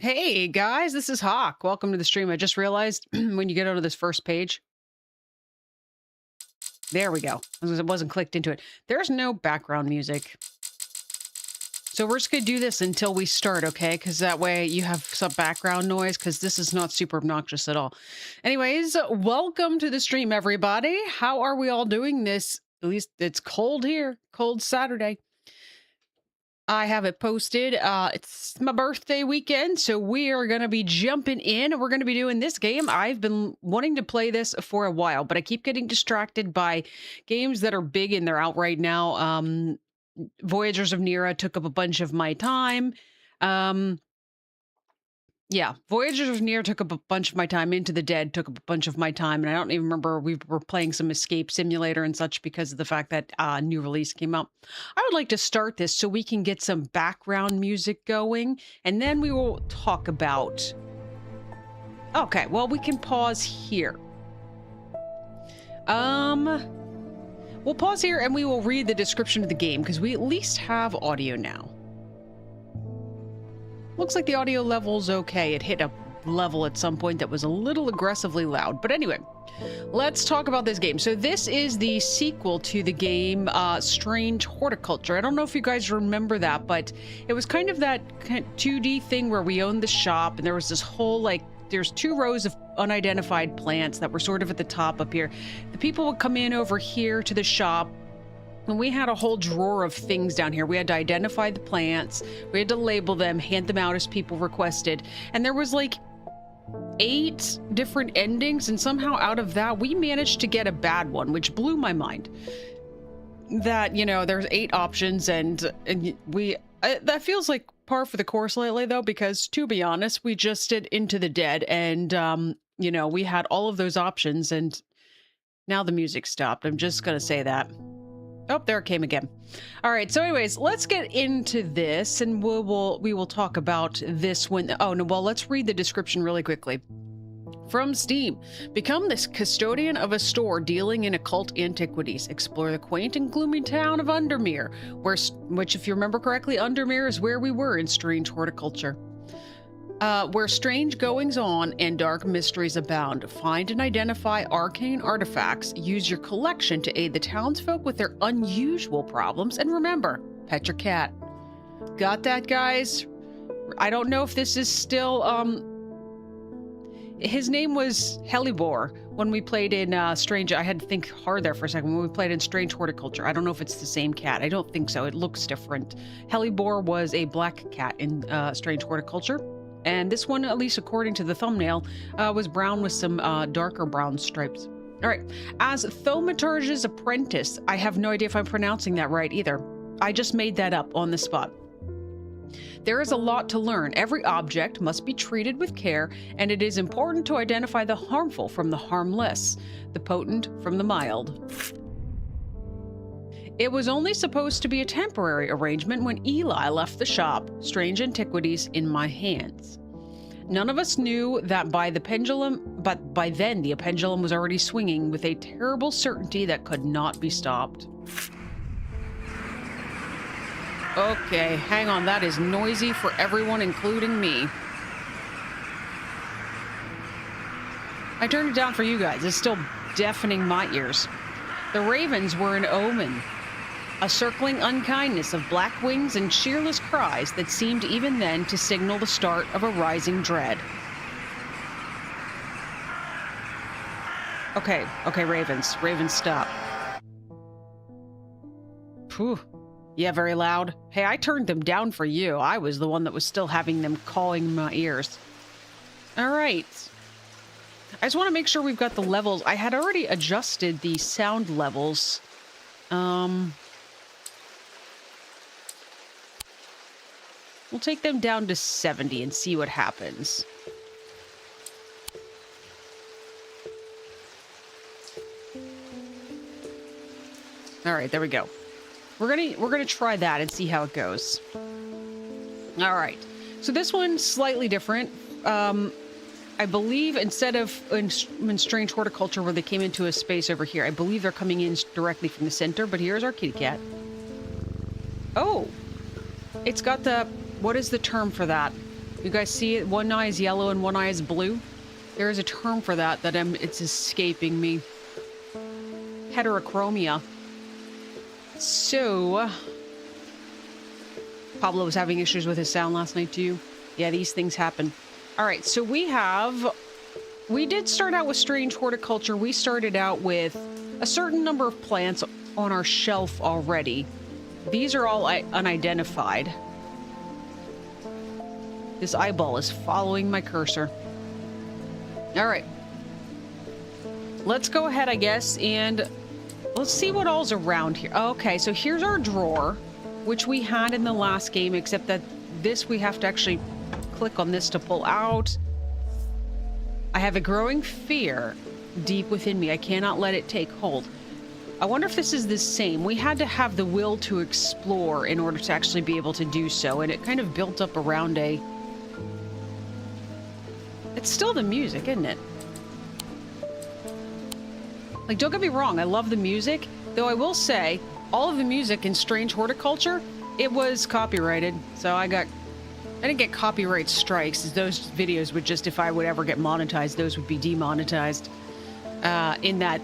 Hey guys, this is Hawk. Welcome to the stream. I just realized when you get onto this first page, there we go. It wasn't clicked into it. There's no background music. So we're just going to do this until we start, okay? Because that way you have some background noise because this is not super obnoxious at all. Anyways, welcome to the stream, everybody. How are we all doing this? At least it's cold here. Cold Saturday. I have it posted. It's my birthday weekend, so we are going to be jumping in. We're going to be doing this game. I've been wanting to play this for a while, but I keep getting distracted by games that are big and they're out right now. Voyagers of Nera took up a bunch of my time. Yeah, Voyagers of Nera took up a bunch of my time. Into the Dead took up a bunch of my time. And I don't even remember, we were playing some Escape Simulator and such because of the fact that new release came out. I would like to start this so we can get some background music going. And then we will talk about... Okay, well, we can pause here. We'll pause here and we will read the description of the game because we at least have audio now. Looks like the audio level's okay. It hit a level at some point that was a little aggressively loud. But anyway, let's talk about this game. So this is the sequel to the game Strange Horticulture. I don't know if you guys remember that, but it was kind of that 2D thing where we owned the shop and there was this whole, like, there's 2 rows of unidentified plants that were sort of at the top up here. The people would come in over here to the shop. And we had a whole drawer of things down here. We had to identify the plants. We had to label them, hand them out as people requested. And there was like 8 different endings. And somehow out of that, we managed to get a bad one, which blew my mind. That, you know, there's 8 options and that feels like par for the course lately, though, because to be honest, we just did Into the Dead and, you know, we had all of those options and now the music stopped. I'm just going to say that. Oh, there it came again. All right. So anyways, let's get into this and we will talk about this one. Oh, no. Well, let's read the description really quickly. From Steam, become this custodian of a store dealing in occult antiquities. Explore the quaint and gloomy town of Undermere, which, if you remember correctly, Undermere is where we were in Strange Horticulture. Where strange goings-on and dark mysteries abound. Find and identify arcane artifacts. Use your collection to aid the townsfolk with their unusual problems. And remember, pet your cat. Got that, guys? I don't know if this is still, his name was Helibor when we played in Strange... I had to think hard there for a second. When we played in Strange Horticulture. I don't know if it's the same cat. I don't think so. It looks different. Helibor was a black cat in Strange Horticulture. And this one, at least according to the thumbnail, was brown with some darker brown stripes. All right. As Thaumaturge's apprentice, I have no idea if I'm pronouncing that right either. I just made that up on the spot. There is a lot to learn. Every object must be treated with care, and it is important to identify the harmful from the harmless, the potent from the mild. It was only supposed to be a temporary arrangement when Eli left the shop, Strange Antiquities, in my hands. None of us knew that by then the pendulum was already swinging with a terrible certainty that could not be stopped. Okay, hang on, that is noisy for everyone, including me. I turned it down for you guys. It's still deafening my ears. The ravens were an omen. A circling unkindness of black wings and cheerless cries that seemed even then to signal the start of a rising dread. Okay, ravens. Ravens, stop. Phew. Yeah, very loud. Hey, I turned them down for you. I was the one that was still having them cawing in my ears. All right. I just want to make sure we've got the levels. I had already adjusted the sound levels. We'll take them down to 70 and see what happens. All right, there we go. We're gonna try that and see how it goes. All right. So this one's slightly different. I believe instead of in Strange Horticulture where they came into a space over here, I believe they're coming in directly from the center, but here's our kitty cat. Oh, it's got the, what is the term for that? You guys see it? One eye is yellow and one eye is blue. There is a term for that it's escaping me. Heterochromia. So, Pablo was having issues with his sound last night too. Yeah, these things happen. All right, so we did start out with Strange Horticulture. We started out with a certain number of plants on our shelf already. These are all unidentified. This eyeball is following my cursor. All right. Let's go ahead, I guess, and let's see what all's around here. Okay, so here's our drawer, which we had in the last game, except that this we have to actually click on this to pull out. I have a growing fear deep within me. I cannot let it take hold. I wonder if this is the same. We had to have the will to explore in order to actually be able to do so, and it kind of built up around a... It's still the music, isn't it? Like, don't get me wrong, I love the music, though I will say, all of the music in Strange Horticulture, it was copyrighted, so I didn't get copyright strikes, as those videos would just, if I would ever get monetized, those would be demonetized, in that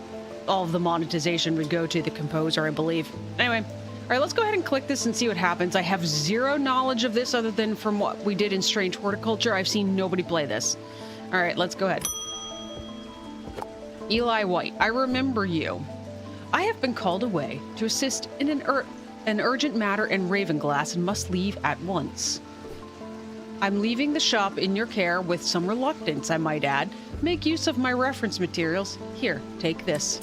all of the monetization would go to the composer, I believe. Anyway, all right, let's go ahead and click this and see what happens. I have zero knowledge of this other than from what we did in Strange Horticulture. I've seen nobody play this. All right, let's go ahead. Eli White, I remember you. I have been called away to assist in an urgent matter in Ravenglass and must leave at once. I'm leaving the shop in your care with some reluctance, I might add. Make use of my reference materials. Here, take this.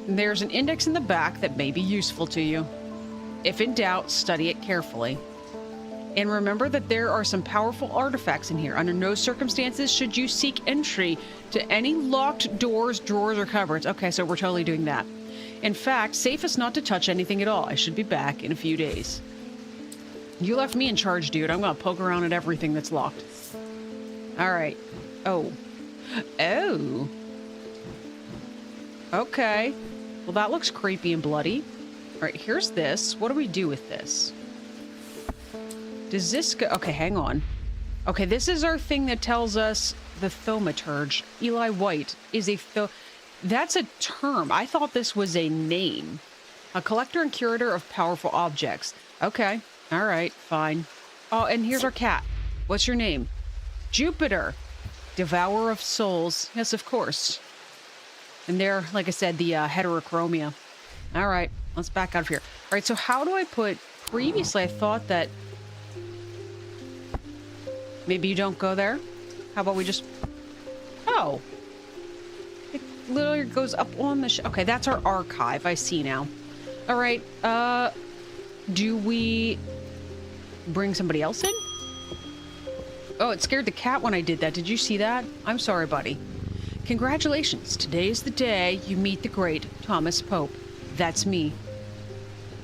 There's an index in the back that may be useful to you. If in doubt, study it carefully. And remember that there are some powerful artifacts in here. Under no circumstances should you seek entry to any locked doors, drawers, or cupboards. Okay, so we're totally doing that. In fact, safest not to touch anything at all. I should be back in a few days. You left me in charge, dude. I'm gonna poke around at everything that's locked. All right. Oh. Oh. Okay. Well, that looks creepy and bloody. All right, here's this. What do we do with this? Does this go... Okay, hang on. Okay, this is our thing that tells us the thaumaturge. Eli White is a... That's a term. I thought this was a name. A collector and curator of powerful objects. Okay. All right, fine. Oh, and here's our cat. What's your name? Jupiter. Devourer of souls. Yes, of course. And there, like I said, the heterochromia. All right, let's back out of here. All right, so how do I put... Previously, I thought that... Maybe you don't go there? How about we just... Oh. It literally goes up on the... Okay, that's our archive. I see now. All right, do we bring somebody else in? Oh, it scared the cat when I did that. Did you see that? I'm sorry, buddy. Congratulations. Today is the day you meet the great Thomas Pope. That's me.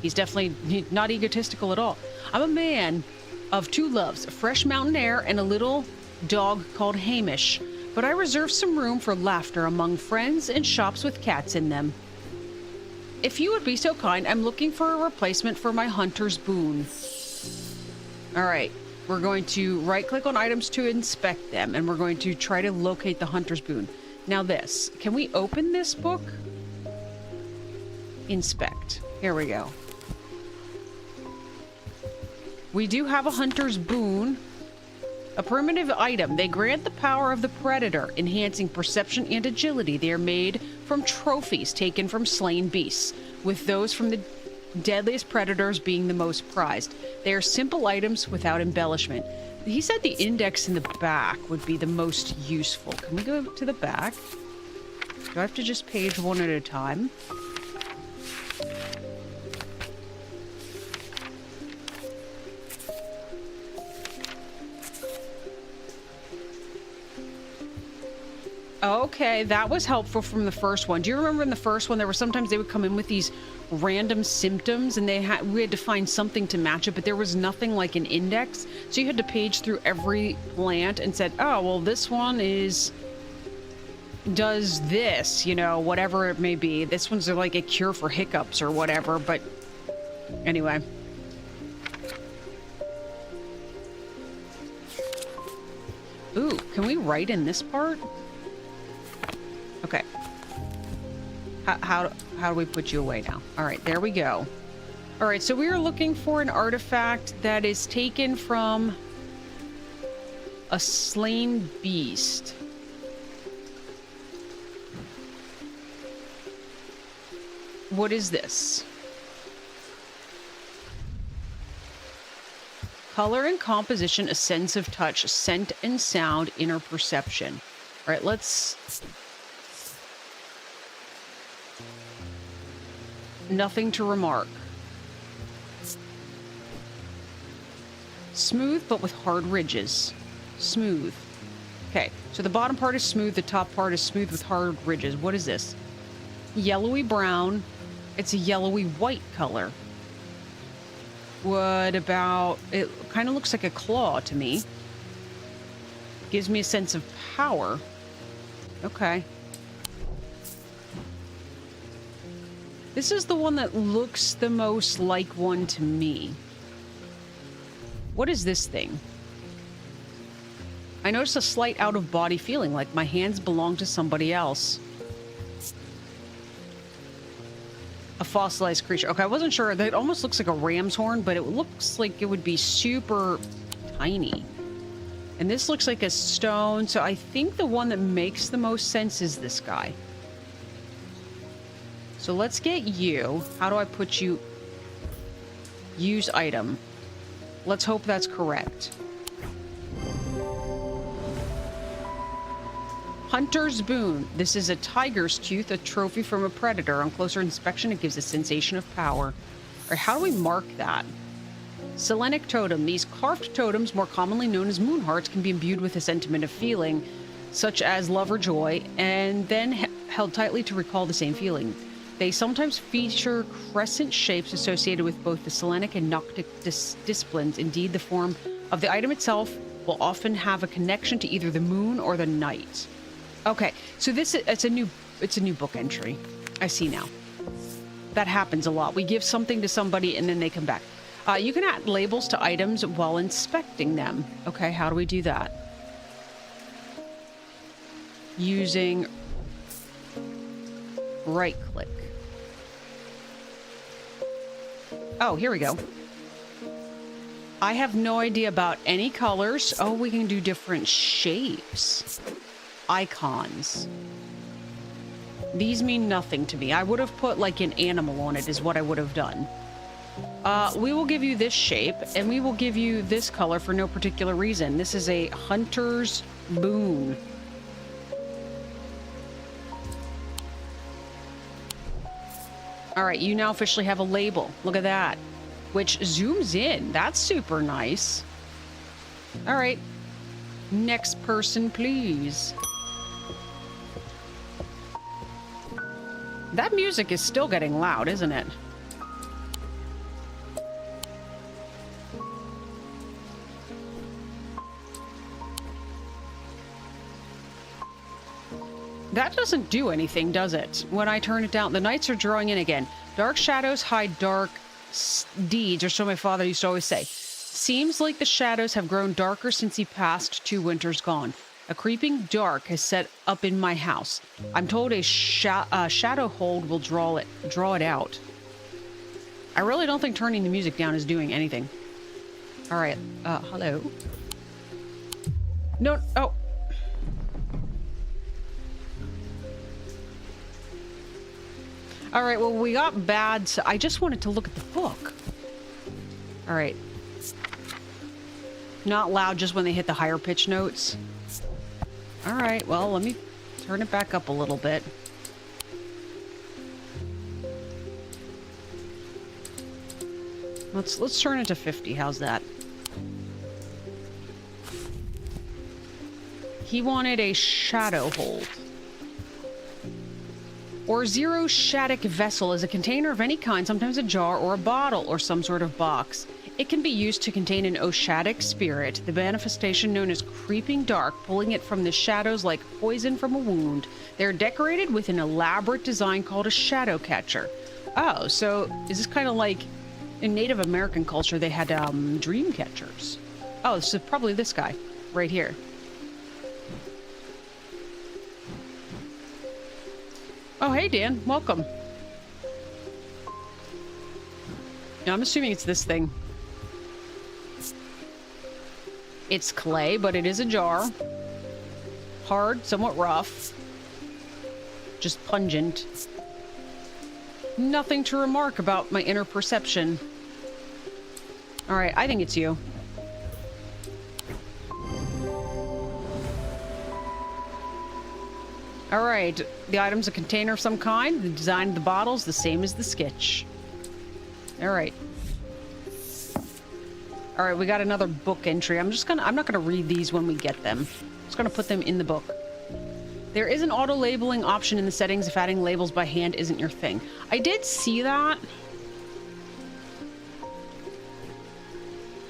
He's definitely not egotistical at all. I'm a man of two loves, fresh mountain air and a little dog called Hamish. But I reserve some room for laughter among friends and shops with cats in them. If you would be so kind, I'm looking for a replacement for my hunter's boon. All right. We're going to right-click on items to inspect them, and we're going to try to locate the hunter's boon. Now this. Can we open this book? Inspect. Here we go. We do have a hunter's boon. A primitive item. They grant the power of the predator, enhancing perception and agility. They are made from trophies taken from slain beasts, with those from the deadliest predators being the most prized. They are simple items without embellishment. He said the index in the back would be the most useful. Can we go to the back? Do I have to just page one at a time? Okay, that was helpful from the first one. Do you remember in the first one, there were sometimes they would come in with these random symptoms and we had to find something to match it, but there was nothing like an index. So you had to page through every plant and said, oh, well, this one does this, you know, whatever it may be. This one's like a cure for hiccups or whatever, but anyway. Ooh, can we write in this part? Okay. How do we put you away now? All right, there we go. All right, so we are looking for an artifact that is taken from a slain beast. What is this? Color and composition, a sense of touch, scent and sound, inner perception. All right, let's... Nothing to remark. Smooth, but with hard ridges. Smooth. Okay, so the bottom part is smooth, the top part is smooth with hard ridges. What is this? Yellowy brown. It's a yellowy white color. What about... It kind of looks like a claw to me. Gives me a sense of power. Okay. This is the one that looks the most like one to me. What is this thing? I notice a slight out-of-body feeling, like my hands belong to somebody else. A fossilized creature. Okay, I wasn't sure. That almost looks like a ram's horn, but it looks like it would be super tiny. And this looks like a stone, so I think the one that makes the most sense is this guy. So let's get you. How do I put you? Use item. Let's hope that's correct. Hunter's Boon. This is a tiger's tooth, a trophy from a predator. On closer inspection, it gives a sensation of power. Or how do we mark that? Selenic Totem. These carved totems, more commonly known as moon hearts, can be imbued with a sentiment of feeling, such as love or joy, and then held tightly to recall the same feeling. They sometimes feature crescent shapes associated with both the Selenic and Noctic disciplines. Indeed, the form of the item itself will often have a connection to either the moon or the night. Okay, so it's a new book entry. I see now. That happens a lot. We give something to somebody and then they come back. You can add labels to items while inspecting them. Okay, how do we do that? Using right click. Oh, here we go. I have no idea about any colors. Oh, we can do different shapes. Icons. These mean nothing to me. I would have put like an animal on it is what I would have done. We will give you this shape and we will give you this color for no particular reason. This is a Hunter's Boon. All right, you now officially have a label. Look at that. Which zooms in. That's super nice. All right. Next person, please. That music is still getting loud, isn't it? That doesn't do anything, does it? When I turn it down, the nights are drawing in again. Dark shadows hide dark deeds, or so my father used to always say. Seems like the shadows have grown darker since he passed 2 winters gone. A creeping dark has set up in my house. I'm told a shadow hold will draw it out. I really don't think turning the music down is doing anything. All right. Hello. No. Oh. All right, well, we got bad, so I just wanted to look at the book. All right. Not loud just when they hit the higher pitch notes. All right, well, let me turn it back up a little bit. Let's turn it to 50. How's that? He wanted a shadow hold. Or zero shatic vessel is a container of any kind, sometimes a jar or a bottle or some sort of box. It can be used to contain an oshatic spirit, the manifestation known as creeping dark, pulling it from the shadows like poison from a wound. They're decorated with an elaborate design called a shadow catcher. Oh, so is this kind of like in Native American culture they had dream catchers? Oh, so probably this guy right here. Oh, hey, Dan. Welcome. Now, I'm assuming it's this thing. It's clay, but it is a jar. Hard, somewhat rough. Just pungent. Nothing to remark about my inner perception. Alright, I think it's you. Alright, the item's a container of some kind. The design of the bottle's the same as the sketch. Alright. Alright, we got another book entry. I'm not gonna read these when we get them. I'm just gonna put them in the book. There is an auto-labeling option in the settings if adding labels by hand isn't your thing. I did see that.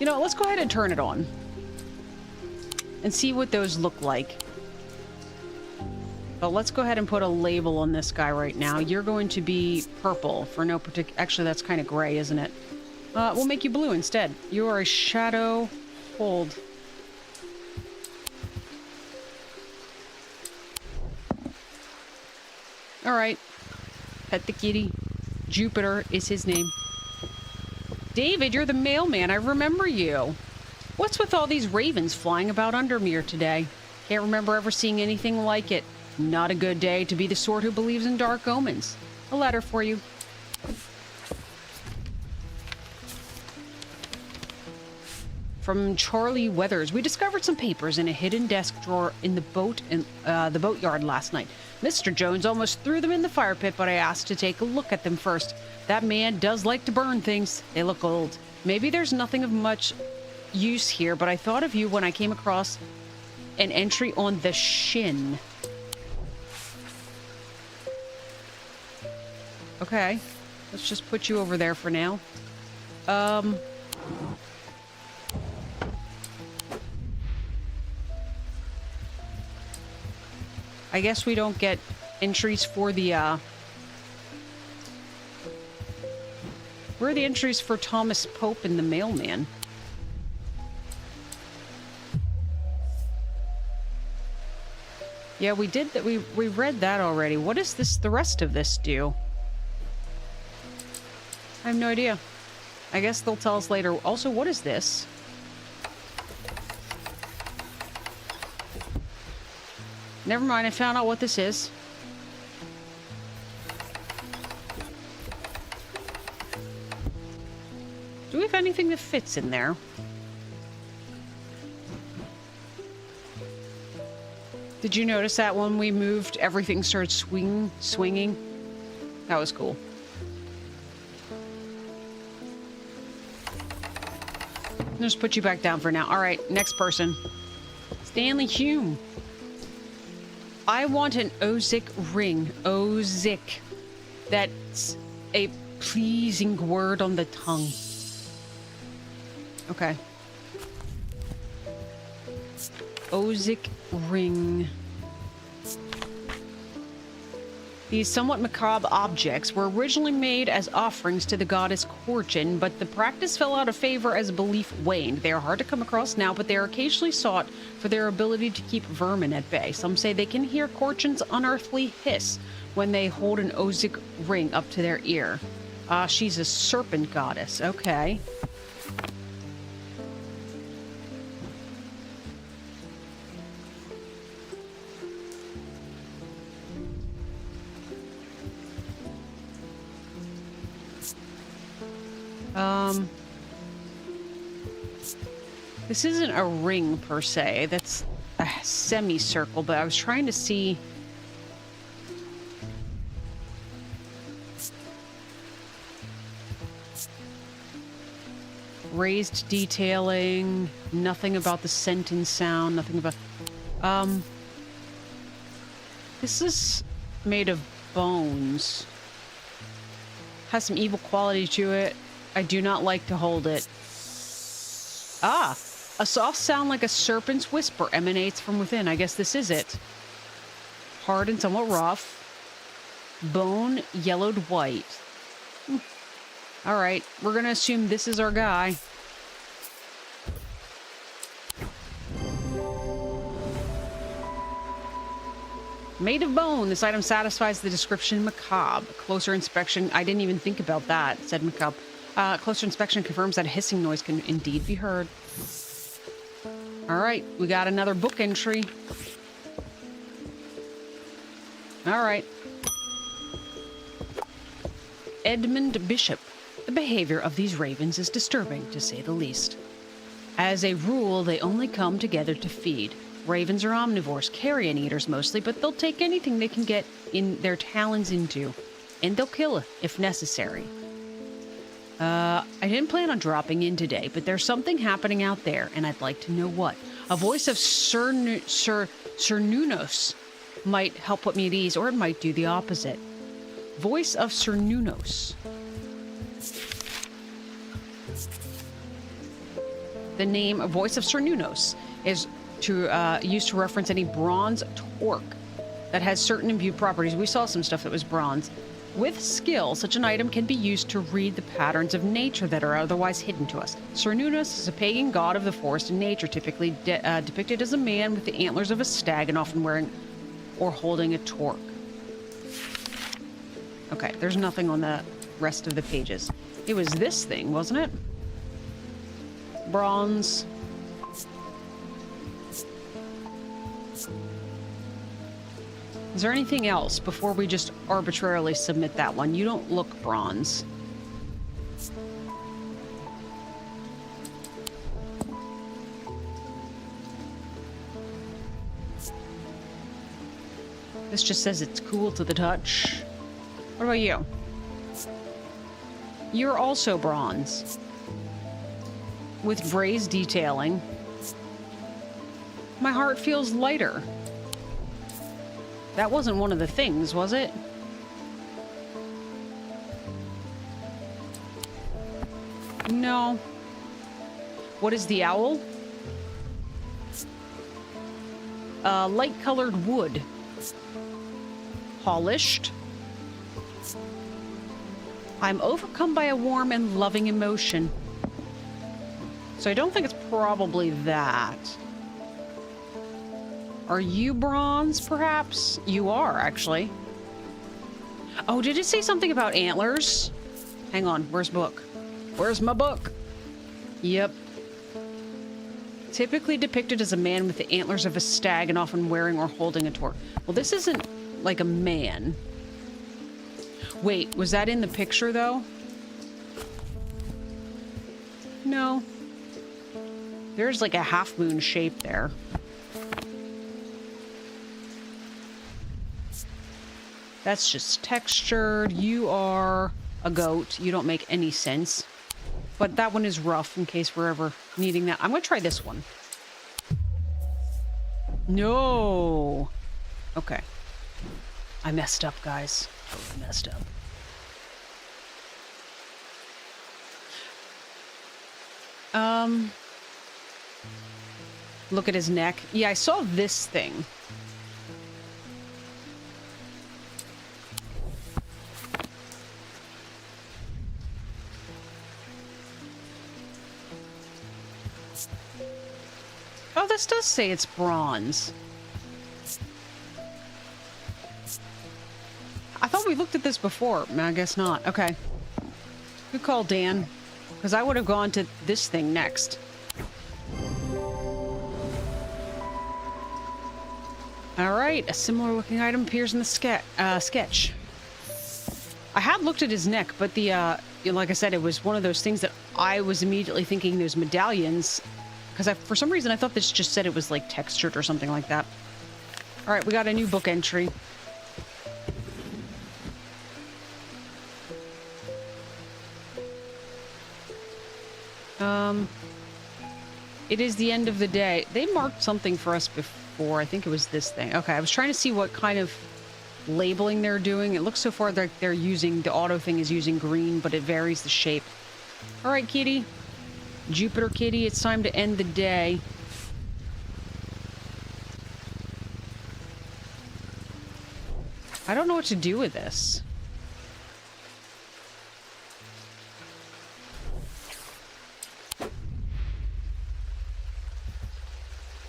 You know, let's go ahead and turn it on. And see what those look like. But let's go ahead and put a label on this guy right now. You're going to be purple for no particular... Actually, that's kind of gray, isn't it? We'll make you blue instead. You are a shadow hold. Alright. Pet the kitty. Jupiter is his name. David, you're the mailman. I remember you. What's with all these ravens flying about Undermere today? Can't remember ever seeing anything like it. Not a good day to be the sort who believes in dark omens. A letter for you. From Charlie Weathers. We discovered some papers in a hidden desk drawer in the boatyard last night. Mr. Jones almost threw them in the fire pit, but I asked to take a look at them first. That man does like to burn things. They look old. Maybe there's nothing of much use here, but I thought of you when I came across an entry on the shin. Okay. Let's just put you over there for now. I guess we don't get entries for the, Where are the entries for Thomas Pope and the mailman? Yeah, we did that. We read that already. What is this, the rest of this do? I have no idea. I guess they'll tell us later. Also, what is this? Never mind, I found out what this is. Do we have anything that fits in there? Did you notice that when we moved, everything started swinging? That was cool. I'll just put you back down for now. All right, next person. Stanley Hume. I want an Ozic ring. Ozic. That's a pleasing word on the tongue. Okay. Ozic ring. These somewhat macabre objects were originally made as offerings to the goddess Fortune, but the practice fell out of favor as belief waned. They are hard to come across now, but they are occasionally sought for their ability to keep vermin at bay. Some say they can hear Fortune's unearthly hiss when they hold an Ozic ring up to their ear. She's a serpent goddess. Okay. This isn't a ring per se. That's a semicircle, but I was trying to see. Raised detailing, nothing about the sentence sound, nothing about... This is made of bones. Has some evil quality to it. I do not like to hold it. Ah! A soft sound like a serpent's whisper emanates from within. I guess this is it. Hard and somewhat rough. Bone yellowed white. Alright, we're gonna assume this is our guy. Made of bone. This item satisfies the description macabre. Closer inspection. I didn't even think about that, said macabre. Closer inspection confirms that a hissing noise can indeed be heard. All right, we got another book entry. All right. Edmund Bishop. The behavior of these ravens is disturbing, to say the least. As a rule, they only come together to feed. Ravens are omnivores, carrion eaters mostly, but they'll take anything they can get in their talons into, and they'll kill if necessary. I didn't plan on dropping in today, but there's something happening out there, and I'd like to know what. A voice of Sir Nunos might help put me at ease, or it might do the opposite. Voice of Sir Nunos. The name Voice of Sir Nunos is used to reference any bronze torque that has certain imbued properties. We saw some stuff that was bronze. With skill, such an item can be used to read the patterns of nature that are otherwise hidden to us. Sir Nunos is a pagan god of the forest and nature, typically depicted as a man with the antlers of a stag and often wearing or holding a torque. Okay, there's nothing on the rest of the pages. It was this thing, wasn't it? Bronze. Is there anything else before we just arbitrarily submit that one? You don't look bronze. This just says it's cool to the touch. What about you? You're also bronze. With braised detailing. My heart feels lighter. That wasn't one of the things, was it? No. What is the owl? Light-colored wood. Polished. I'm overcome by a warm and loving emotion. So I don't think it's probably that. Are you bronze, perhaps? You are, actually. Oh, did it say something about antlers? Hang on, where's book? Where's my book? Yep. Typically depicted as a man with the antlers of a stag and often wearing or holding a torque. Well, this isn't like a man. Wait, was that in the picture, though? No. There's like a half-moon shape there. That's just textured. You are a goat. You don't make any sense. But that one is rough in case we're ever needing that. I'm going to try this one. No. Okay. I messed up, guys. I messed up. Look at his neck. Yeah, I saw this thing. Oh, this does say it's bronze. I thought we looked at this before. I guess not. Okay. Good call, Dan. Because I would have gone to this thing next. Alright, a similar looking item appears in the sketch. I had looked at his neck, but the, like I said, it was one of those things that I was immediately thinking those medallions. Because for some reason I thought this just said it was like textured or something like that. Alright, we got a new book entry. It is the end of the day. They marked something for us before. I think it was this thing. Okay, I was trying to see what kind of labeling they're doing. It looks so far like they're using, the auto thing is using green, but it varies the shape. All right, kitty. Jupiter kitty, it's time to end the day. I don't know what to do with this.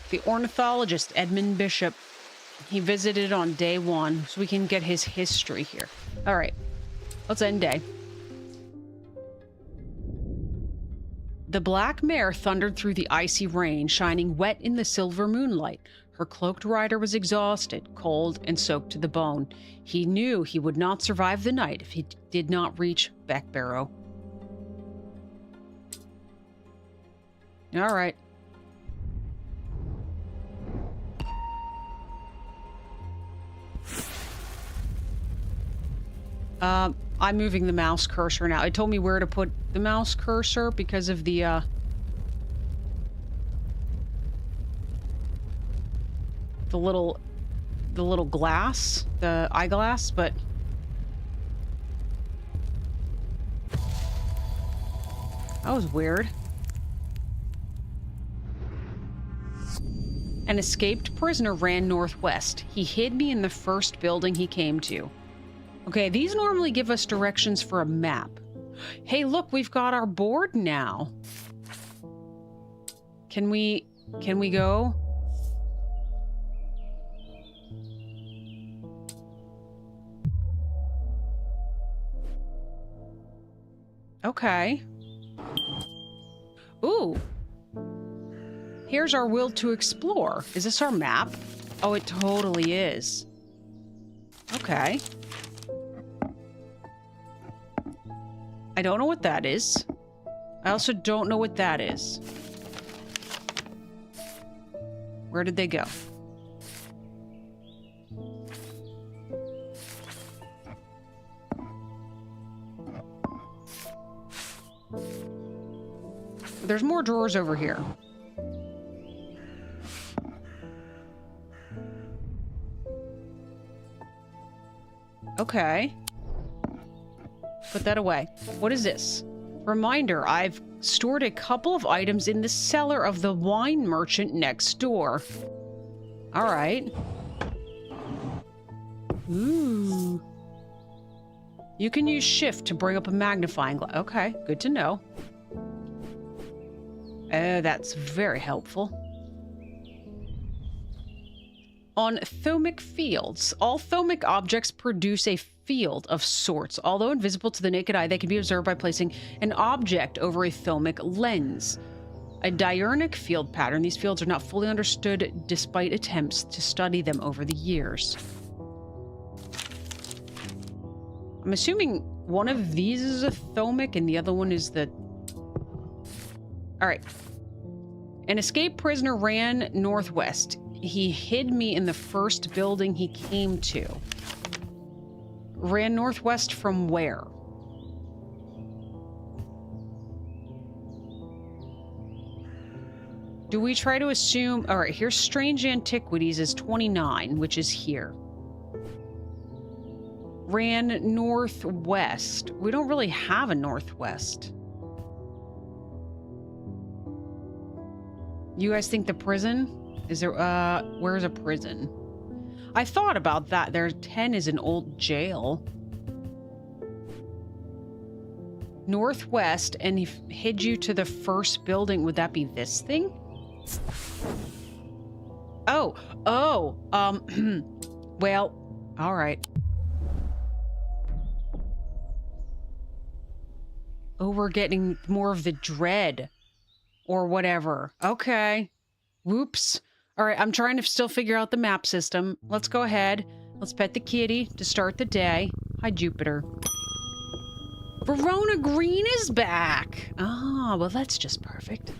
The ornithologist, Edmund Bishop. He visited on day 1, so we can get his history here. All right, let's end day. The black mare thundered through the icy rain, shining wet in the silver moonlight. Her cloaked rider was exhausted, cold, and soaked to the bone. He knew he would not survive the night if he did not reach Beckbarrow. All right. I'm moving the mouse cursor now. It told me where to put the mouse cursor because of the little glass, the eyeglass, but that was weird. An escaped prisoner ran northwest. He hid me in the first building he came to. Okay, these normally give us directions for a map. Hey, look, we've got our board now. Can we go? Okay. Ooh. Here's our will to explore. Is this our map? Oh, it totally is. Okay. I don't know what that is. I also don't know what that is. Where did they go? There's more drawers over here. Okay. Put that away. What is this? Reminder, I've stored a couple of items in the cellar of the wine merchant next door. All right. Ooh. You can use shift to bring up a magnifying glass. Okay, good to know. That's very helpful. On Thomic fields, all Thomic objects produce a field of sorts. Although invisible to the naked eye, they can be observed by placing an object over a Thomic lens. A diurnic field pattern. These fields are not fully understood despite attempts to study them over the years. I'm assuming one of these is a Thomic and the other one is the... All right. An escaped prisoner ran northwest. He hid me in the first building he came to. Ran northwest from where? Do we try to assume... All right, here's Strange Antiquities is 29, which is here. Ran northwest. We don't really have a northwest. You guys think the prison? Is there, where's a prison? I thought about that. There, 10 is an old jail. Northwest, and he hid you to the first building. Would that be this thing? Oh, well, all right. Oh, we're getting more of the dread or whatever. Okay. Whoops. All right, I'm trying to still figure out the map system. Let's go ahead. Let's pet the kitty to start the day. Hi, Jupiter. Verona Green is back. Ah, well, that's just perfect.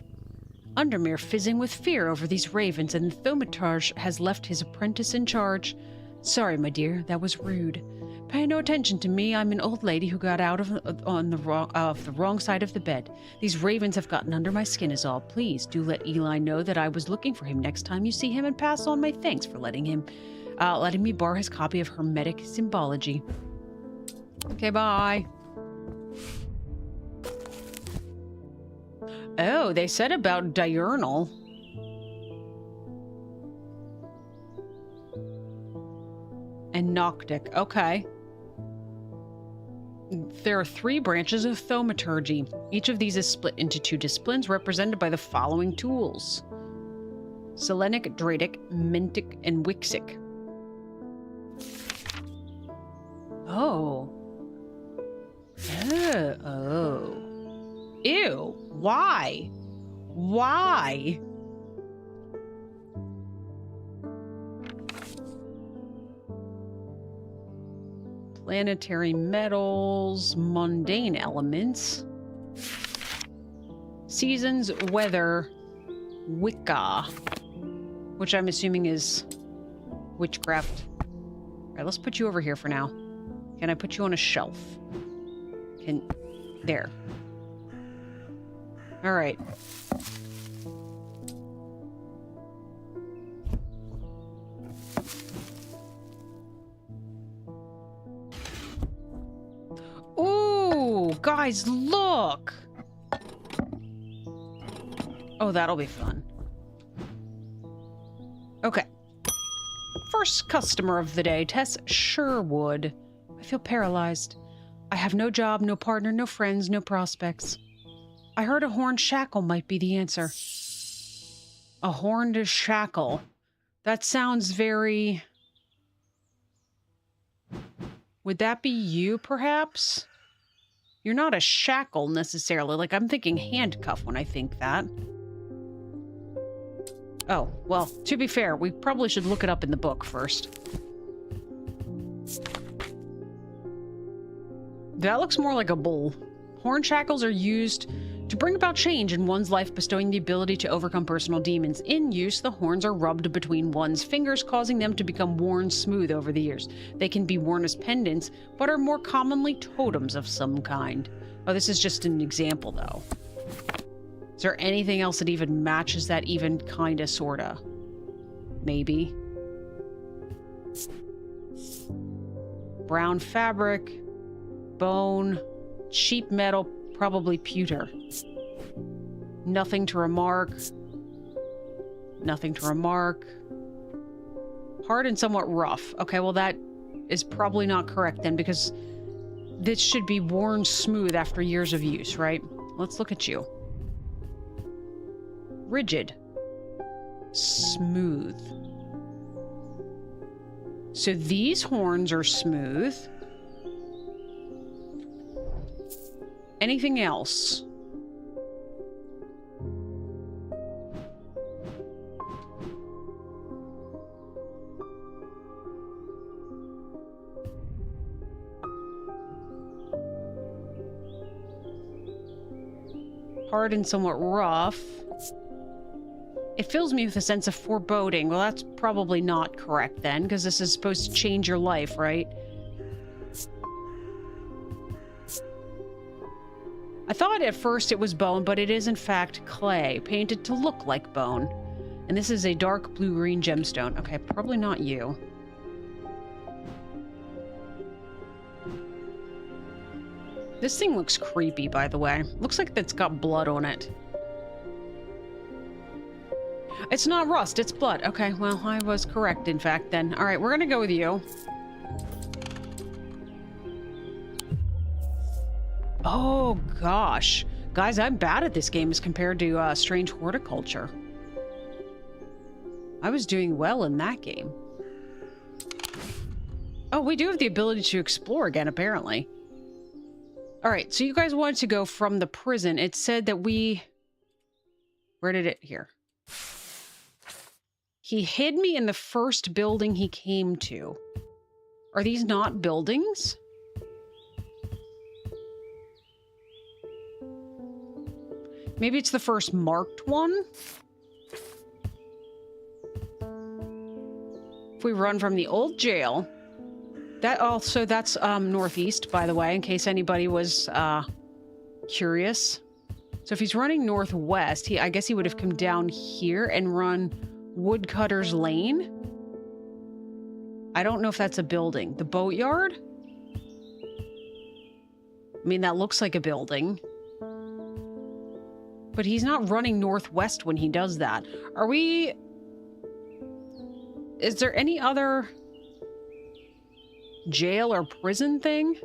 Undermere fizzing with fear over these ravens, and the thaumaturge has left his apprentice in charge. Sorry, my dear, that was rude. Pay no attention to me. I'm an old lady who got out on the wrong side of the bed. These ravens have gotten under my skin is all. Please do let Eli know that I was looking for him next time you see him, and pass on my thanks for letting me borrow his copy of Hermetic Symbology. Okay, bye. Oh, they said about diurnal. And Noctic. Okay. There are 3 branches of thaumaturgy. Each of these is split into 2 disciplines represented by the following tools: Selenic, Dradic, Mintic, and Wixic. Oh. Oh. Ew. Why? Why? Planetary metals, mundane elements, seasons, weather, Wicca, which I'm assuming is witchcraft. All right, let's put you over here for now. Can I put you on a shelf? There. All right. Ooh, guys, look. Oh, that'll be fun. Okay. First customer of the day, Tess Sherwood. I feel paralyzed. I have no job, no partner, no friends, no prospects. I heard a horned shackle might be the answer. A horned shackle. That sounds very... Would that be you, perhaps? You're not a shackle, necessarily. Like, I'm thinking handcuff when I think that. Oh, well, to be fair, we probably should look it up in the book first. That looks more like a bull. Horn shackles are used to bring about change in one's life, bestowing the ability to overcome personal demons. In use, the horns are rubbed between one's fingers, causing them to become worn smooth over the years. They can be worn as pendants, but are more commonly totems of some kind. Oh, this is just an example, though. Is there anything else that even matches that even kinda, sorta? Maybe. Brown fabric. Bone, cheap metal, probably pewter. Nothing to remark. Nothing to remark. Hard and somewhat rough. Okay, well that is probably not correct then, because this should be worn smooth after years of use, right? Let's look at you. Rigid. Smooth. So these horns are smooth. Anything else? Hard and somewhat rough. It fills me with a sense of foreboding. Well, that's probably not correct then, because this is supposed to change your life, right? I thought at first it was bone, but it is in fact clay, painted to look like bone. And this is a dark blue-green gemstone. Okay, probably not you. This thing looks creepy, by the way. Looks like it's got blood on it. It's not rust, it's blood. Okay, well, I was correct, in fact, then. All right, we're gonna go with you. Oh, gosh. Guys, I'm bad at this game as compared to Strange Horticulture. I was doing well in that game. Oh, we do have the ability to explore again, apparently. All right, so you guys wanted to go from the prison. It said that we... Where did it... Here. He hid me in the first building he came to. Are these not buildings? Maybe it's the first marked one? If we run from the old jail... That also, that's northeast, by the way, in case anybody was curious. So if he's running northwest, I guess he would have come down here and run Woodcutter's Lane. I don't know if that's a building. The boatyard? I mean, that looks like a building. But he's not running northwest when he does that. Are we... Is there any other... jail or prison thing?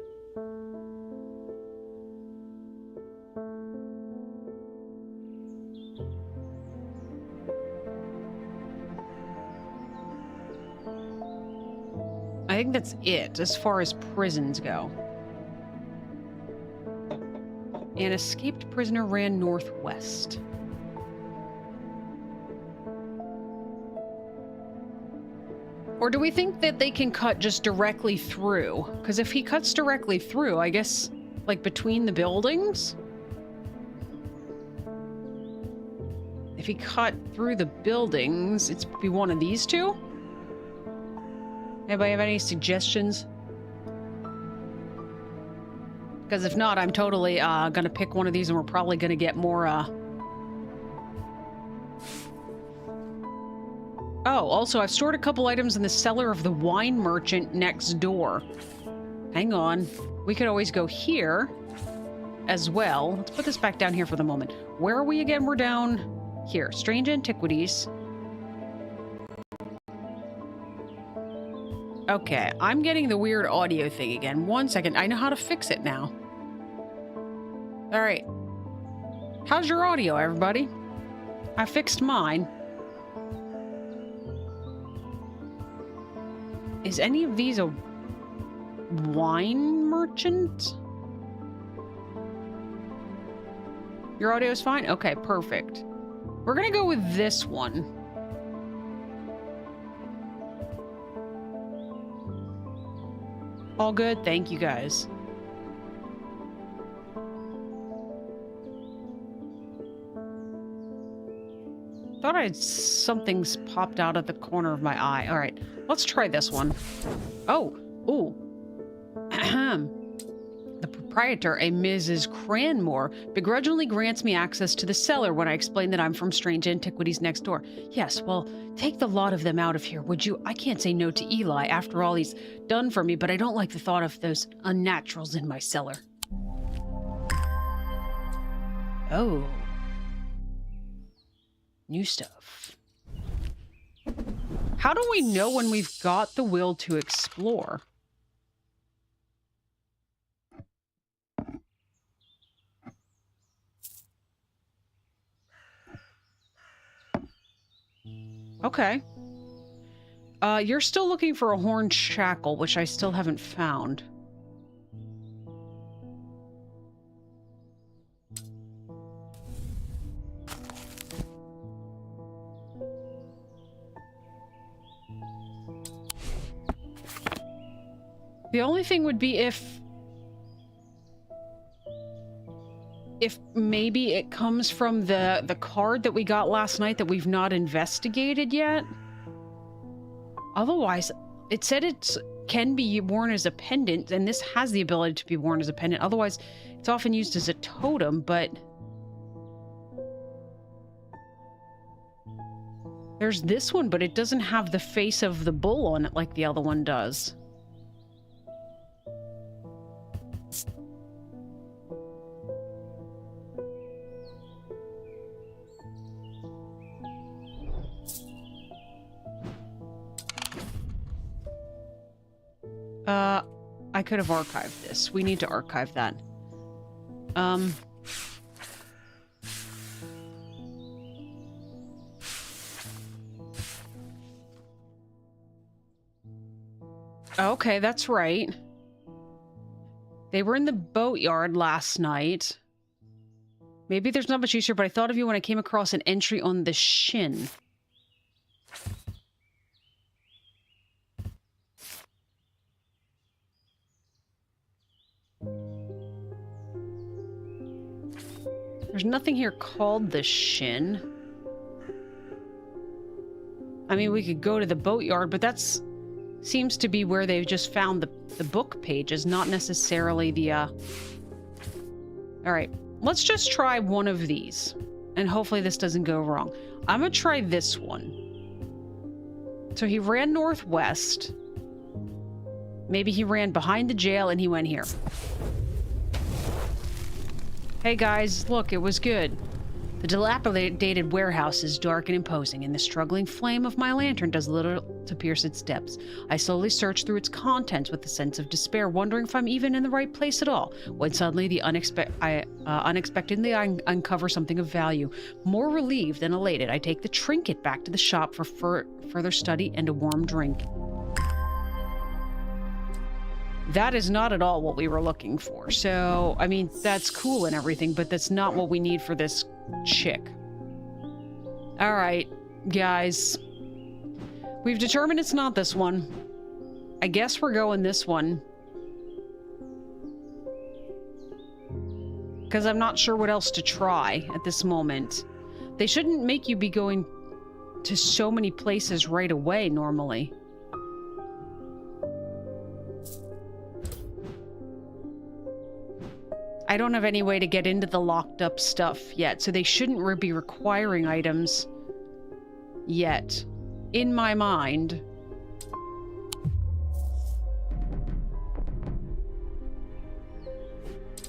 I think that's it as far as prisons go. An escaped prisoner ran northwest. Or do we think that they can cut just directly through? Because if he cuts directly through, I guess, like between the buildings? If he cut through the buildings, it's be one of these two? Anybody have any suggestions? Because if not, I'm totally gonna pick one of these and we're probably gonna get more, Oh, also, I've stored a couple items in the cellar of the wine merchant next door. Hang on. We could always go here as well. Let's put this back down here for the moment. Where are we again? We're down here. Strange Antiquities. Okay, I'm getting the weird audio thing again. 1 second. I know how to fix it now. All right. How's your audio, everybody? I fixed mine. Is any of these a wine merchant? Your audio is fine? Okay, perfect. We're gonna go with this one. All good? Thank you, guys. Thought I had something's popped out at the corner of my eye. All right, let's try this one. Oh, ooh. The proprietor, a Mrs. Cranmore, begrudgingly grants me access to the cellar when I explain that I'm from Strange Antiquities next door. Yes, well, take the lot of them out of here, would you? I can't say no to Eli after all he's done for me, but I don't like the thought of those unnaturals in my cellar. Oh. New stuff. How do we know when we've got the will to explore? Okay. You're still looking for a horned shackle, which I still haven't found. The only thing would be if maybe it comes from the card that we got last night that we've not investigated yet. Otherwise, it said it can be worn as a pendant, and this has the ability to be worn as a pendant. Otherwise, it's often used as a totem, but there's this one, but it doesn't have the face of the bull on it like the other one does. I could have archived this. We need to archive that. Okay, that's right. They were in the boatyard last night. Maybe there's not much use here, but I thought of you when I came across an entry on the shin. There's nothing here called the shin. I mean, we could go to the boatyard, but that's seems to be where they've just found the book pages, not necessarily the, Alright, let's just try one of these. And hopefully this doesn't go wrong. I'm gonna try this one. So he ran northwest. Maybe he ran behind the jail and he went here. Hey guys, look, it was good. The dilapidated warehouse is dark and imposing, and the struggling flame of my lantern does little to pierce its depths. I slowly search through its contents with a sense of despair, wondering if I'm even in the right place at all, when suddenly unexpectedly I uncover something of value. More relieved than elated, I take the trinket back to the shop for further study and a warm drink. That is not at all what we were looking for. So, I mean, that's cool and everything, but that's not what we need for this chick. All right, guys. We've determined it's not this one. I guess we're going this one. Because I'm not sure what else to try at this moment. They shouldn't make you be going to so many places right away, normally. I don't have any way to get into the locked up stuff yet, so they shouldn't be requiring items yet. In my mind.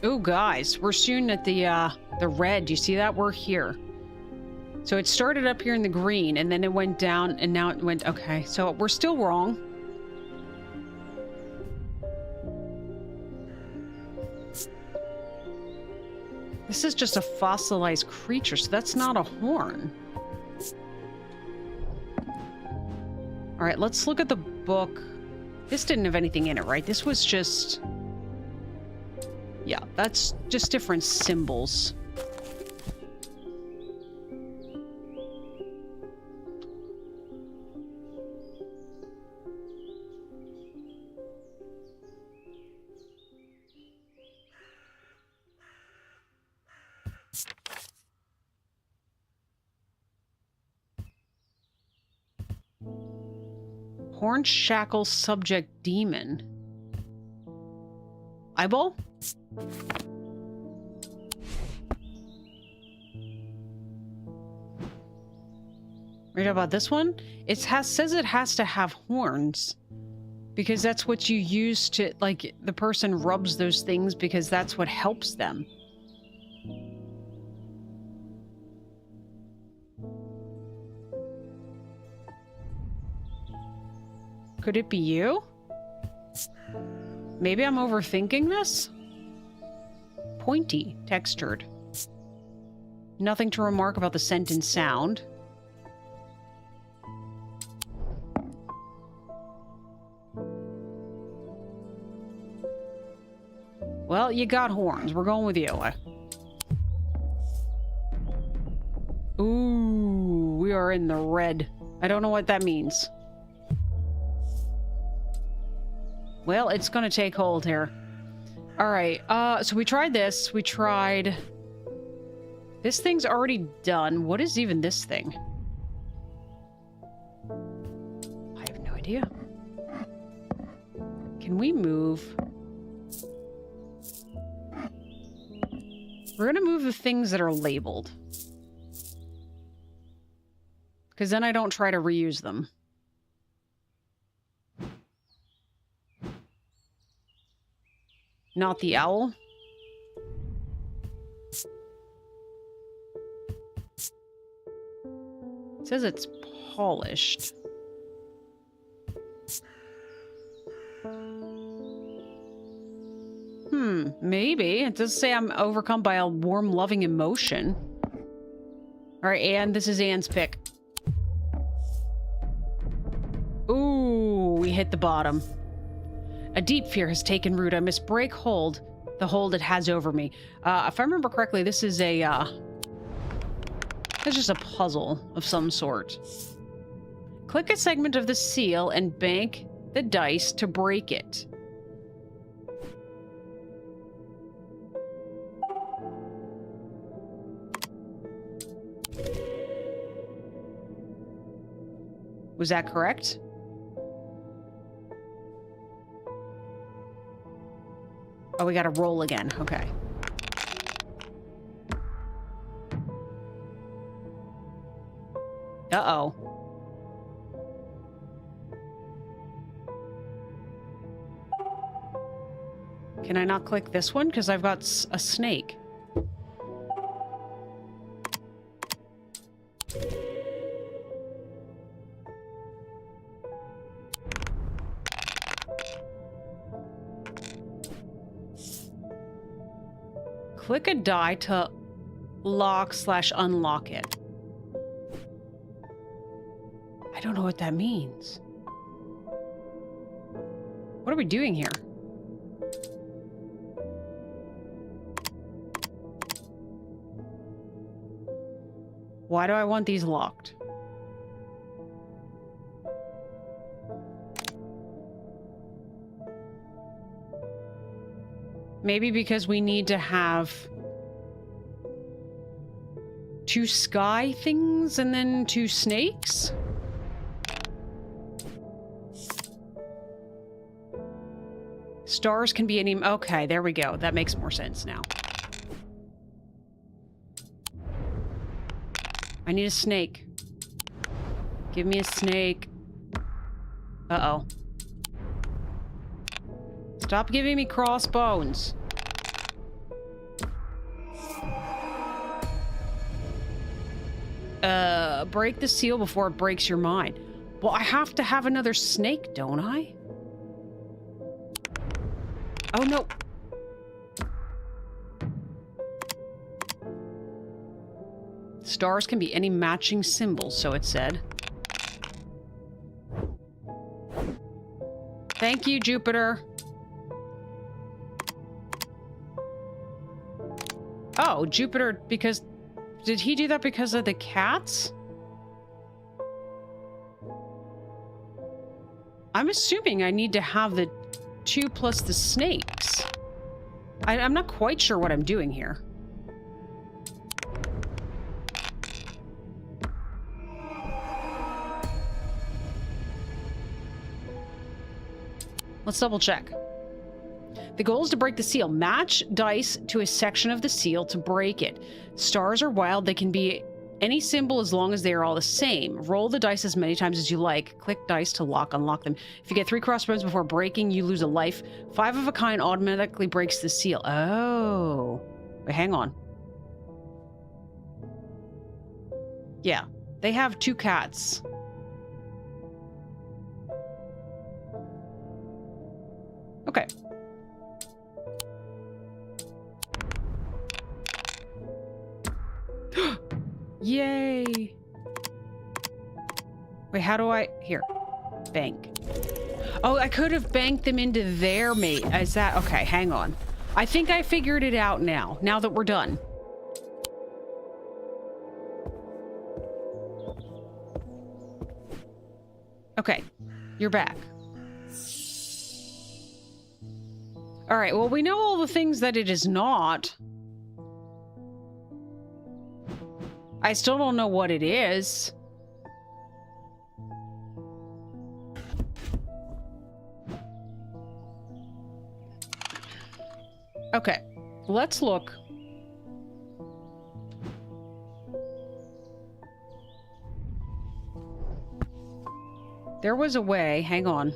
Oh, guys, we're soon at the red. You see that? We're here. So it started up here in the green, and then it went down, and now it went... Okay, so we're still wrong. This is just a fossilized creature, so that's not a horn. All right, let's look at the book. This didn't have anything in it, right? This was just... Yeah, that's just different symbols. Horn shackle subject demon. Eyeball? Read about this one? It says it has to have horns. Because that's what you use to, like, the person rubs those things because that's what helps them. Could it be you? Maybe I'm overthinking this? Pointy, textured. Nothing to remark about the scent and sound. Well, you got horns. We're going with you. Ooh, we are in the red. I don't know what that means. Well, it's gonna take hold here. Alright, so we tried this. We tried... This thing's already done. What is even this thing? I have no idea. Can we move? We're gonna move the things that are labeled. Because then I don't try to reuse them. Not the owl. It says it's polished. Maybe. It does say I'm overcome by a warm, loving emotion. Alright, Anne, this is Anne's pick. Ooh, we hit the bottom. A deep fear has taken root. I must break the hold it has over me. If I remember correctly, this is a, it's just a puzzle of some sort. Click a segment of the seal and bank the dice to break it. Was that correct? Oh, we gotta roll again. Okay. Uh-oh. Can I not click this one? Because I've got a snake. Click a die to lock/unlock it. I don't know what that means. What are we doing here? Why do I want these locked? Maybe because we need to have 2 sky things and then 2 snakes? Stars can be any... Okay, there we go. That makes more sense now. I need a snake. Give me a snake. Uh-oh. Stop giving me crossbones. Break the seal before it breaks your mind. Well, I have to have another snake, don't I? Oh, no. Stars can be any matching symbols, so it said. Thank you, Jupiter. Oh, Jupiter, because... Did he do that because of the cats? I'm assuming I need to have the 2 plus the snakes. I'm not quite sure what I'm doing here. Let's double check. The goal is to break the seal. Match dice to a section of the seal to break it. Stars are wild. They can be any symbol as long as they are all the same. Roll the dice as many times as you like. Click dice to unlock them. If you get 3 crossbones before breaking, you lose a life. 5 of a kind automatically breaks the seal. Oh. Wait, hang on. Yeah. They have 2 cats. Okay. Yay! Wait, how do I... Here. Bank. Oh, I could have banked them into their mate. Is that... Okay, hang on. I think I figured it out now that we're done. Okay, you're back. All right, well, we know all the things that it is not. I still don't know what it is. Okay, let's look. There was a way, hang on.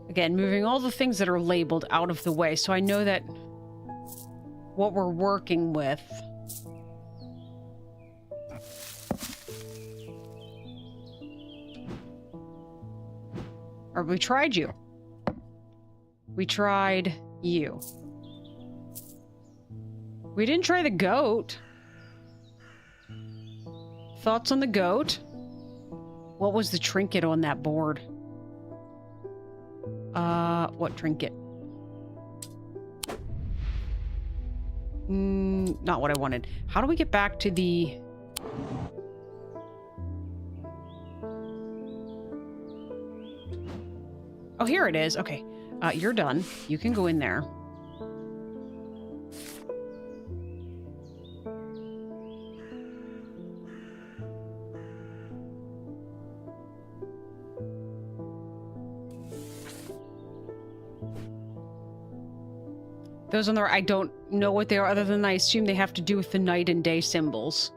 Again, moving all the things that are labeled out of the way, so I know that what we're working with. Or we tried you. We tried you. We didn't try the goat. Thoughts on the goat? What was the trinket on that board? What trinket? Not what I wanted. How do we get back to the... Oh, here it is. Okay. You're done. You can go in there. Those on the right, I don't know what they are other than I assume they have to do with the night and day symbols.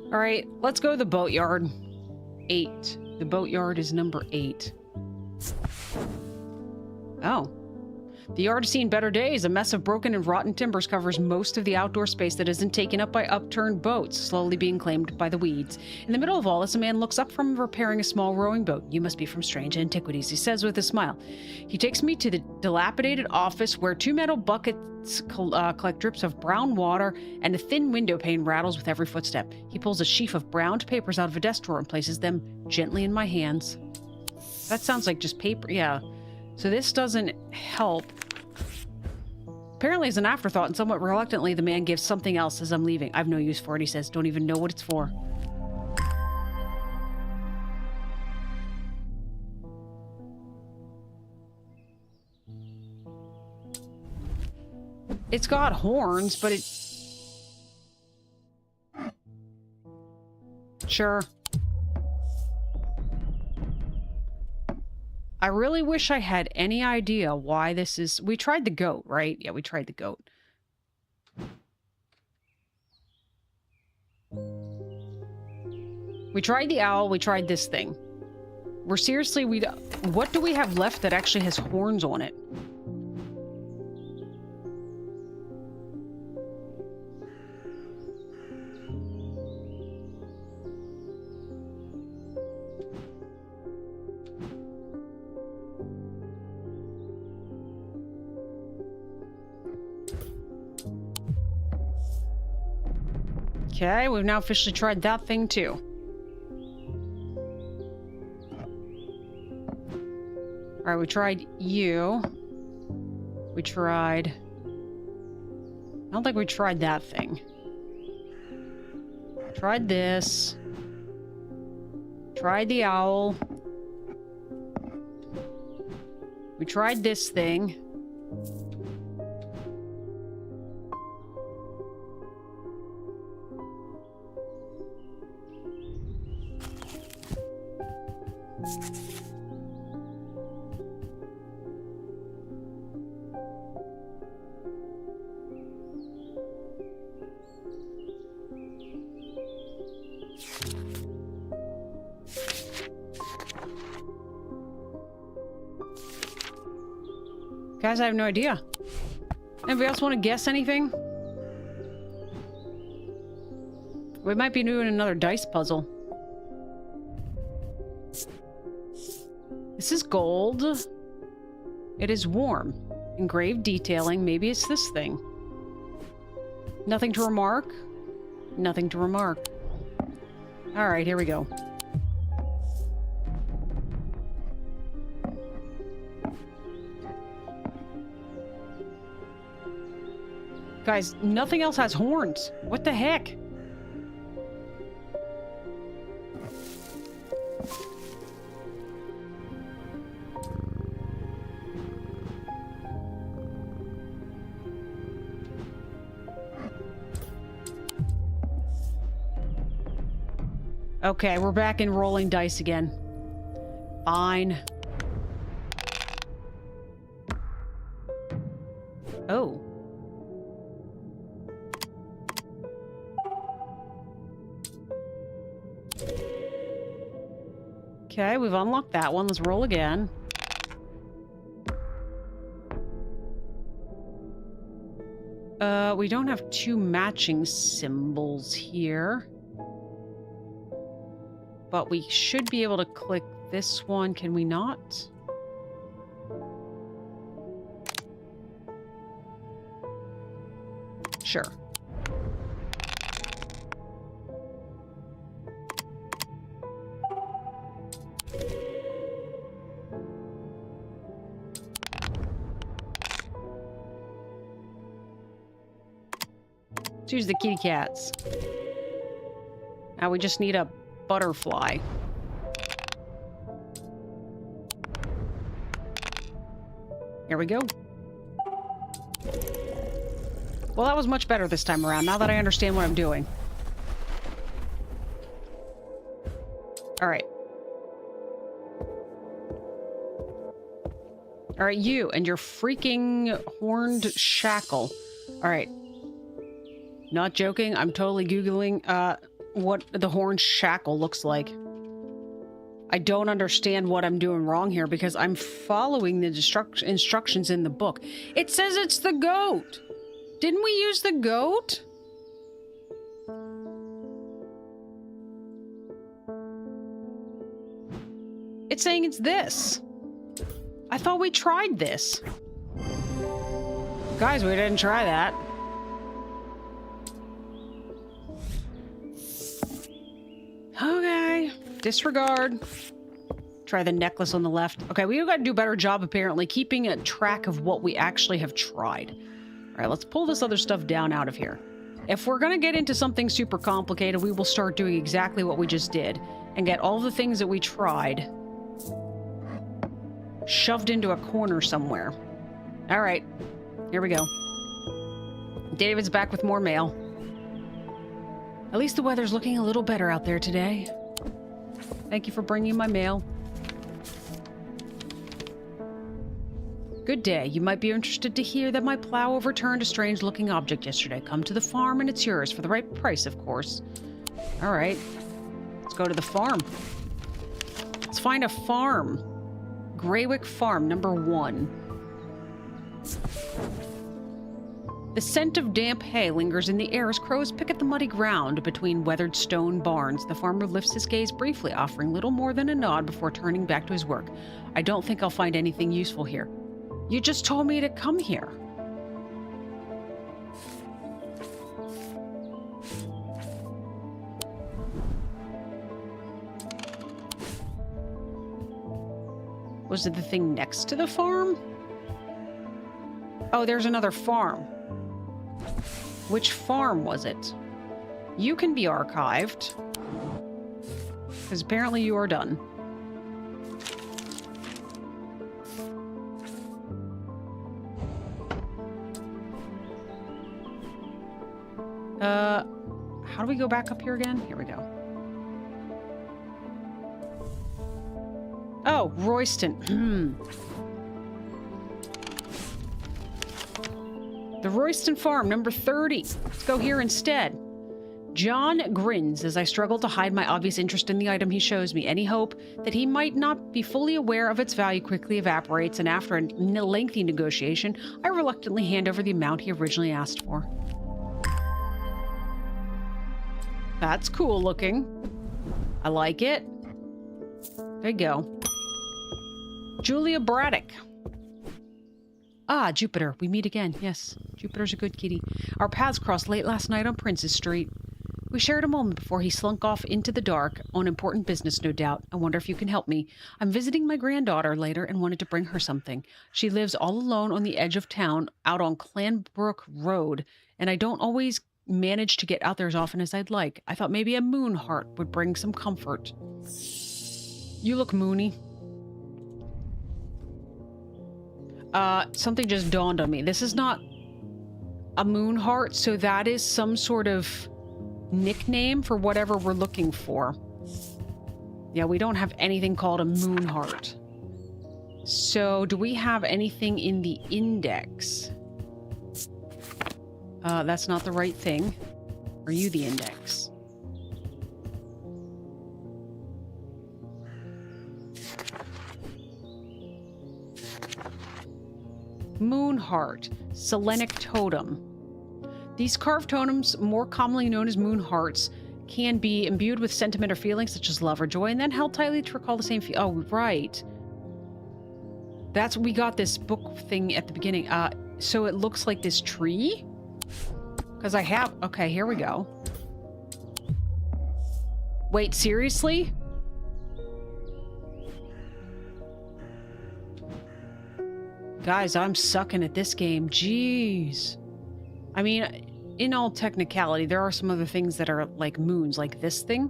All right, let's go to the boatyard. 8. The boatyard is number 8. Oh. The yard has seen better days. A mess of broken and rotten timbers covers most of the outdoor space that isn't taken up by upturned boats, slowly being claimed by the weeds. In the middle of all this, a man looks up from repairing a small rowing boat. You must be from Strange Antiquities, he says with a smile. He takes me to the dilapidated office where two metal buckets collect drips of brown water, and a thin window pane rattles with every footstep. He pulls a sheaf of browned papers out of a desk drawer and places them gently in my hands. That sounds like just paper. Yeah. So this doesn't help. Apparently, as an afterthought and somewhat reluctantly, the man gives something else as I'm leaving. I've no use for it, he says. Don't even know what it's for. It's got horns, but it... Sure. I really wish I had any idea why this is... We tried the goat, right? Yeah, we tried the goat. We tried the owl, we tried this thing. We're seriously... What do we have left that actually has horns on it? Okay, we've now officially tried that thing too. Alright, we tried you. We tried... I don't think we tried that thing. Tried this. Tried the owl. We tried this thing. Guys, I have no idea. Anybody else want to guess anything? We might be doing another dice puzzle. This is gold. It is warm. Engraved detailing. Maybe it's this thing. Nothing to remark. Nothing to remark. Alright, here we go. Guys, nothing else has horns. What the heck? Okay, we're back in rolling dice again. Fine. Oh. Okay, we've unlocked that one. Let's roll again. We don't have two matching symbols here. But we should be able to click this one, can we not? Sure. Let's use the kitty cats. Now we just need a butterfly. Here we go. Well, that was much better this time around, now that I understand what I'm doing. Alright. Alright, you and your freaking horned shackle. Alright. Not joking, I'm totally Googling, what the horned shackle looks like. I don't understand what I'm doing wrong here because I'm following the instructions in the book. It says it's the goat. Didn't we use the goat? It's saying it's this. I thought we tried this. Guys, we didn't try that. Okay. Disregard. Try the necklace on the left. Okay, we've got to do a better job, apparently, keeping a track of what we actually have tried. All right, let's pull this other stuff down out of here. If we're going to get into something super complicated, we will start doing exactly what we just did and get all the things that we tried shoved into a corner somewhere. All right, here we go. David's back with more mail. At least the weather's looking a little better out there today. Thank you for bringing my mail. Good day. You might be interested to hear that my plow overturned a strange-looking object yesterday. Come to the farm and it's yours for the right price, of course. All right. Let's go to the farm. Let's find a farm. Greywick Farm, number 1. The scent of damp hay lingers in the air as crows pick at the muddy ground between weathered stone barns. The farmer lifts his gaze briefly, offering little more than a nod before turning back to his work. I don't think I'll find anything useful here. You just told me to come here. Was it the thing next to the farm? Oh, there's another farm. Which farm was it? You can be archived. Because apparently you are done. How do we go back up here again? Here we go. Oh, Royston. The Royston Farm, number 30. Let's go here instead. John grins as I struggle to hide my obvious interest in the item he shows me. Any hope that he might not be fully aware of its value quickly evaporates, and after a lengthy negotiation, I reluctantly hand over the amount he originally asked for. That's cool looking. I like it. There you go. Julia Braddock. Ah, Jupiter. We meet again. Yes, Jupiter's a good kitty. Our paths crossed late last night on Princess Street. We shared a moment before he slunk off into the dark, on important business, no doubt. I wonder if you can help me. I'm visiting my granddaughter later and wanted to bring her something. She lives all alone on the edge of town, out on Clanbrook Road, and I don't always manage to get out there as often as I'd like. I thought maybe a moon heart would bring some comfort. You look moony. Something just dawned on me. This is not a moon heart, so that is some sort of nickname for whatever we're looking for. Yeah, we don't have anything called a moon heart. So, do we have anything in the index? That's not the right thing. Are you the index? Moon heart, Selenic totem. These carved totems, more commonly known as moon hearts, can be imbued with sentiment or feelings such as love or joy, and then held tightly to recall the same oh, right. That's we got this book thing at the beginning. So it looks like this tree? Because I have... Okay, here we go. Wait, seriously? Guys, I'm sucking at this game. Jeez. I mean, in all technicality, there are some other things that are like moons, like this thing.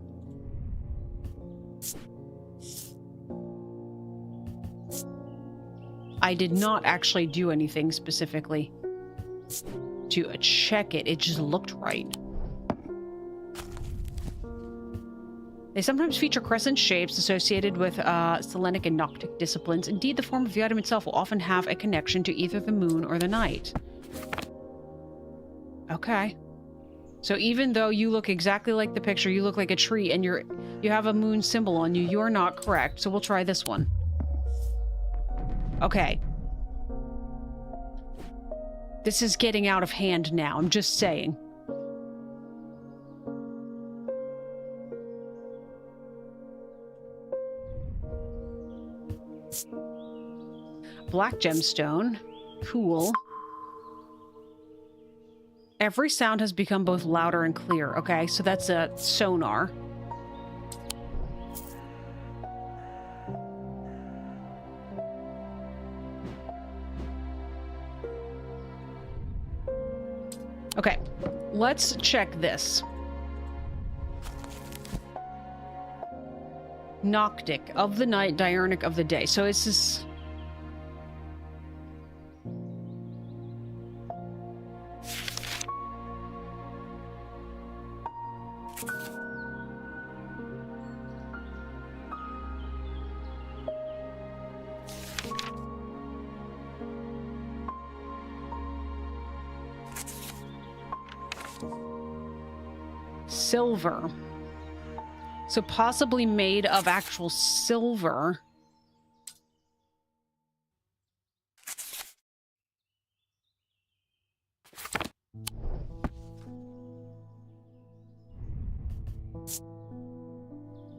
I did not actually do anything specifically to check it. It just looked right. They sometimes feature crescent shapes associated with Selenic and Noctic disciplines. Indeed, the form of the item itself will often have a connection to either the moon or the night. Okay. So even though you look exactly like the picture, you look like a tree, and you have a moon symbol on you, you're not correct. So we'll try this one. Okay. This is getting out of hand now. I'm just saying. Black gemstone. Cool. Every sound has become both louder and clear. Okay, so that's a sonar. Okay, let's check this. Noctic, of the night, diurnic of the day. So it's this... silver. So possibly made of actual silver.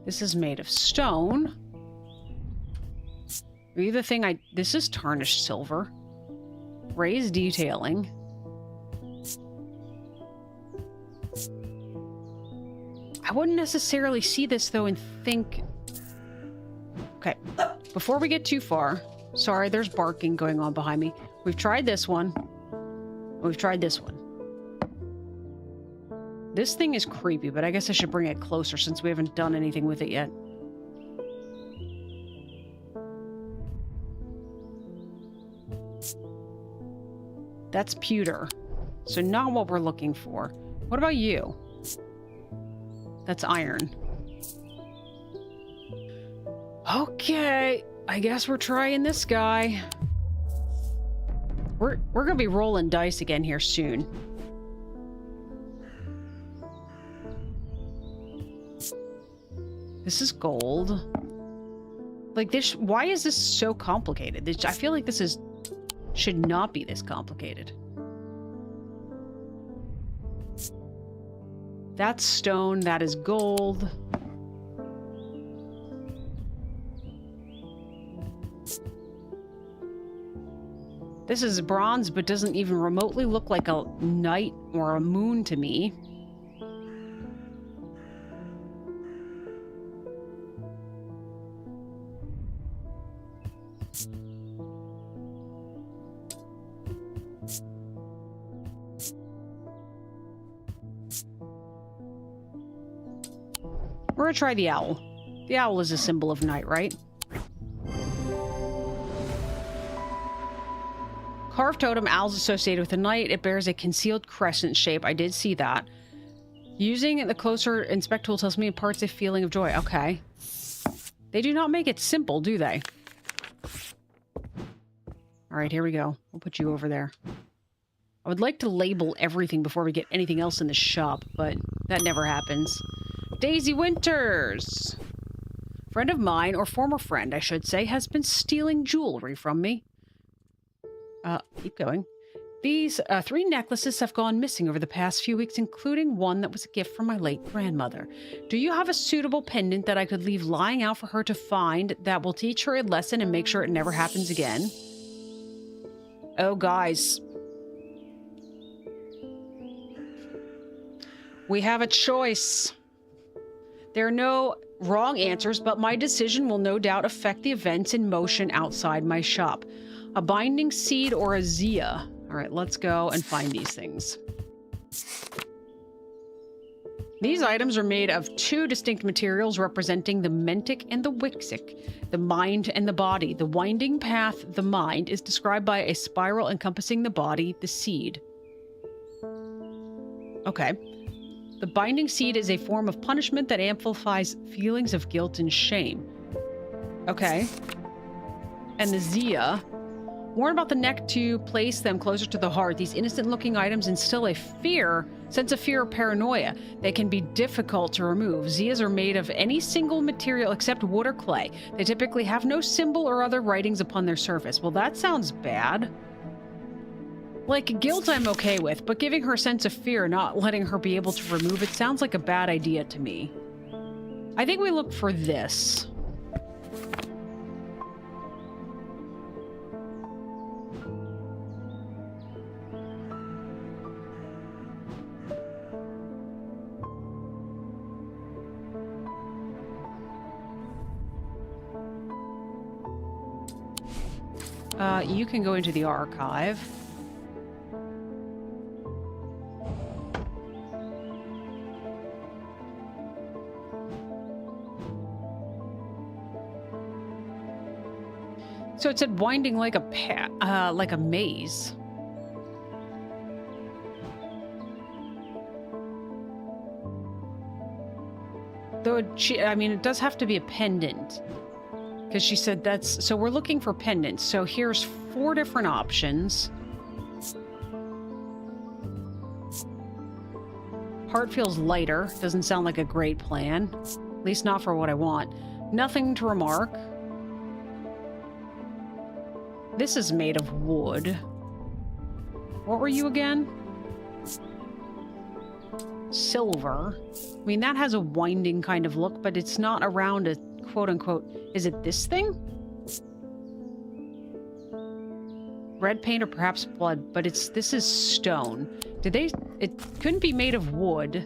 This is made of stone. The thing this is tarnished silver. Raised detailing. I wouldn't necessarily see this, though, and think... Okay, before we get too far... Sorry, there's barking going on behind me. We've tried this one. We've tried this one. This thing is creepy, but I guess I should bring it closer since we haven't done anything with it yet. That's pewter. So not what we're looking for. What about you? That's iron. Okay, I guess we're trying this guy. We're gonna be rolling dice again here soon. This is gold. Like this, why is this so complicated? I feel like this should not be this complicated. That's stone, that is gold. This is bronze, but doesn't even remotely look like a night or a moon to me. We're gonna try the owl. The owl is a symbol of night, right? Carved totem, owls associated with the night. It bears a concealed crescent shape. I did see that. Using the closer inspect tool tells me it imparts a feeling of joy. Okay. They do not make it simple, do they? Alright, here we go. We'll put you over there. I would like to label everything before we get anything else in the shop, but that never happens. Daisy Winters! Friend of mine, or former friend, I should say, has been stealing jewelry from me. Keep going. These 3 necklaces have gone missing over the past few weeks, including one that was a gift from my late grandmother. Do you have a suitable pendant that I could leave lying out for her to find that will teach her a lesson and make sure it never happens again? Oh, guys. We have a choice. There are no wrong answers, but my decision will no doubt affect the events in motion outside my shop. A binding seed or a Zia. All right, let's go and find these things. These items are made of 2 distinct materials representing the mentic and the wixic, the mind and the body. The winding path, the mind, is described by a spiral encompassing the body, the seed. Okay. The binding seed is a form of punishment that amplifies feelings of guilt and shame. Okay. And the Zia, Worn about the neck to place them closer to the heart, these innocent-looking items instill a sense of fear or paranoia. They can be difficult to remove. Zias are made of any single material except wood or clay. They typically have no symbol or other writings upon their surface. Well, that sounds bad. Like, guilt I'm okay with, but giving her a sense of fear, not letting her be able to remove it, sounds like a bad idea to me. I think we look for this. You can go into the archive. So it said winding like a maze. Though it does have to be a pendant. Because she said that's... So we're looking for pendants. So here's 4 different options. Heart feels lighter. Doesn't sound like a great plan. At least not for what I want. Nothing to remark. This is made of wood. What were you again? Silver. I mean, that has a winding kind of look, but it's not around a quote-unquote... Is it this thing? Red paint or perhaps blood, but this is stone. It couldn't be made of wood.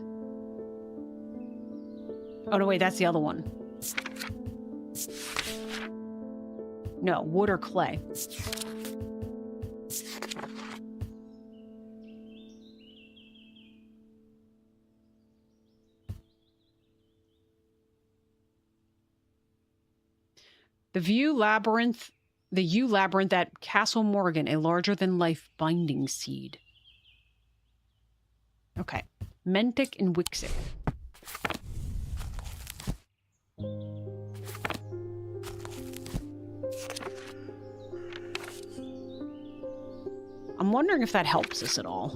Oh, no, wait, that's the other one. No, wood or clay. The yew labyrinth at Castle Morgan, a larger-than-life binding seed. Okay. Mentic and Wixic. I'm wondering if that helps us at all.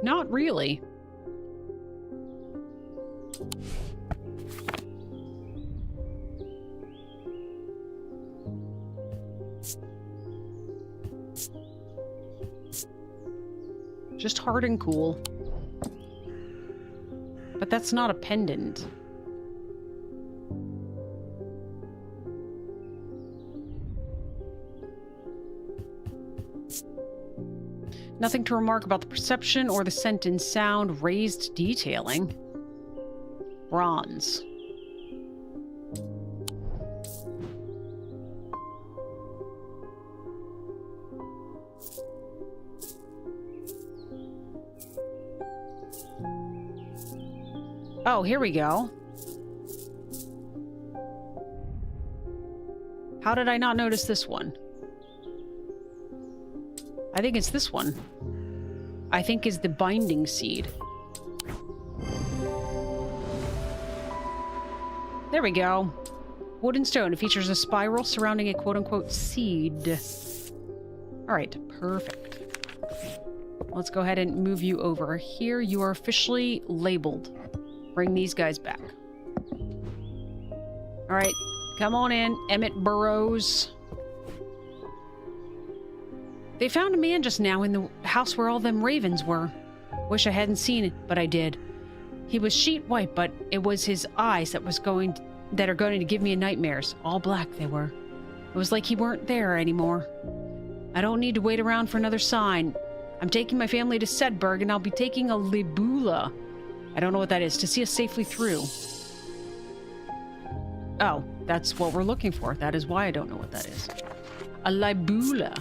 Not really. Just hard and cool. But that's not a pendant. Nothing to remark about the perception or the scent and sound. Raised detailing. Bronze. Oh, here we go. How did I not notice this one? I think it's this one. I think is the binding seed. There we go. Wood and stone. It features a spiral surrounding a quote-unquote seed. Alright, perfect. Let's go ahead and move you over here. You are officially labeled. Bring these guys back. Alright, come on in, Emmett Burrows. They found a man just now in the house where all them ravens were. Wish I hadn't seen it, but I did. He was sheet white, but it was his eyes that are going to give me nightmares. All black they were. It was like he weren't there anymore. I don't need to wait around for another sign. I'm taking my family to Sedberg, and I'll be taking a libula. I don't know what that is, to see us safely through. Oh, that's what we're looking for. That is why I don't know what that is. A libula.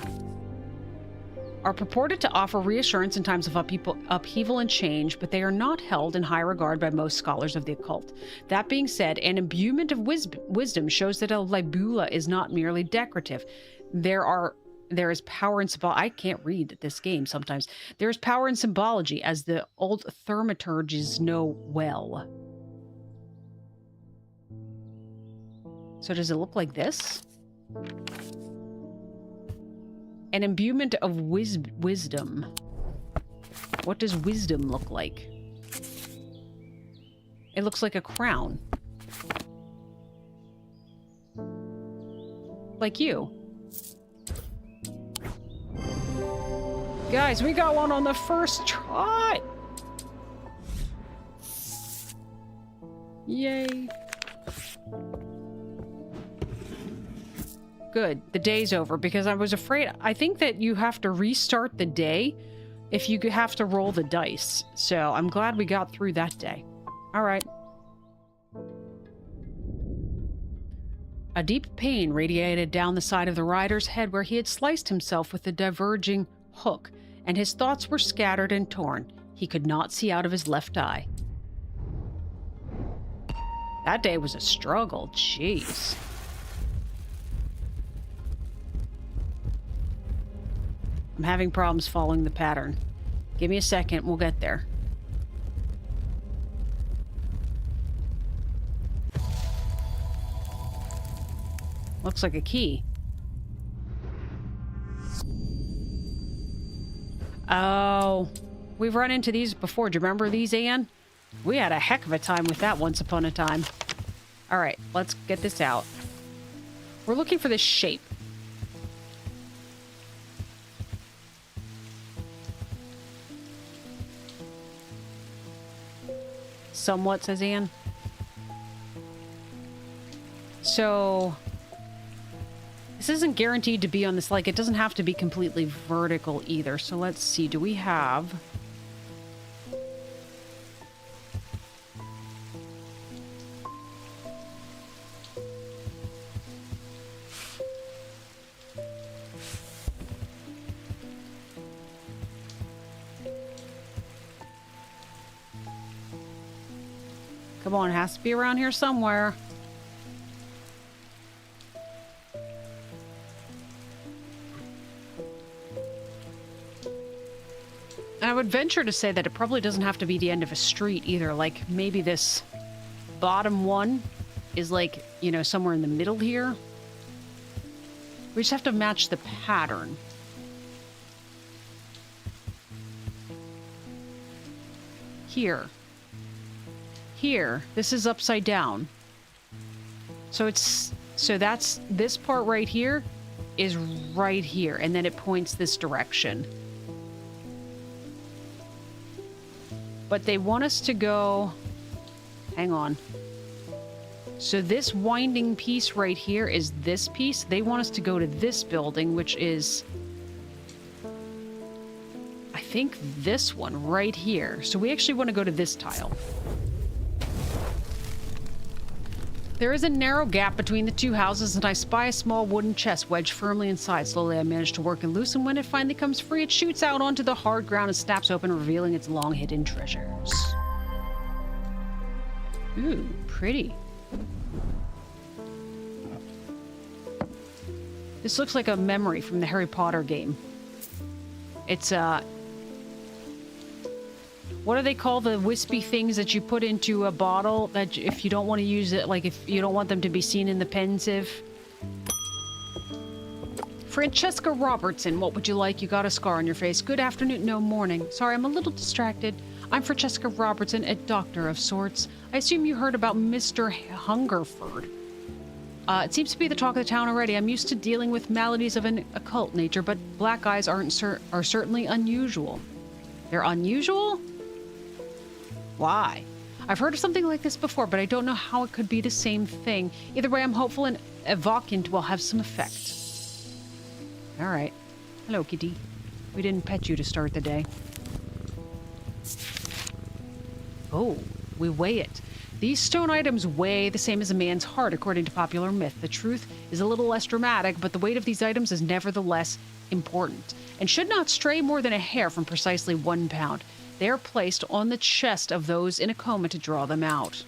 Are purported to offer reassurance in times of upheaval and change, but they are not held in high regard by most scholars of the occult. That being said, an imbuement of wisdom shows that a libula is not merely decorative. There are There is power in symbology. I can't read this game sometimes. There is power in symbology, as the old thaumaturges know well. So does it look like this? An imbuement of wisdom. What does wisdom look like? It looks like a crown. Like you. Guys, we got one on the first try! Yay. Good. The day's over, because I was afraid... I think that you have to restart the day if you have to roll the dice. So I'm glad we got through that day. Alright. A deep pain radiated down the side of the rider's head where he had sliced himself with a diverging hook, and his thoughts were scattered and torn. He could not see out of his left eye. That day was a struggle. Jeez. I'm having problems following the pattern. Give me a second, we'll get there. Looks like a key. Oh, we've run into these before. Do you remember these, Anne? We had a heck of a time with that once upon a time. All right, let's get this out. We're looking for this shape. Somewhat, says Anne. So... this isn't guaranteed to be on this, like, it doesn't have to be completely vertical either. So let's see, do we have... Come on, it has to be around here somewhere. I would venture to say that it probably doesn't have to be the end of a street either. Like, maybe this bottom one is like, you know, somewhere in the middle here. We just have to match the pattern. Here. Here. This is upside down. So it's... so that's... this part right here is right here. And then it points this direction. But they want us to go... hang on. So this winding piece right here is this piece. They want us to go to this building, which is... I think this one right here. So we actually want to go to this tile. There is a narrow gap between the two houses, and I spy a small wooden chest wedged firmly inside. Slowly I manage to work it loose, and when it finally comes free, it shoots out onto the hard ground and snaps open, revealing its long-hidden treasures. Ooh, pretty. This looks like a memory from the Harry Potter game. It's, what do they call the wispy things that you put into a bottle that if you don't want to use it, like if you don't want them to be seen in the pensive? Francesca Robertson, what would you like? You got a scar on your face. Good afternoon. No, morning. Sorry, I'm a little distracted. I'm Francesca Robertson, a doctor of sorts. I assume you heard about Mr. Hungerford. It seems to be the talk of the town already. I'm used to dealing with maladies of an occult nature, but black eyes are certainly unusual. They're unusual? Why? I've heard of something like this before, but I don't know how it could be the same thing. Either way, I'm hopeful an evocant will have some effect. All right. Hello, kitty. We didn't pet you to start the day. Oh, we weigh it. These stone items weigh the same as a man's heart, according to popular myth. The truth is a little less dramatic, but the weight of these items is nevertheless important, and should not stray more than a hair from precisely 1 pound. They are placed on the chest of those in a coma to draw them out.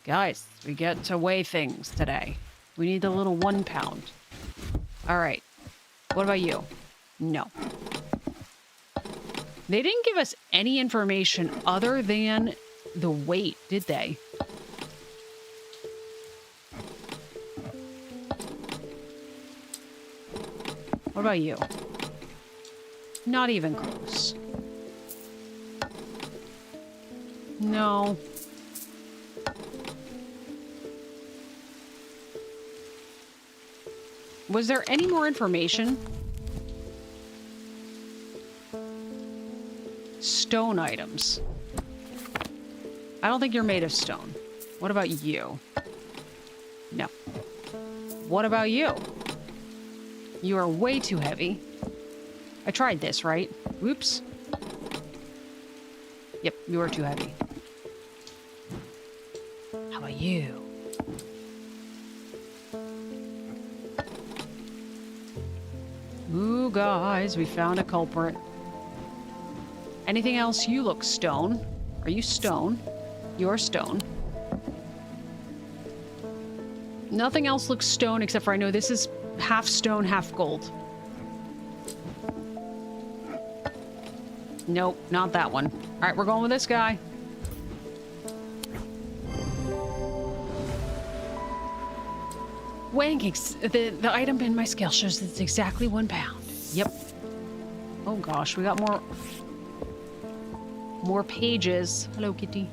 Guys, we get to weigh things today. We need the little 1 pound. All right. What about you? No. They didn't give us any information other than the weight, did they? What about you? Not even close. No. Was there any more information? Stone items. I don't think you're made of stone. What about you? No. What about you? You are way too heavy. I tried this, right? Whoops. Yep, you are too heavy. How about you? Ooh, guys, we found a culprit. Anything else? You look stone. Are you stone? You're stone. Nothing else looks stone except for I know this is half stone, half gold. Nope, not that one. All right, we're going with this guy. Weighing the item in my scale shows it's exactly 1 pound. Yep. Oh gosh, we got more pages. Hello, kitty.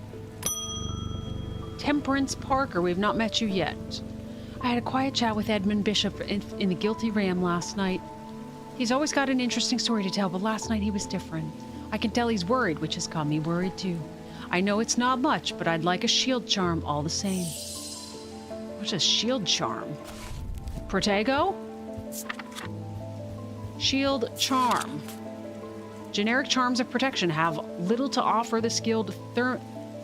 Temperance Parker, we've not met you yet. I had a quiet chat with Edmund Bishop in the Guilty Ram last night. He's always got an interesting story to tell, but last night he was different. I can tell he's worried, which has got me worried too. I know it's not much, but I'd like a shield charm all the same. What's a shield charm? Protego? Shield charm. Generic charms of protection have little to offer the skilled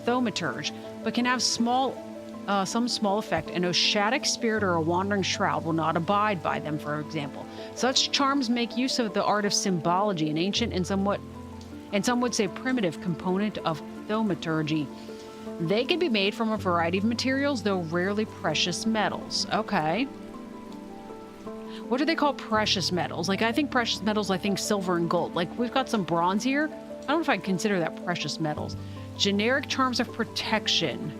thaumaturge, but can have some small effect. An Oshadic spirit or a wandering shroud will not abide by them, for example. Such charms make use of the art of symbology, an ancient and some would say primitive component of thaumaturgy. They can be made from a variety of materials, though rarely precious metals. Okay. What do they call precious metals? Like, I think precious metals, I think silver and gold. Like, we've got some bronze here. I don't know if I'd consider that precious metals. Generic charms of protection.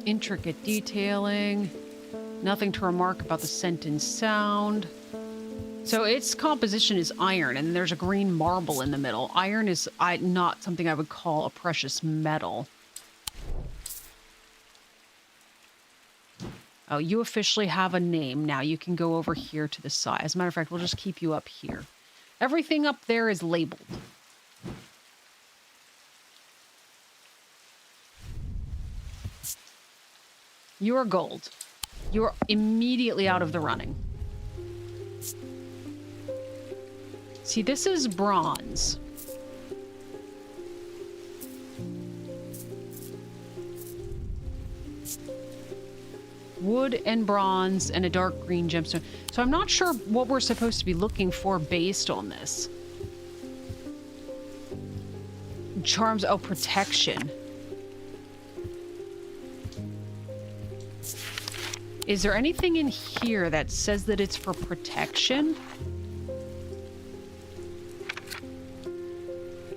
Intricate detailing. Nothing to remark about the scent and sound. So its composition is iron, and there's a green marble in the middle. Iron is not something I would call a precious metal. Oh, you officially have a name. Now you can go over here to the side. As a matter of fact, we'll just keep you up here. Everything up there is labeled. You are gold. You are immediately out of the running. See, this is bronze. Wood and bronze and a dark green gemstone. So I'm not sure what we're supposed to be looking for based on this. Charms, oh, protection. Is there anything in here that says that it's for protection?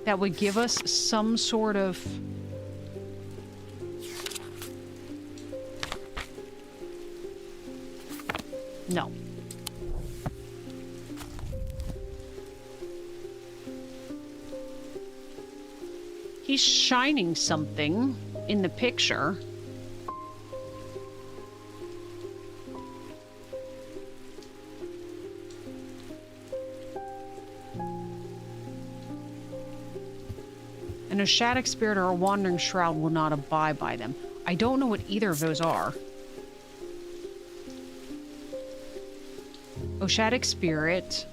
That would give us some sort of... No. He's shining something in the picture. An Oshadic spirit or a wandering shroud will not abide by them. I don't know what either of those are. Oshadic spirit.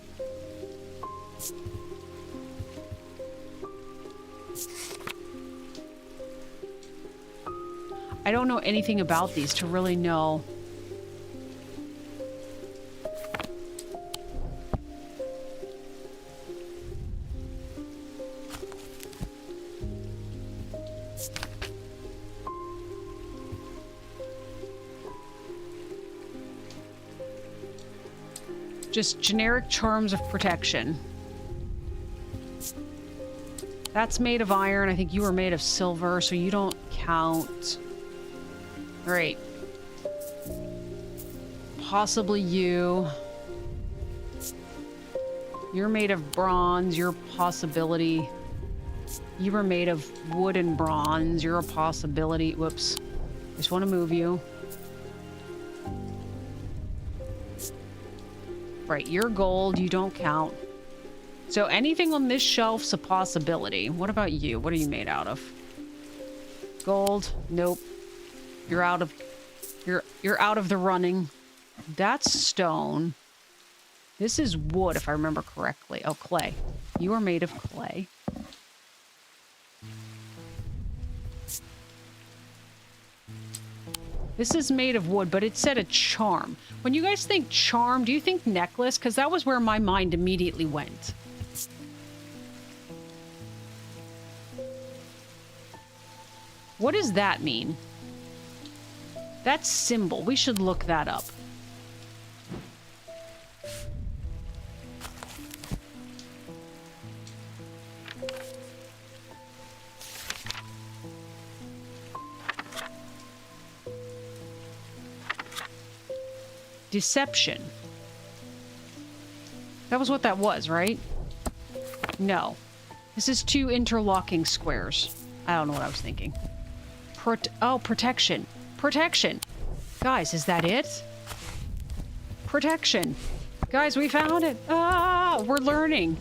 I don't know anything about these to really know. Just generic charms of protection. That's made of iron. I think you were made of silver, so you don't count. Great. Possibly you. You're made of bronze. You're a possibility. You were made of wood and bronze. You're a possibility. Whoops. Just want to move you. Right, you're gold. You don't count. So anything on this shelf's a possibility. What about you? What are you made out of? Gold? Nope. You're out of the running. That's stone. This is wood, if I remember correctly. Oh, clay. You are made of clay. This is made of wood, but it said a charm. When you guys think charm, do you think necklace? Because that was where my mind immediately went. What does that mean? That's symbol. We should look that up. Deception. That was what that was, right? No. This is two interlocking squares. I don't know what I was thinking. Protection. Protection. Guys, is that it? Protection. Guys, we found it. Ah, we're learning.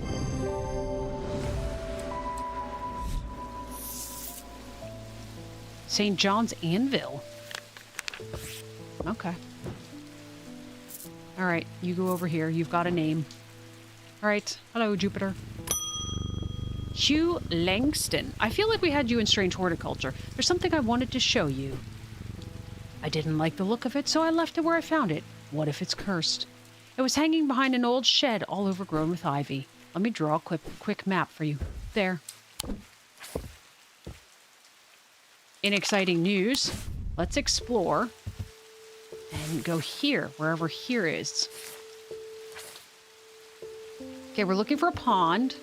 St. John's Anvil. Okay. All right, you go over here. You've got a name. All right. Hello, Jupiter. Hugh Langston. I feel like we had you in Strange Horticulture. There's something I wanted to show you. I didn't like the look of it, so I left it where I found it. What if it's cursed? It was hanging behind an old shed all overgrown with ivy. Let me draw a quick map for you. There. In exciting news, let's explore and go here, wherever here is. Okay, we're looking for a pond.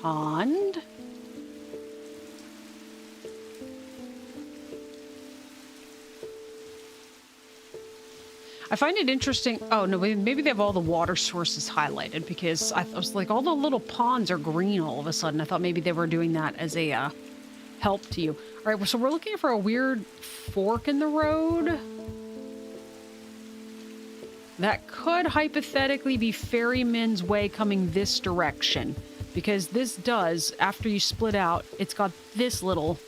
Pond. I find it interesting. Oh, no, maybe they have all the water sources highlighted because I was like, all the little ponds are green all of a sudden. I thought maybe they were doing that as a help to you. All right, so we're looking for a weird fork in the road. That could hypothetically be Ferryman's Way coming this direction. Because this does, after you split out, it's got this little...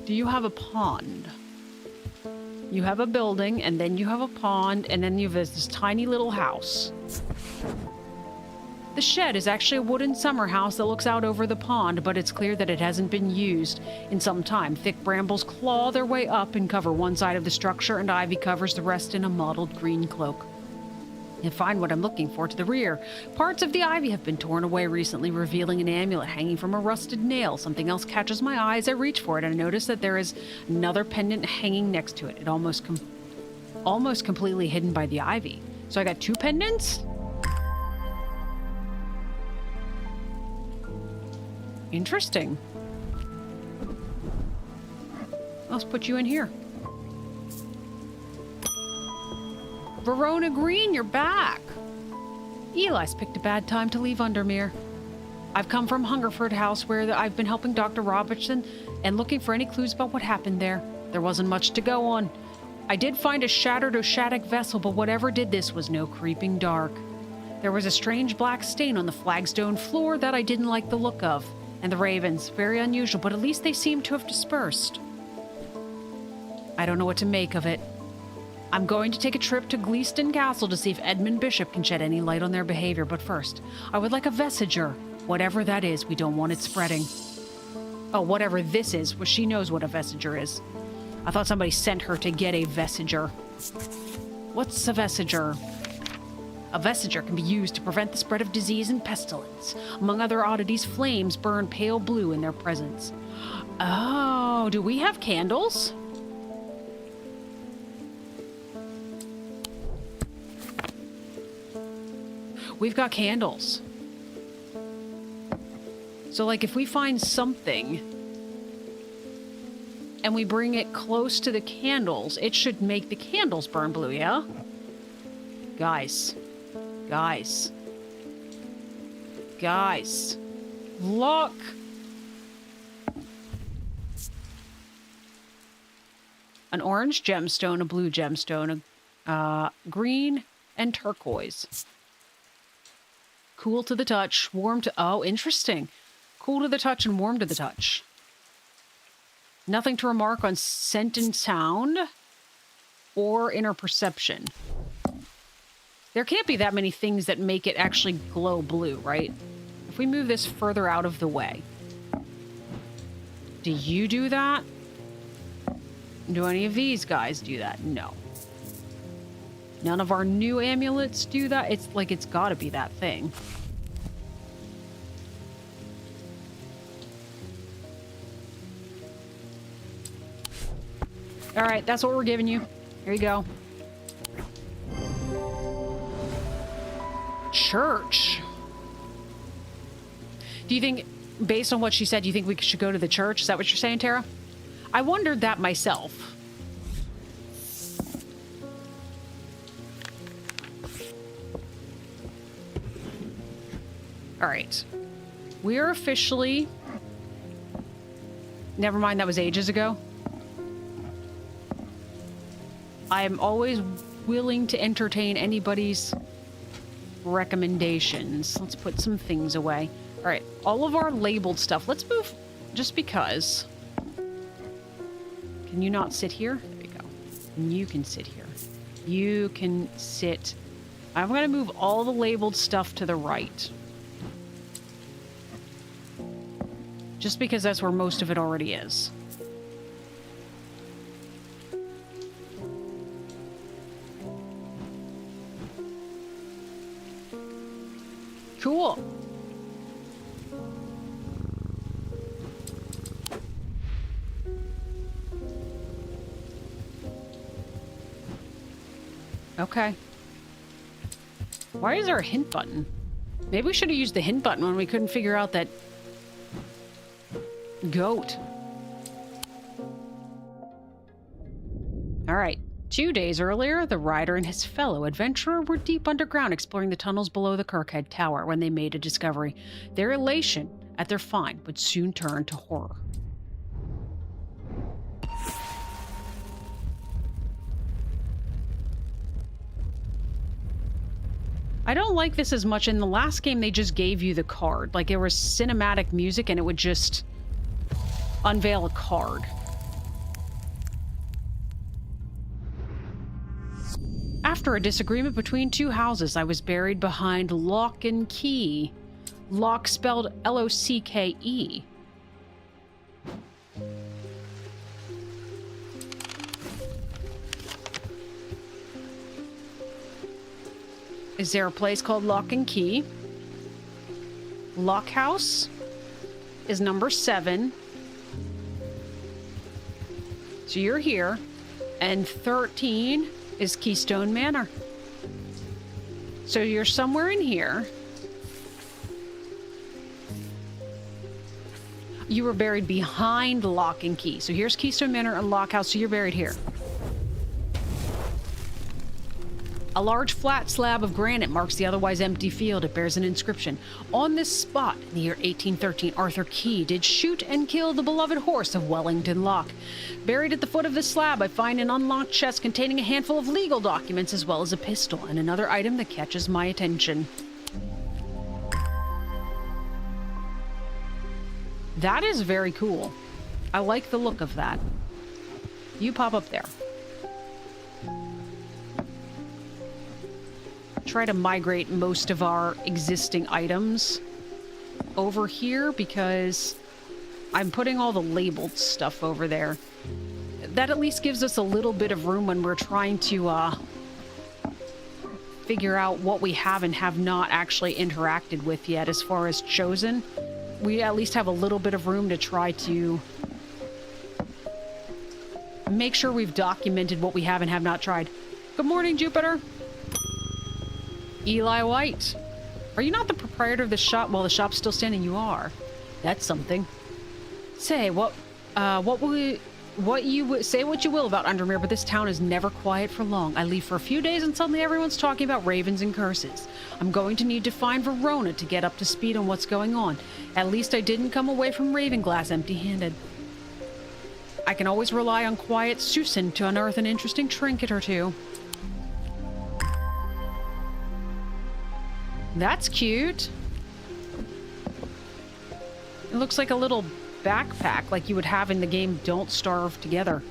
Do you have a pond? You have a building, and then you have a pond, and then you have this tiny little house. The shed is actually a wooden summer house that looks out over the pond, but it's clear that it hasn't been used in some time. Thick brambles claw their way up and cover one side of the structure, and ivy covers the rest in a mottled green cloak. And find what I'm looking for to the rear. Parts of the ivy have been torn away recently, revealing an amulet hanging from a rusted nail. Something else catches my eye as I reach for it, and I notice that there is another pendant hanging next to it. It almost completely hidden by the ivy. So I got two pendants? Interesting. Let's put you in here. Verona Green, you're back. Eli's picked a bad time to leave Undermere. I've come from Hungerford House where I've been helping Dr. Robertson and looking for any clues about what happened there. There wasn't much to go on. I did find a shattered Oshadic vessel, but whatever did this was no creeping dark. There was a strange black stain on the flagstone floor that I didn't like the look of. And the ravens, very unusual, but at least they seem to have dispersed. I don't know what to make of it. I'm going to take a trip to Gleeston Castle to see if Edmund Bishop can shed any light on their behavior, but first, I would like a vestiger. Whatever that is, we don't want it spreading. Oh, whatever this is. Well, she knows what a vestiger is. I thought somebody sent her to get a vestiger. What's a vestiger? A vestiger can be used to prevent the spread of disease and pestilence. Among other oddities, flames burn pale blue in their presence. Oh, do we have candles? We've got candles. So, like, if we find something and we bring it close to the candles, it should make the candles burn blue, yeah? Guys. Guys. Guys. Look! An orange gemstone, a blue gemstone, a green, and turquoise. Cool to the touch, warm to... Oh, interesting. Cool to the touch and warm to the touch. Nothing to remark on scent and sound or inner perception. There can't be that many things that make it actually glow blue, right? If we move this further out of the way. Do you do that? Do any of these guys do that? No. None of our new amulets do that. It's like it's got to be that thing. All right, that's what we're giving you. Here you go. Church. Do you think, based on what she said, do you think we should go to the church? Is that what you're saying, Tara? I wondered that myself. All right. We are officially... Never mind, that was ages ago. I am always willing to entertain anybody's recommendations. Let's put some things away. All right, all of our labeled stuff. Let's move just because. Can you not sit here? There you go. And you can sit here. You can sit. I'm going to move all the labeled stuff to the right. Just because that's where most of it already is. Cool. Okay. Why is there a hint button? Maybe we should have used the hint button when we couldn't figure out that goat. All right. 2 days earlier, the rider and his fellow adventurer were deep underground exploring the tunnels below the Kirkhead Tower when they made a discovery. Their elation at their find would soon turn to horror. I don't like this as much. In the last game, they just gave you the card. Like, there was cinematic music and it would just unveil a card. After a disagreement between two houses, I was buried behind lock and key. Lock spelled L-O-C-K-E. Is there a place called Lock and Key? Lock House is number 7. So you're here. And 13 is Keystone Manor. So you're somewhere in here. You were buried behind Lock and Key. So here's Keystone Manor and Lock House, so you're buried here. A large flat slab of granite marks the otherwise empty field. It bears an inscription. On this spot, in the year 1813, Arthur Key did shoot and kill the beloved horse of Wellington Lock. Buried at the foot of this slab, I find an unlocked chest containing a handful of legal documents as well as a pistol and another item that catches my attention. That is very cool. I like the look of that. You pop up there. Try to migrate most of our existing items over here because I'm putting all the labeled stuff over there. That at least gives us a little bit of room when we're trying to figure out what we have and have not actually interacted with yet as far as chosen. We at least have a little bit of room to try to make sure we've documented what we have and have not tried. Good morning, Jupiter. Eli White. Are you not the proprietor of the shop? Well, the shop's still standing. You are. That's something. Say, say what you will about Undermere, but this town is never quiet for long. I leave for a few days and suddenly everyone's talking about ravens and curses. I'm going to need to find Verona to get up to speed on what's going on. At least I didn't come away from Ravenglass empty-handed. I can always rely on quiet Susan to unearth an interesting trinket or two. That's cute. It looks like a little backpack like you would have in the game Don't Starve Together.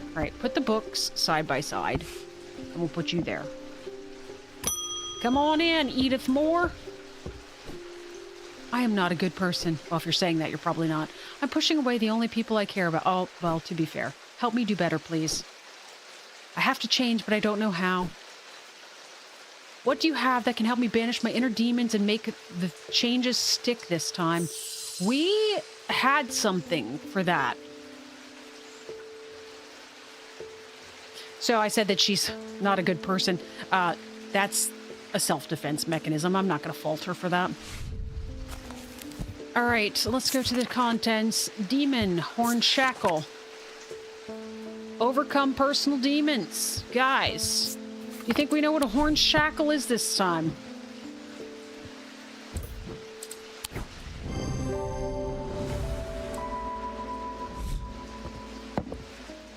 All right, put the books side by side, and we'll put you there. Come on in, Edith Moore. I am not a good person. Well, if you're saying that, you're probably not. I'm pushing away the only people I care about. Oh, well, to be fair. Help me do better, please. I have to change, but I don't know how. What do you have that can help me banish my inner demons and make the changes stick this time? We had something for that. So I said that she's not a good person. That's a self-defense mechanism. I'm not going to fault her for that. All right, so let's go to the contents. Demon, Horn Shackle. Overcome personal demons. Guys, do you think we know what a Horn Shackle is this time?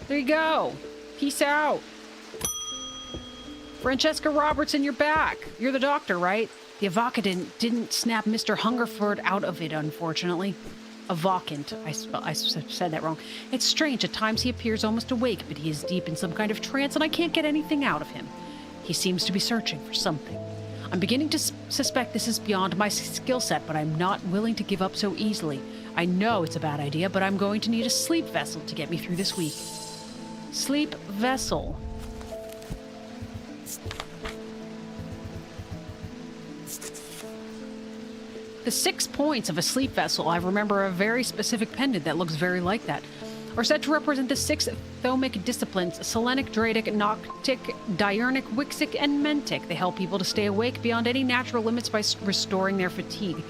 There you go. Peace out. Francesca Robertson, you're back. You're the doctor, right? The Avocant didn't snap Mr. Hungerford out of it, unfortunately. Avocant. I said that wrong. It's strange. At times he appears almost awake, but he is deep in some kind of trance, and I can't get anything out of him. He seems to be searching for something. I'm beginning to suspect this is beyond my skill set, but I'm not willing to give up so easily. I know it's a bad idea, but I'm going to need a sleep vessel to get me through this week. Sleep vessel. The 6 points of a sleep vessel, I remember a very specific pendant that looks very like that, are said to represent the 6 thomic disciplines: Selenic, Dradic, Noctic, Diurnic, Wixic, and Mentic. They help people to stay awake beyond any natural limits by restoring their fatigue.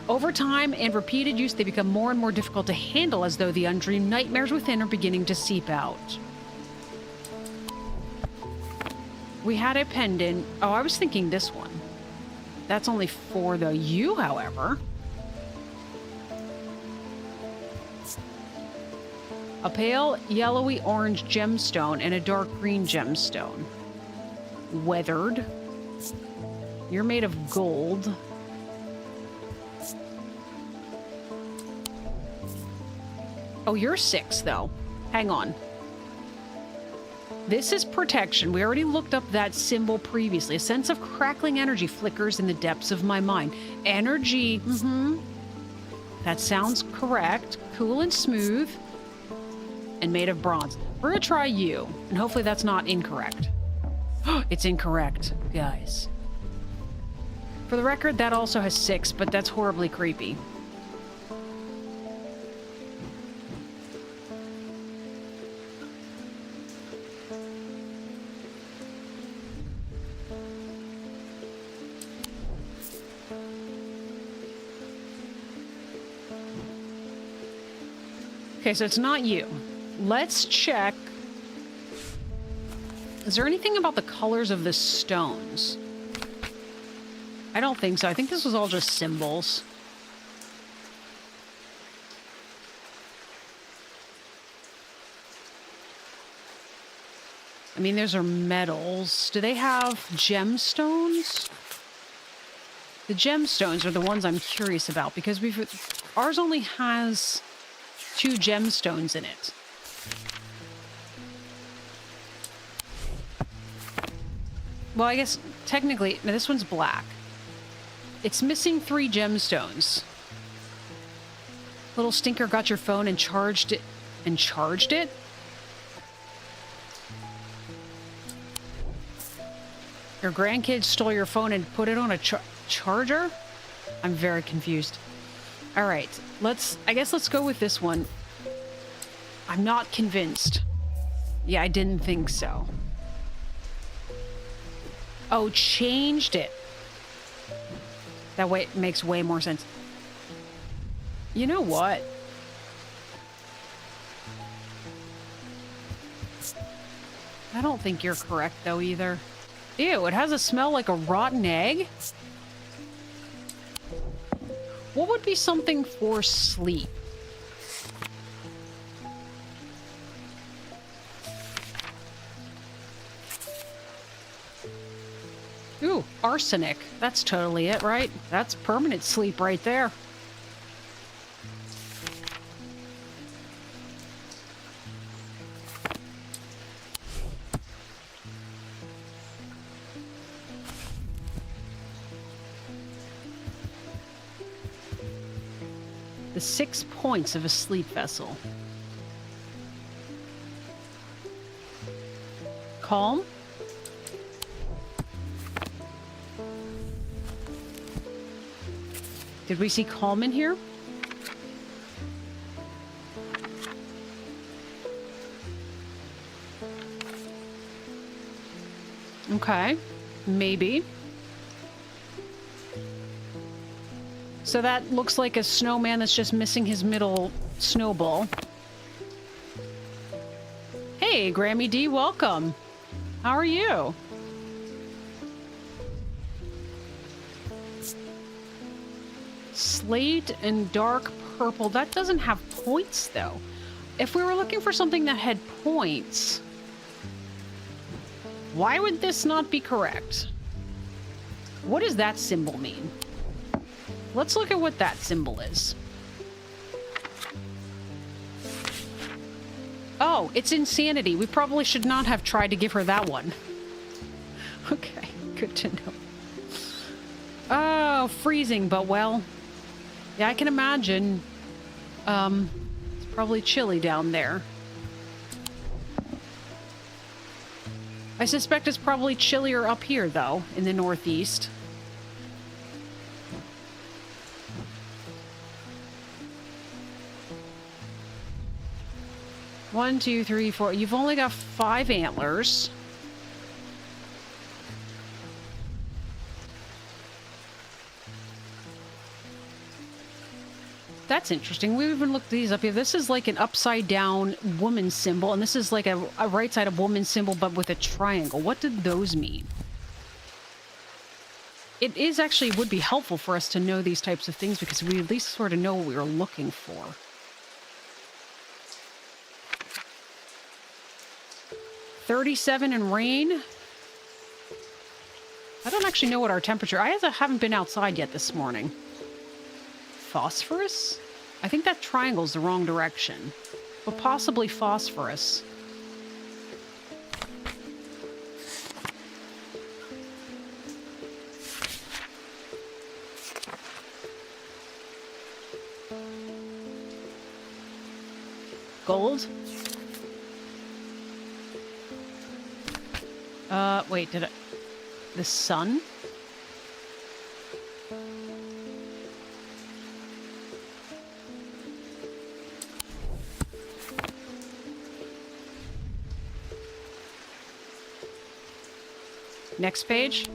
Over time and repeated use, they become more and more difficult to handle, as though the undreamed nightmares within are beginning to seep out. We had a pendant. Oh, I was thinking this one. That's only for the U, however. A pale yellowy orange gemstone and a dark green gemstone. Weathered. You're made of gold. Oh, you're 6, though. Hang on. This is protection. We already looked up that symbol previously. A sense of crackling energy flickers in the depths of my mind. Energy. That sounds correct. Cool and smooth. And made of bronze. We're going to try you. And hopefully that's not incorrect. It's incorrect, guys. For the record, that also has 6, but that's horribly creepy. Okay, so it's not you. Let's check. Is there anything about the colors of the stones? I don't think so. I think this was all just symbols. I mean, those are metals. Do they have gemstones? The gemstones are the ones I'm curious about, because ours only has 2 gemstones in it. Well, I guess technically, now this one's black. It's missing 3 gemstones. Little stinker got your phone and charged it. And charged it? Your grandkids stole your phone and put it on a charger? I'm very confused. All right, I guess let's go with this one. I'm not convinced. Yeah, I didn't think so. Oh, changed it. That way it makes way more sense. You know what? I don't think you're correct, though, either. Ew, it has a smell like a rotten egg? What would be something for sleep? Ooh, arsenic. That's totally it, right? That's permanent sleep right there. The 6 points of a sleep vessel. Calm. Did we see calm in here? Okay, maybe. So that looks like a snowman that's just missing his middle snowball. Hey, Grammy D, welcome. How are you? Slate and dark purple. That doesn't have points, though. If we were looking for something that had points, why would this not be correct? What does that symbol mean? Let's look at what that symbol is. Oh, it's insanity. We probably should not have tried to give her that one. Okay, good to know. Oh, freezing, but well... Yeah, I can imagine. It's probably chilly down there. I suspect it's probably chillier up here, though, in the northeast. One, two, three, four. You've only got 5 antlers. That's interesting. We even looked these up here. This is like an upside down woman symbol, and this is like a right side of woman symbol, but with a triangle. What did those mean? It is actually would be helpful for us to know these types of things because we at least sort of know what we were looking for. 37 and rain. I don't actually know what our temperature... I haven't been outside yet this morning. Phosphorus? I think that triangle's the wrong direction. But possibly phosphorus. Gold? Wait, did I... The sun? Next page.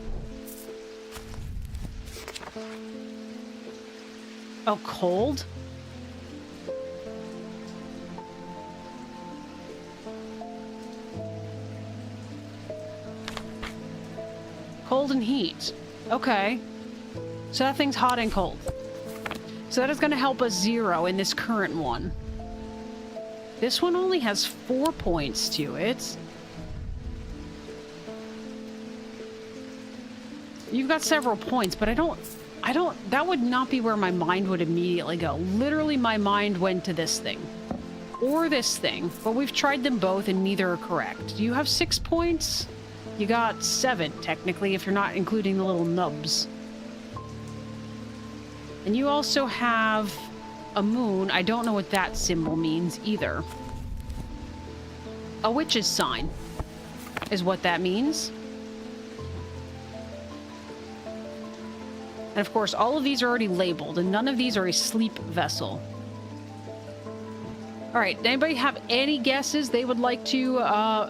Oh, cold? Cold and heat. Okay. So that thing's hot and cold. So that is going to help us 0 in this current one. This one only has 4 points to it. You've got several points, but I don't, that would not be where my mind would immediately go. Literally, my mind went to this thing. Or this thing, but we've tried them both and neither are correct. Do you have 6 points? You got 7, technically, if you're not including the little nubs. And you also have a moon. I don't know what that symbol means either. A witch's sign is what that means. And of course, all of these are already labeled, and none of these are a sleep vessel. All right, anybody have any guesses they would like to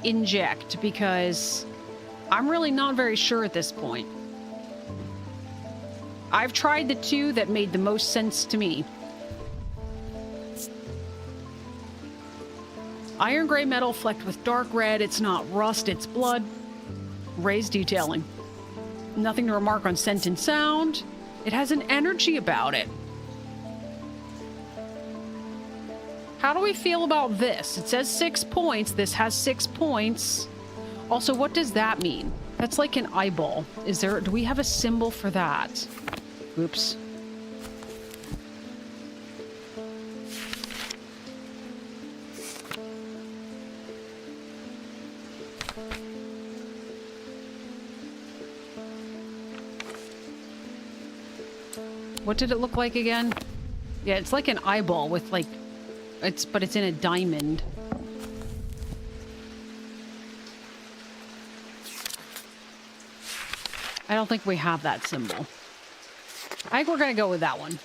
inject? Because I'm really not very sure at this point. I've tried the two that made the most sense to me. Iron gray metal flecked with dark red. It's not rust, it's blood. Raised detailing. Nothing to remark on scent and sound. It has an energy about it. How do we feel about this? It says 6 points. This has 6 points. Also, what does that mean? That's like an eyeball. Do we have a symbol for that? Oops. What did it look like again? Yeah, it's like an eyeball with like, but it's in a diamond. I don't think we have that symbol. I think we're gonna go with that one.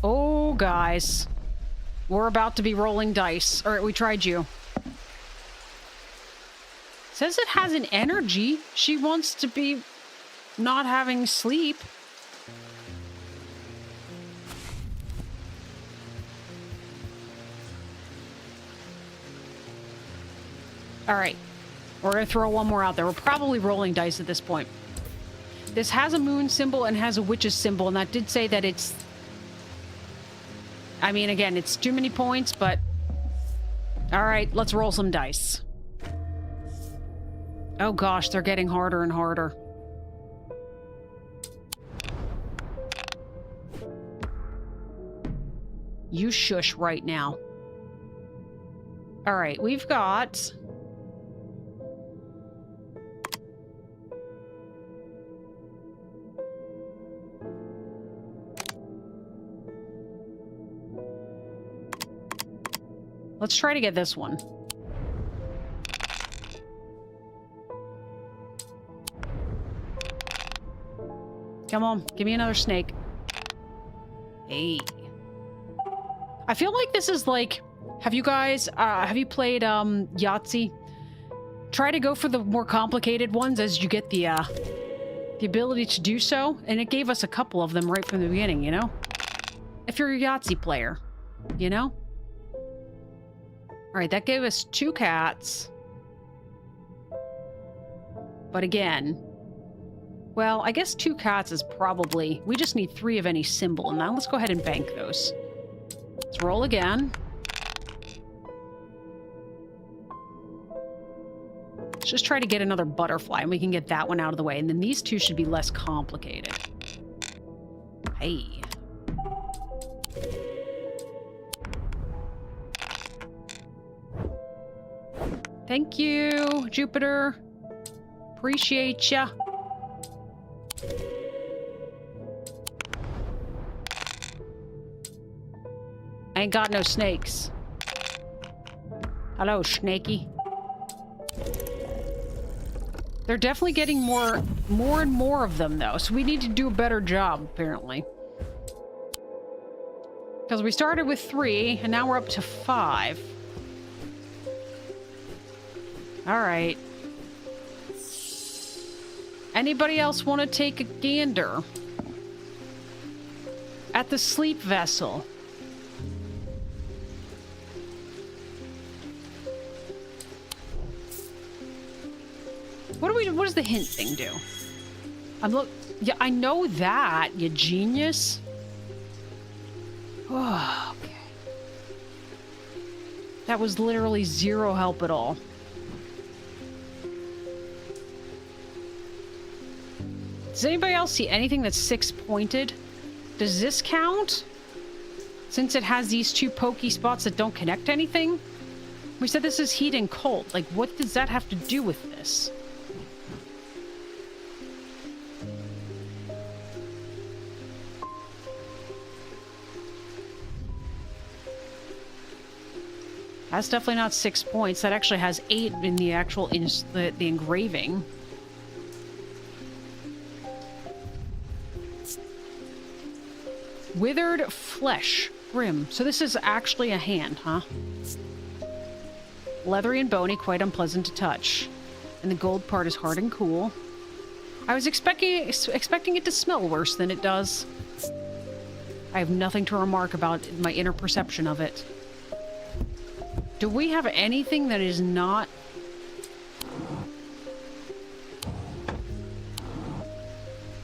Oh, guys. We're about to be rolling dice. All right, we tried you. Says it has an energy. She wants to be not having sleep. All right. We're going to throw one more out there. We're probably rolling dice at this point. This has a moon symbol and has a witch's symbol, and that did say that it's... I mean, again, it's too many points, but... All right, let's roll some dice. Oh gosh, they're getting harder and harder. You shush right now. All right, we've got... Let's try to get this one. Come on, give me another snake. Hey. I feel like this is like... Have you guys... have you played Yahtzee? Try to go for the more complicated ones as you get the ability to do so. And it gave us a couple of them right from the beginning, you know? If you're a Yahtzee player, you know? All right, that gave us 2 cats. But again, well, I guess 2 cats is probably... We just need 3 of any symbol. And now let's go ahead and bank those. Let's roll again. Let's just try to get another butterfly, and we can get that one out of the way. And then these 2 should be less complicated. Hey. Thank you, Jupiter. Appreciate ya. I ain't got no snakes. Hello, snaky. They're definitely getting more and more of them, though, so we need to do a better job, apparently. Because we started with 3, and now we're up to 5. All right. Anybody else want to take a gander at the sleep vessel? What does the hint thing do? Yeah, I know that, you genius. Oh, okay. That was literally 0 help at all. Does anybody else see anything that's 6-pointed? Does this count? Since it has these 2 pokey spots that don't connect to anything? We said this is heat and cold. Like, what does that have to do with this? That's definitely not 6 points. That actually has 8 in the actual the engraving. Withered flesh. Grim. So this is actually a hand, huh? Leathery and bony, quite unpleasant to touch. And the gold part is hard and cool. I was expecting it to smell worse than it does. I have nothing to remark about my inner perception of it. Do we have anything that is not...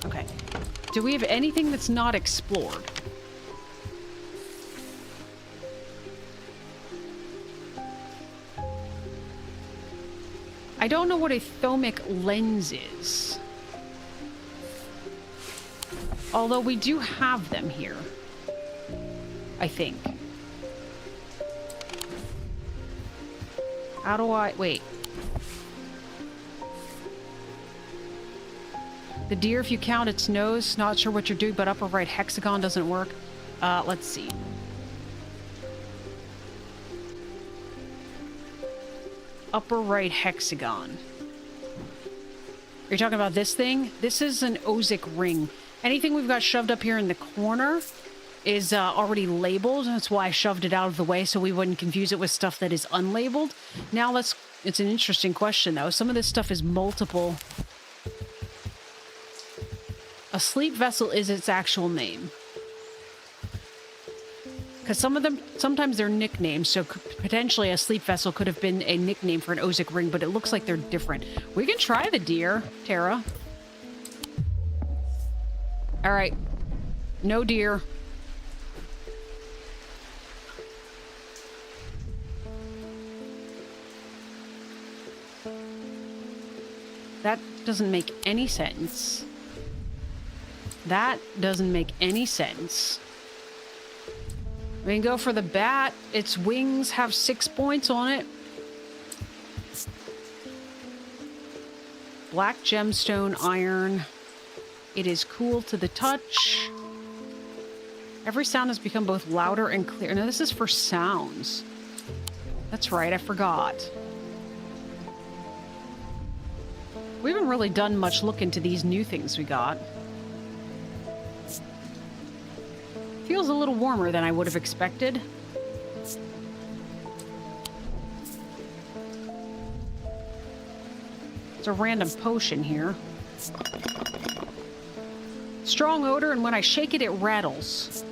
Okay. Do we have anything that's not explored? I don't know what a thomic lens is. Although we do have them here. I think. How do I... Wait. The deer, if you count its nose, not sure what you're doing, but upper right hexagon doesn't work. Let's see. Upper right hexagon. Are you talking about this thing? This is an Ozic ring. Anything we've got shoved up here in the corner is already labeled. That's why I shoved it out of the way so we wouldn't confuse it with stuff that is unlabeled. Now let's... It's an interesting question, though. Some of this stuff is multiple. A sleep vessel is its actual name. Because some of them, sometimes they're nicknames, so potentially a sleep vessel could have been a nickname for an Ozic ring, but it looks like they're different. We can try the deer, Tara. All right. No deer. That doesn't make any sense. That doesn't make any sense. We can go for the bat. Its wings have 6 points on it. Black gemstone iron. It is cool to the touch. Every sound has become both louder and clear. Now, this is for sounds. That's right, I forgot. We haven't really done much look into these new things we got. Feels a little warmer than I would have expected. It's a random potion here. Strong odor, and when I shake it, it rattles.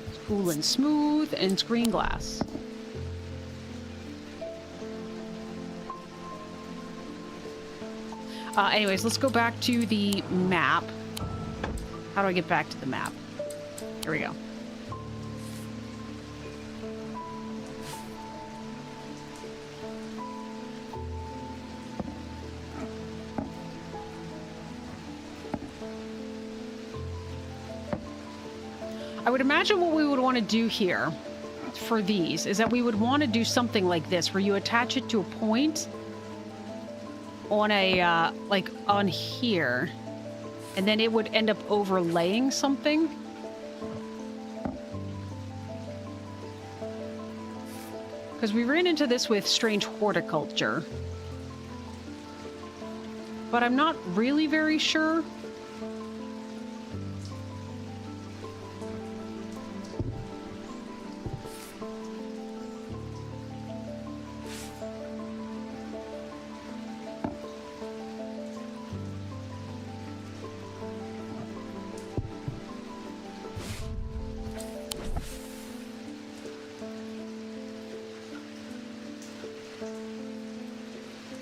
It's cool and smooth, and it's green glass. Anyways, let's go back to the map. How do I get back to the map? Here we go. I would imagine what we would want to do here for these is that we would want to do something like this, where you attach it to a point on a, like on here, and then it would end up overlaying something. Because we ran into this with Strange Horticulture. But I'm not really very sure.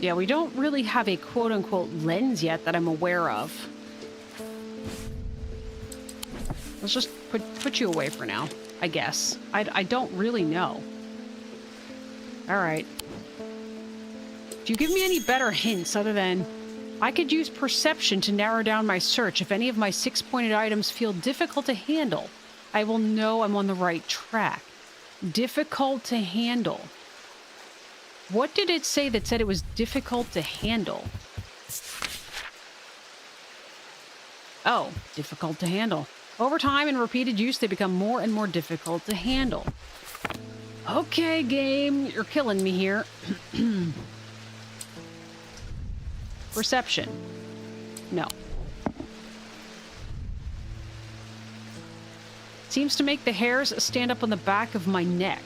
Yeah, we don't really have a quote-unquote lens yet that I'm aware of. Let's just put you away for now, I guess. I don't really know. All right. Do you give me any better hints other than I could use perception to narrow down my search? If any of my 6-pointed items feel difficult to handle, I will know I'm on the right track. Difficult to handle. What did it say that said it was difficult to handle? Oh, difficult to handle. Over time and repeated use, they become more and more difficult to handle. Okay, game, you're killing me here. Perception. No. Seems to make the hairs stand up on the back of my neck.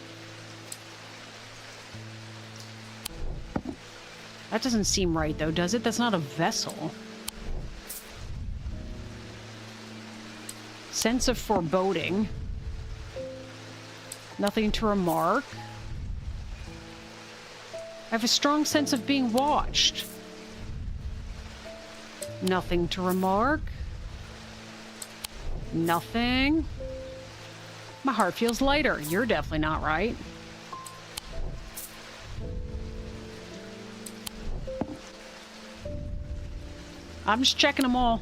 That doesn't seem right, though, does it? That's not a vessel. Sense of foreboding. Nothing to remark. I have a strong sense of being watched. Nothing to remark. Nothing. My heart feels lighter. You're definitely not right. I'm just checking them all.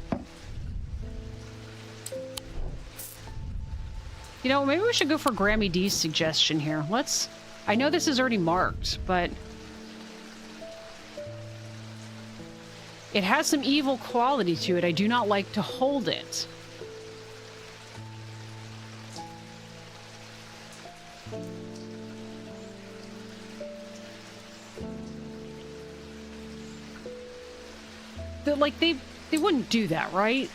You know, maybe we should go for Grammy D's suggestion here. Let's... I know this is already marked, but... it has some evil quality to it. I do not like to hold it. Like, they wouldn't do that, right?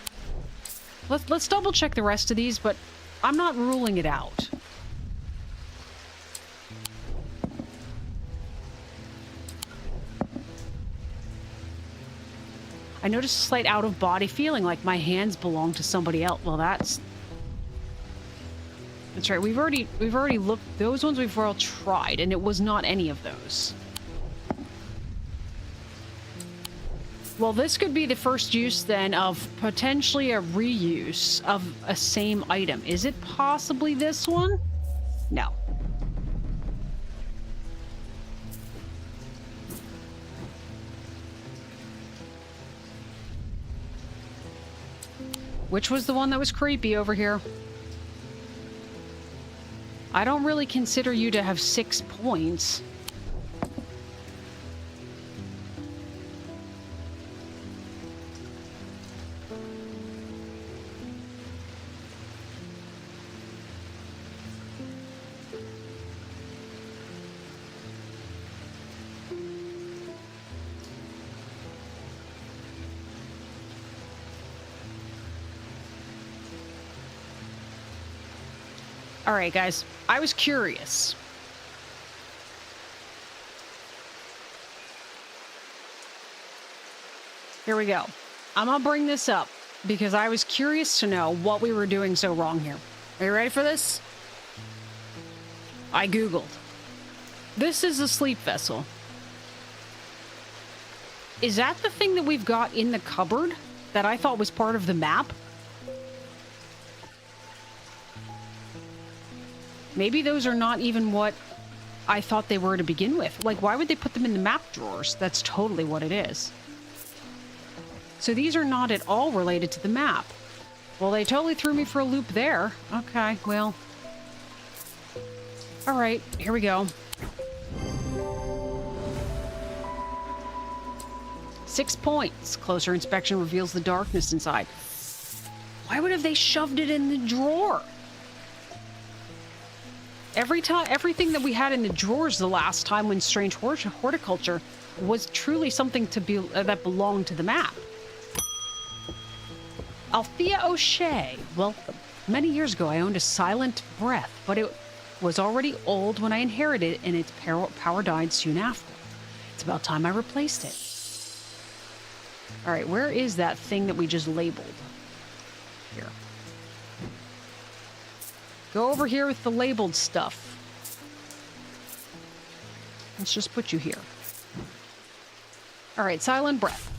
Let's double check the rest of these, but I'm not ruling it out. I noticed a slight out-of-body feeling, like my hands belong to somebody else. Well, that's right. We've already looked. Those ones we've all tried, and it was not any of those. Well, this could be the first use, then, of potentially a reuse of a same item. Is it possibly this one? No. Which was the one that was creepy over here? I don't really consider you to have 6 points. All right, guys, I was curious. Here we go. I'm gonna bring this up because I was curious to know what we were doing so wrong here. Are you ready for this? I Googled. This is a sleep vessel. Is that the thing that we've got in the cupboard that I thought was part of the map? Maybe those are not even what I thought they were to begin with. Like, why would they put them in the map drawers? That's totally what it is. So these are not at all related to the map. Well, they totally threw me for a loop there. Okay, well. All right, here we go. 6 points. Closer inspection reveals the darkness inside. Why would have they shoved it in the drawer? Everything that we had in the drawers the last time when Strange Horticulture was truly something to be that belonged to the map. Althea O'Shea. Well, many years ago I owned a silent breath, but it was already old when I inherited it, and its power died soon after. It's about time I replaced it. All right, where is that thing that we just labeled? Here. Go over here with the labeled stuff. Let's just put you here. All right, silent breath.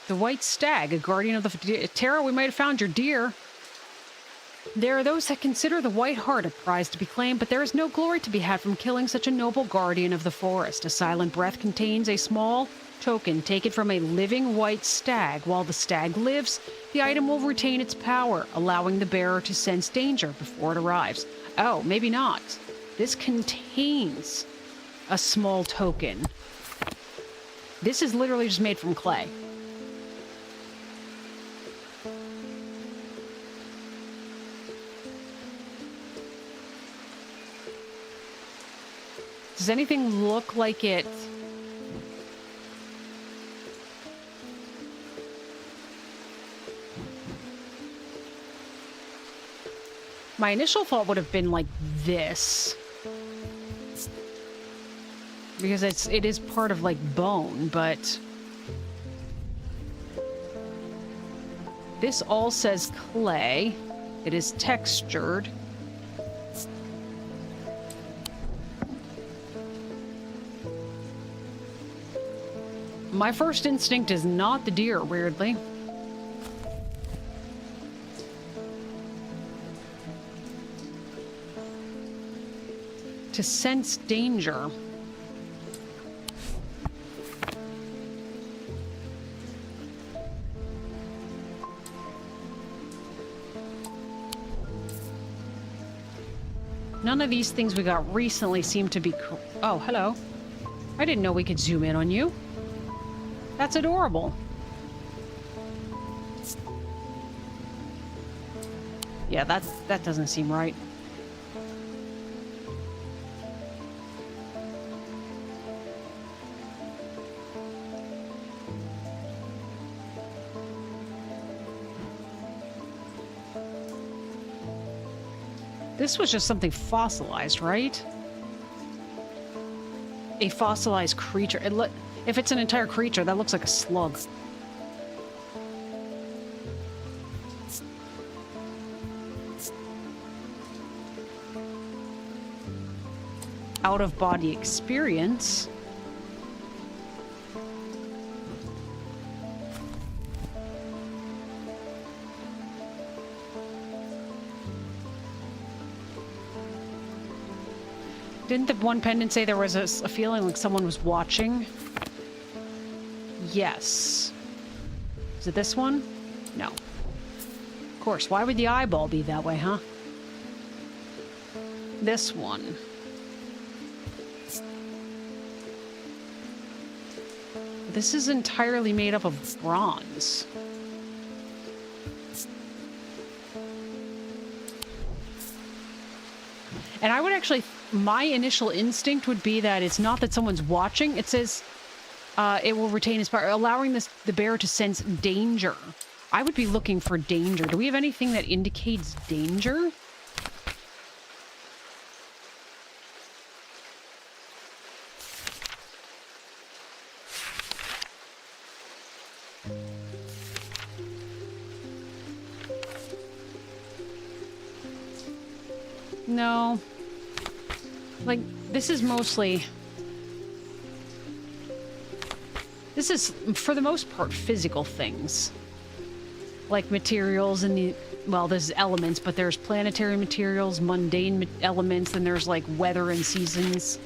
The white stag, a guardian of the... Tara, we might have found your deer. There are those that consider the white hart a prize to be claimed, but there is no glory to be had from killing such a noble guardian of the forest. A silent breath contains a small token. Take it from a living white stag. While the stag lives, the item will retain its power, allowing the bearer to sense danger before it arrives. Oh, maybe not. This contains a small token. This is literally just made from clay. Does anything look like it? My initial thought would have been like this. Because it is part of like bone, but this all says clay. It is textured. My first instinct is not the deer, weirdly. To sense danger. None of these things we got recently seem to be... Oh, hello. I didn't know we could zoom in on you. That's adorable. Yeah, that doesn't seem right. This was just something fossilized, right? A fossilized creature. If it's an entire creature, that looks like a slug. Out-of-body experience. Didn't the one pendant say there was a feeling like someone was watching? Yes. Is it this one? No. Of course, why would the eyeball be that way, huh? This one. This is entirely made up of bronze. And I would actually... My initial instinct would be that it's not that someone's watching. It says it will retain its power, allowing the bearer to sense danger. I would be looking for danger. Do we have anything that indicates danger? No. Like, this is mostly... This is, for the most part, physical things. Like materials and the... Well, there's elements, but there's planetary materials, mundane elements, and there's, like, weather and seasons.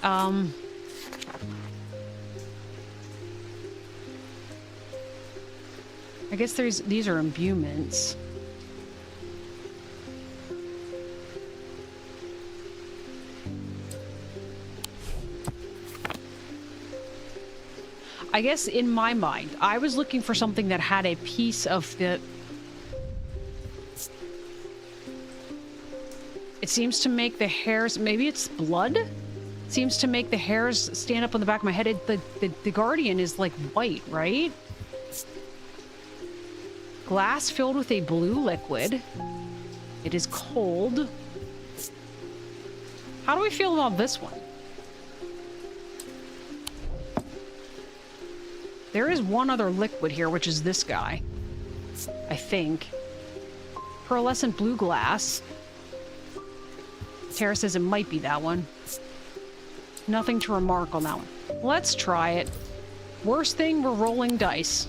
I guess these are imbuements. I guess in my mind, I was looking for something that had a piece of the... It seems to make the hairs... Maybe it's blood? It seems to make the hairs stand up on the back of my head. The Guardian is like white, right? Glass filled with a blue liquid. It is cold. How do we feel about this one? There is one other liquid here, which is this guy. I think. Pearlescent blue glass. Tara says it might be that one. Nothing to remark on that one. Let's try it. Worst thing, we're rolling dice.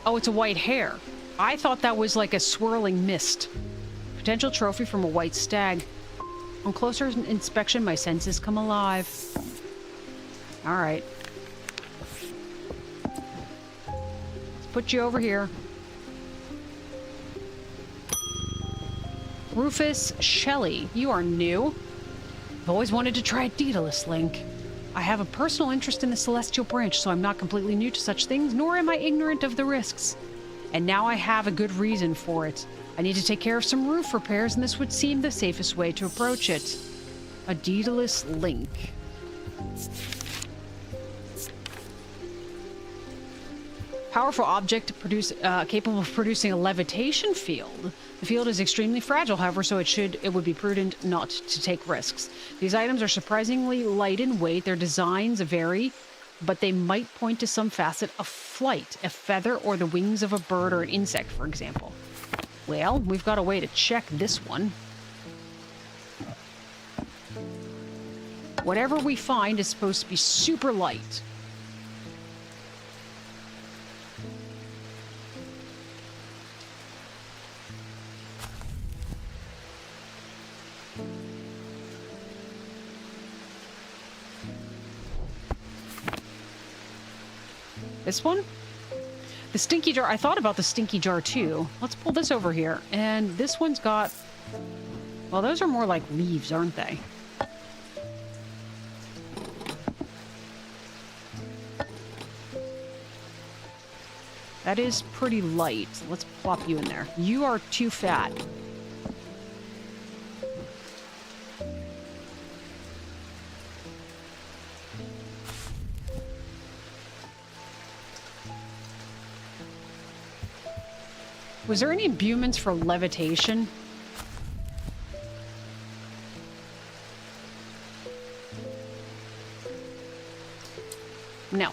Oh, it's a white hair. I thought that was like a swirling mist. Potential trophy from a white stag. On closer inspection, my senses come alive. All right. Let's put you over here. Rufus Shelley, you are new. I've always wanted to try a Daedalus link. I have a personal interest in the celestial branch, so I'm not completely new to such things, nor am I ignorant of the risks. And now I have a good reason for it. I need to take care of some roof repairs, and this would seem the safest way to approach it. A Daedalus link. Powerful object to produce, capable of producing a levitation field. The field is extremely fragile, however, so it would be prudent not to take risks. These items are surprisingly light in weight. Their designs vary, but they might point to some facet of flight, a feather or the wings of a bird or an insect, for example. Well, we've got a way to check this one. Whatever we find is supposed to be super light. This one? The stinky jar. I thought about the stinky jar too. Let's pull this over here. And this one's got... Well, those are more like leaves, aren't they? That is pretty light. Let's plop you in there. You are too fat. Was there any imbuements for levitation? No.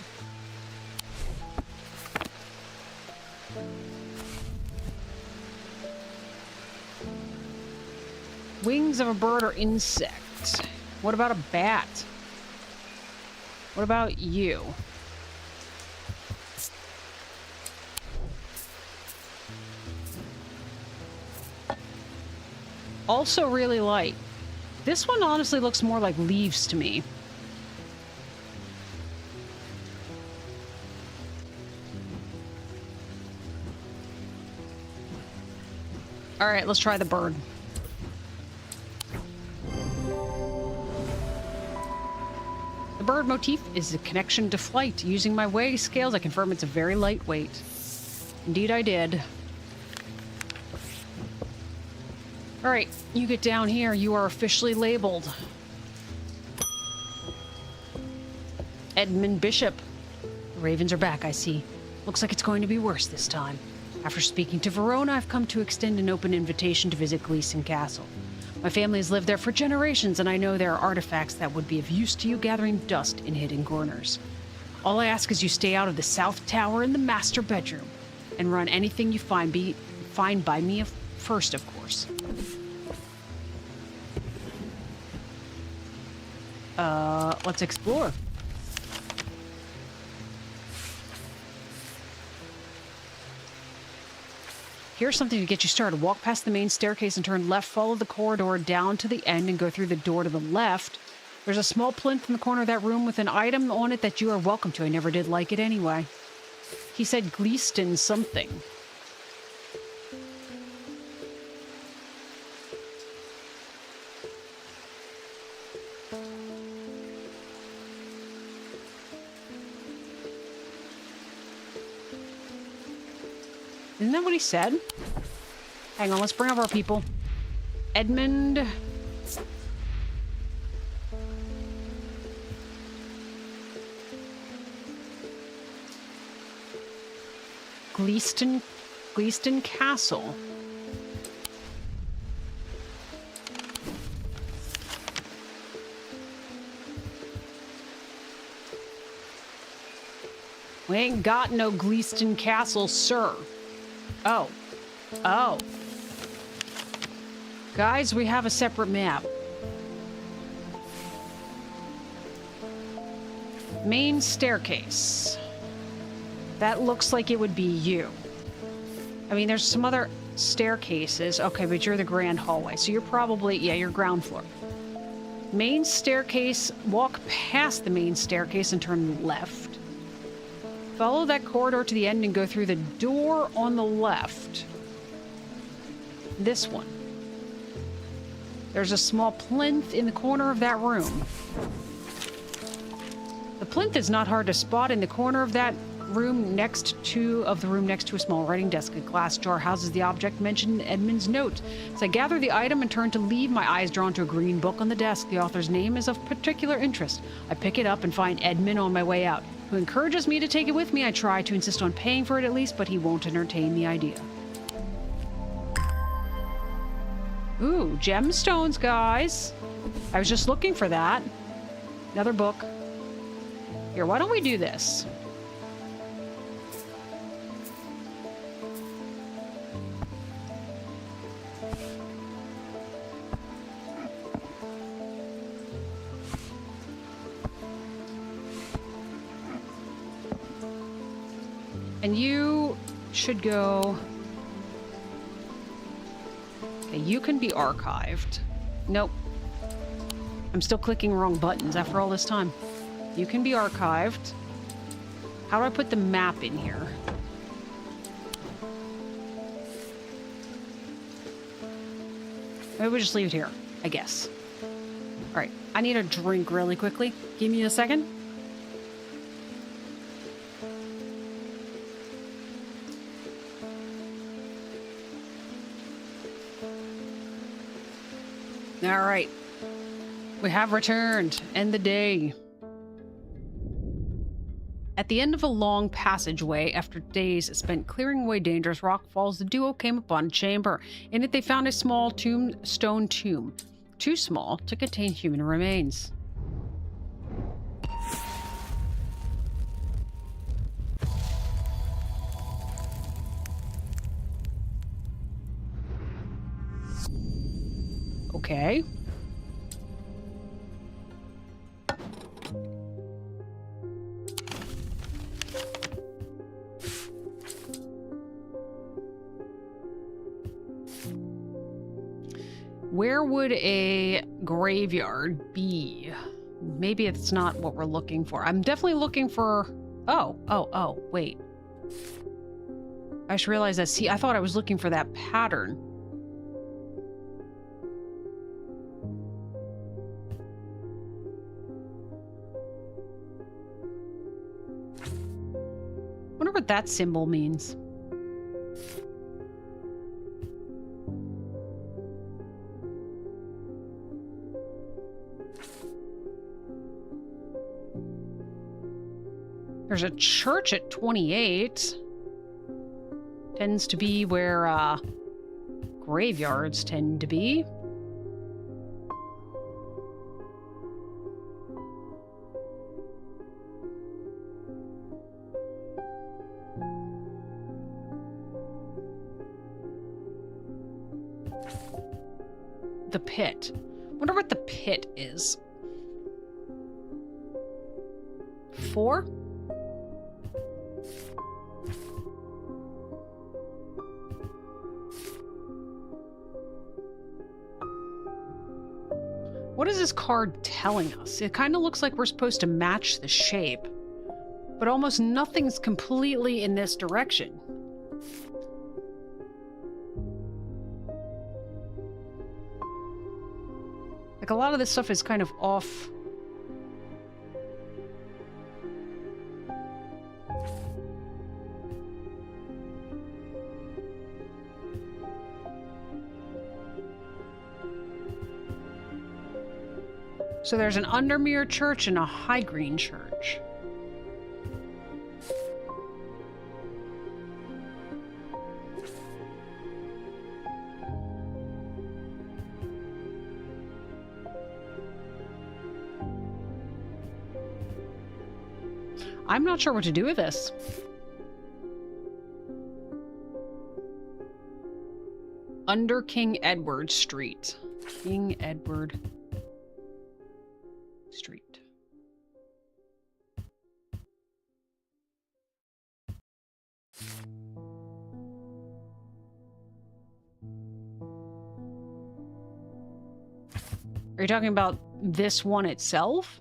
Wings of a bird or insect. What about a bat? What about you? Also really light. This one honestly looks more like leaves to me. All right, let's try the bird. The bird motif is a connection to flight. Using my weigh scales, I confirm it's a very lightweight. Indeed, I did. All right, you get down here. You are officially labeled. Edmund Bishop. The ravens are back, I see. Looks like it's going to be worse this time. After speaking to Verona, I've come to extend an open invitation to visit Gleeson Castle. My family has lived there for generations, and I know there are artifacts that would be of use to you gathering dust in hidden corners. All I ask is you stay out of the south tower and the master bedroom, and run anything you find by me first, of course. Let's explore. Here's something to get you started. Walk past the main staircase and turn left. Follow the corridor down to the end and go through the door to the left. There's a small plinth in the corner of that room with an item on it that you are welcome to. I never did like it anyway. He said Gleeston something. Isn't that what he said? Hang on, let's bring up our people. Edmund. Gleeston Castle. We ain't got no Gleeston Castle, sir. Oh. Oh. Guys, we have a separate map. Main staircase. That looks like it would be you. I mean, there's some other staircases. Okay, but you're the grand hallway. So you're probably, yeah, you're ground floor. Main staircase. Walk past the main staircase and turn left. Follow that corridor to the end and go through the door on the left. This one. There's a small plinth in the corner of that room. The plinth is not hard to spot in the corner of that room next to a small writing desk. A glass jar houses the object mentioned in Edmund's note. As I gather the item and turn to leave, my eyes drawn to a green book on the desk. The author's name is of particular interest. I pick it up and find Edmund on my way out, who encourages me to take it with me. I try to insist on paying for it at least, but he won't entertain the idea. Ooh, gemstones, guys. I was just looking for that. Another book. Here, why don't we do this? And you should go... Okay, you can be archived. Nope. I'm still clicking wrong buttons after all this time. You can be archived. How do I put the map in here? Maybe we'll just leave it here, I guess. All right, I need a drink really quickly. Give me a second. All right. We have returned. End the day. At the end of a long passageway, after days spent clearing away dangerous rockfalls, the duo came upon a chamber. In it, they found a small stone tomb, too small to contain human remains. Okay. Where would a graveyard be? Maybe it's not what we're looking for. I'm definitely looking for... Oh, wait. I just realized that. See, I thought I was looking for that pattern. Wonder what that symbol means. There's a church at 28. Tends to be where graveyards tend to be. The pit. Wonder what the pit is. 4? What is this card telling us? It kind of looks like we're supposed to match the shape, but almost nothing's completely in this direction. Like, a lot of this stuff is kind of off. So there's an Undermere church and a High Green church. I'm not sure what to do with this. Under King Edward Street. King Edward Street. Are you talking about this one itself?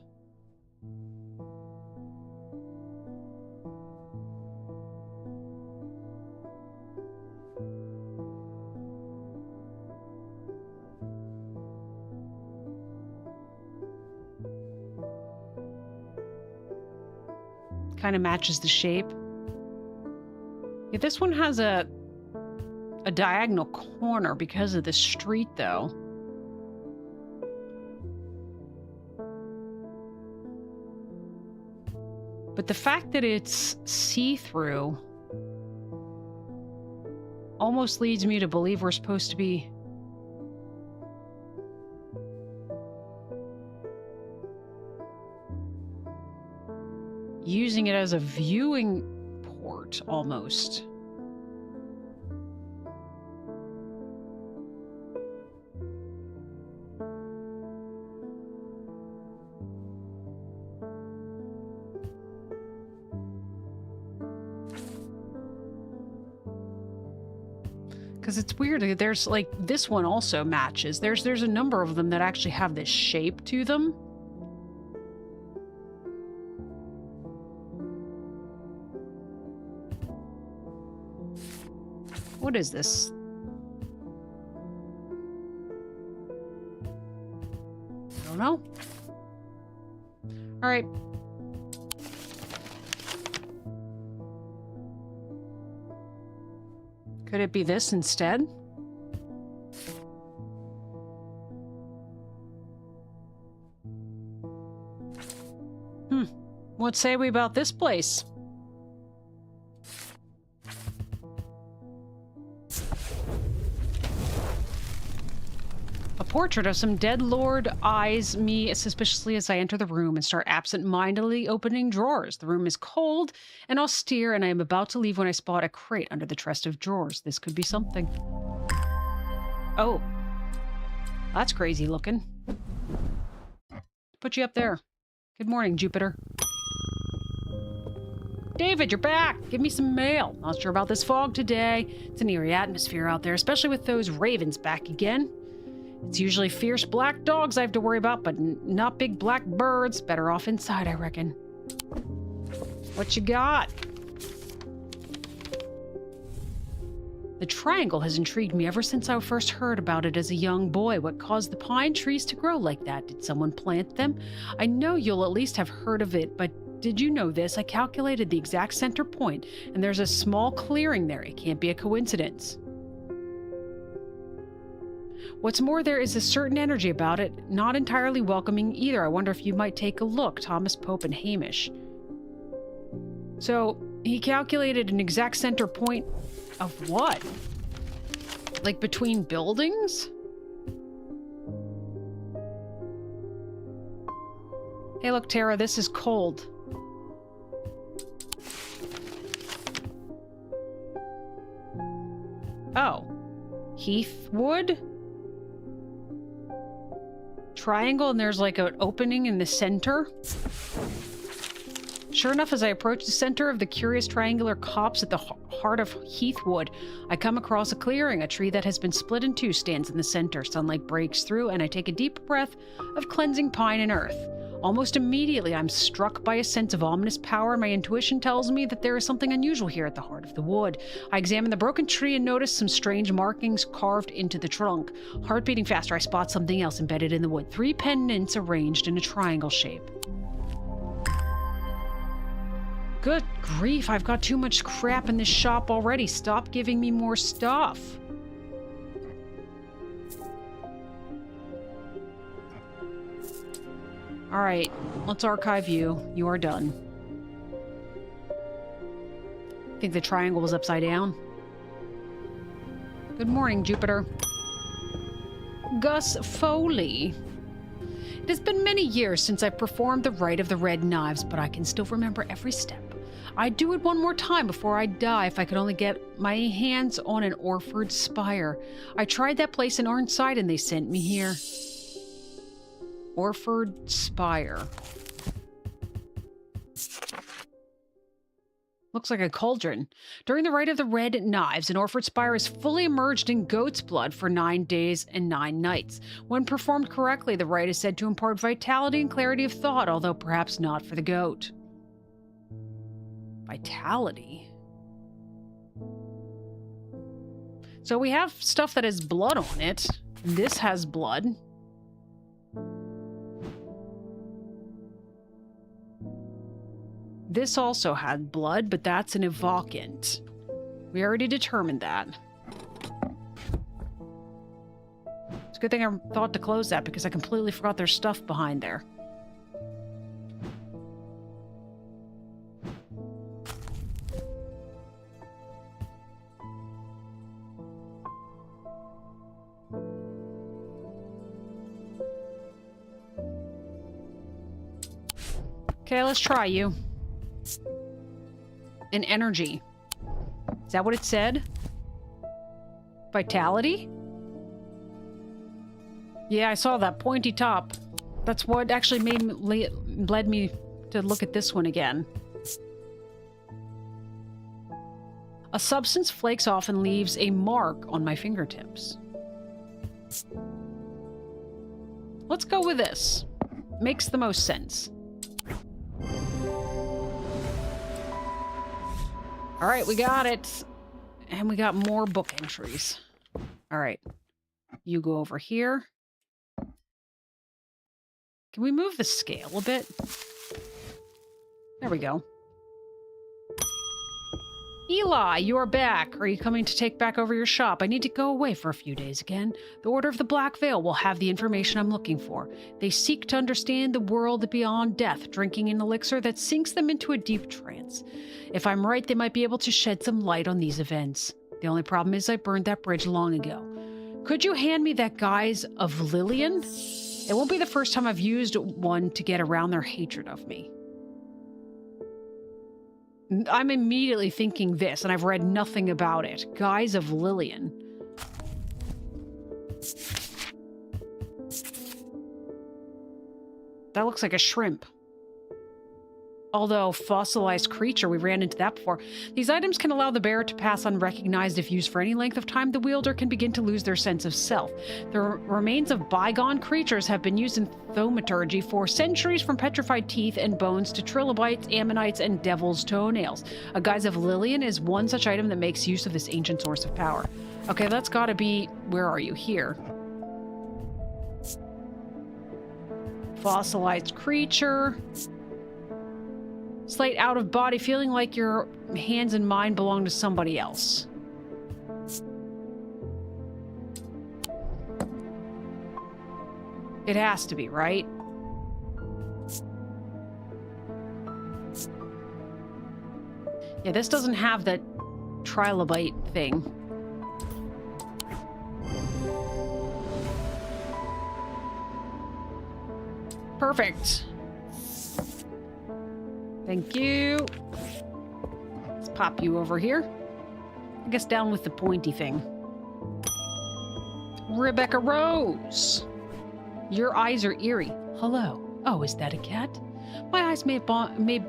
Kind of matches the shape. Yeah, this one has a diagonal corner because of the street, though. But the fact that it's see-through almost leads me to believe we're supposed to be using it as a viewing port, almost. Because it's weird. There's like this one also matches. There's a number of them that actually have this shape to them. What is this? I don't know. All right. Could it be this instead? What say we about this place? A portrait of some dead lord eyes me suspiciously as I enter the room and start absent-mindedly opening drawers. The room is cold and austere, and I am about to leave when I spot a crate under the chest of drawers. This could be something. Oh. That's crazy looking. Put you up there. Good morning, Jupiter. David, you're back! Give me some mail. Not sure about this fog today. It's an eerie atmosphere out there, especially with those ravens back again. It's usually fierce black dogs I have to worry about, but not big black birds. Better off inside, I reckon. What you got? The triangle has intrigued me ever since I first heard about it as a young boy. What caused the pine trees to grow like that? Did someone plant them? I know you'll at least have heard of it, but did you know this? I calculated the exact center point, and there's a small clearing there. It can't be a coincidence. What's more, there is a certain energy about it, not entirely welcoming either. I wonder if you might take a look. Thomas Pope and Hamish. So, he calculated an exact center point of what? Like between buildings? Hey look, Tara, this is cold. Oh. Heathwood? Triangle, and there's like an opening in the center. Sure enough, as I approach the center of the curious triangular copse at the heart of Heathwood, I come across a clearing. A tree that has been split in two stands in the center. Sunlight breaks through, and I take a deep breath of cleansing pine and earth. Almost immediately, I'm struck by a sense of ominous power. My intuition tells me that there is something unusual here at the heart of the wood. I examine the broken tree and notice some strange markings carved into the trunk. Heart beating faster, I spot something else embedded in the wood. 3 pendants arranged in a triangle shape. Good grief, I've got too much crap in this shop already. Stop giving me more stuff. Alright, let's archive you. You are done. Think the triangle was upside down? Good morning, Jupiter. Gus Foley. It has been many years since I performed the rite of the red knives, but I can still remember every step. I'd do it one more time before I die if I could only get my hands on an Orford spire. I tried that place in Arnside and they sent me here. Orford Spire. Looks like a cauldron. During the rite of the red knives, an Orford Spire is fully immersed in goat's blood for 9 days and 9 nights. When performed correctly, the rite is said to impart vitality and clarity of thought, although perhaps not for the goat. Vitality? So we have stuff that has blood on it. This has blood. This also had blood, but that's an evocant. We already determined that. It's a good thing I thought to close that because I completely forgot there's stuff behind there. Okay, let's try you. An energy. Is that what it said? Vitality? Yeah, I saw that pointy top. That's what actually led me to look at this one again. A substance flakes off and leaves a mark on my fingertips. Let's go with this. Makes the most sense. All right, we got it. And we got more book entries. All right. You go over here. Can we move the scale a bit? There we go. Eli, you are back. Are you coming to take back over your shop? I need to go away for a few days again. The Order of the Black Veil will have the information I'm looking for. They seek to understand the world beyond death, drinking an elixir that sinks them into a deep trance. If I'm right, they might be able to shed some light on these events. The only problem is I burned that bridge long ago. Could you hand me that Guise of Lillian? It won't be the first time I've used one to get around their hatred of me. I'm immediately thinking this, and I've read nothing about it. Guise of Lillian. That looks like a shrimp. Although, fossilized creature, we ran into that before. These items can allow the bearer to pass unrecognized if used for any length of time. The wielder can begin to lose their sense of self. The remains of bygone creatures have been used in thaumaturgy for centuries, from petrified teeth and bones to trilobites, ammonites, and devil's toenails. A Guise of Lillian is one such item that makes use of this ancient source of power. Okay, that's gotta be... Where are you? Here. Fossilized creature... Slight out of body, feeling like your hands and mind belong to somebody else. It has to be, right? Yeah, this doesn't have that trilobite thing. Perfect. Thank you. Let's pop you over here. I guess down with the pointy thing. Rebecca Rose. Your eyes are eerie. Hello. Oh, is that a cat? My eyes may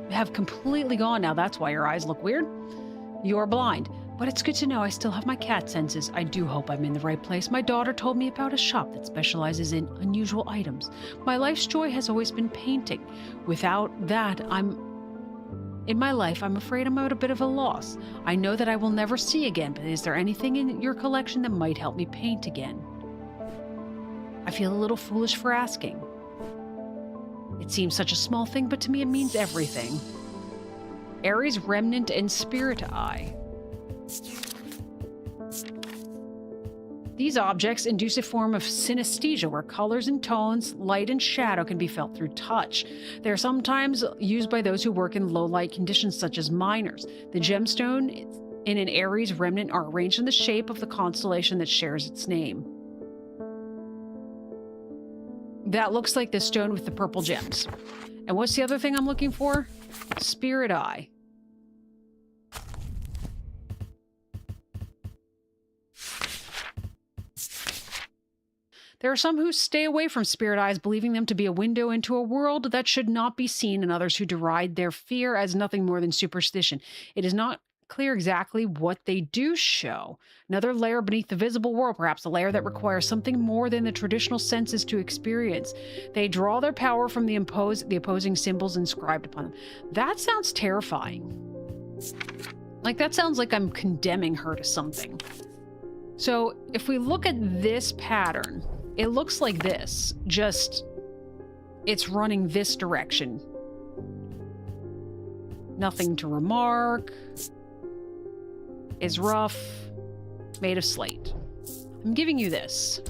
have completely gone now. That's why your eyes look weird. You're blind. But it's good to know I still have my cat senses. I do hope I'm in the right place. My daughter told me about a shop that specializes in unusual items. My life's joy has always been painting. Without that, in my life, I'm afraid I'm at a bit of a loss. I know that I will never see again, but is there anything in your collection that might help me paint again? I feel a little foolish for asking. It seems such a small thing, but to me it means everything. Ares Remnant and Spirit Eye. These objects induce a form of synesthesia where colors and tones, light and shadow can be felt through touch. They are sometimes used by those who work in low-light conditions such as miners. The gemstone in an Ares remnant are arranged in the shape of the constellation that shares its name. That looks like the stone with the purple gems. And what's the other thing I'm looking for? Spirit Eye. There are some who stay away from spirit eyes, believing them to be a window into a world that should not be seen, and others who deride their fear as nothing more than superstition. It is not clear exactly what they do show. Another layer beneath the visible world, perhaps a layer that requires something more than the traditional senses to experience. They draw their power from the opposing symbols inscribed upon them. That sounds terrifying. Like, that sounds like I'm condemning her to something. So, if we look at this pattern... It looks like this, just it's running this direction. Nothing to remark. is rough, made of slate. I'm giving you this.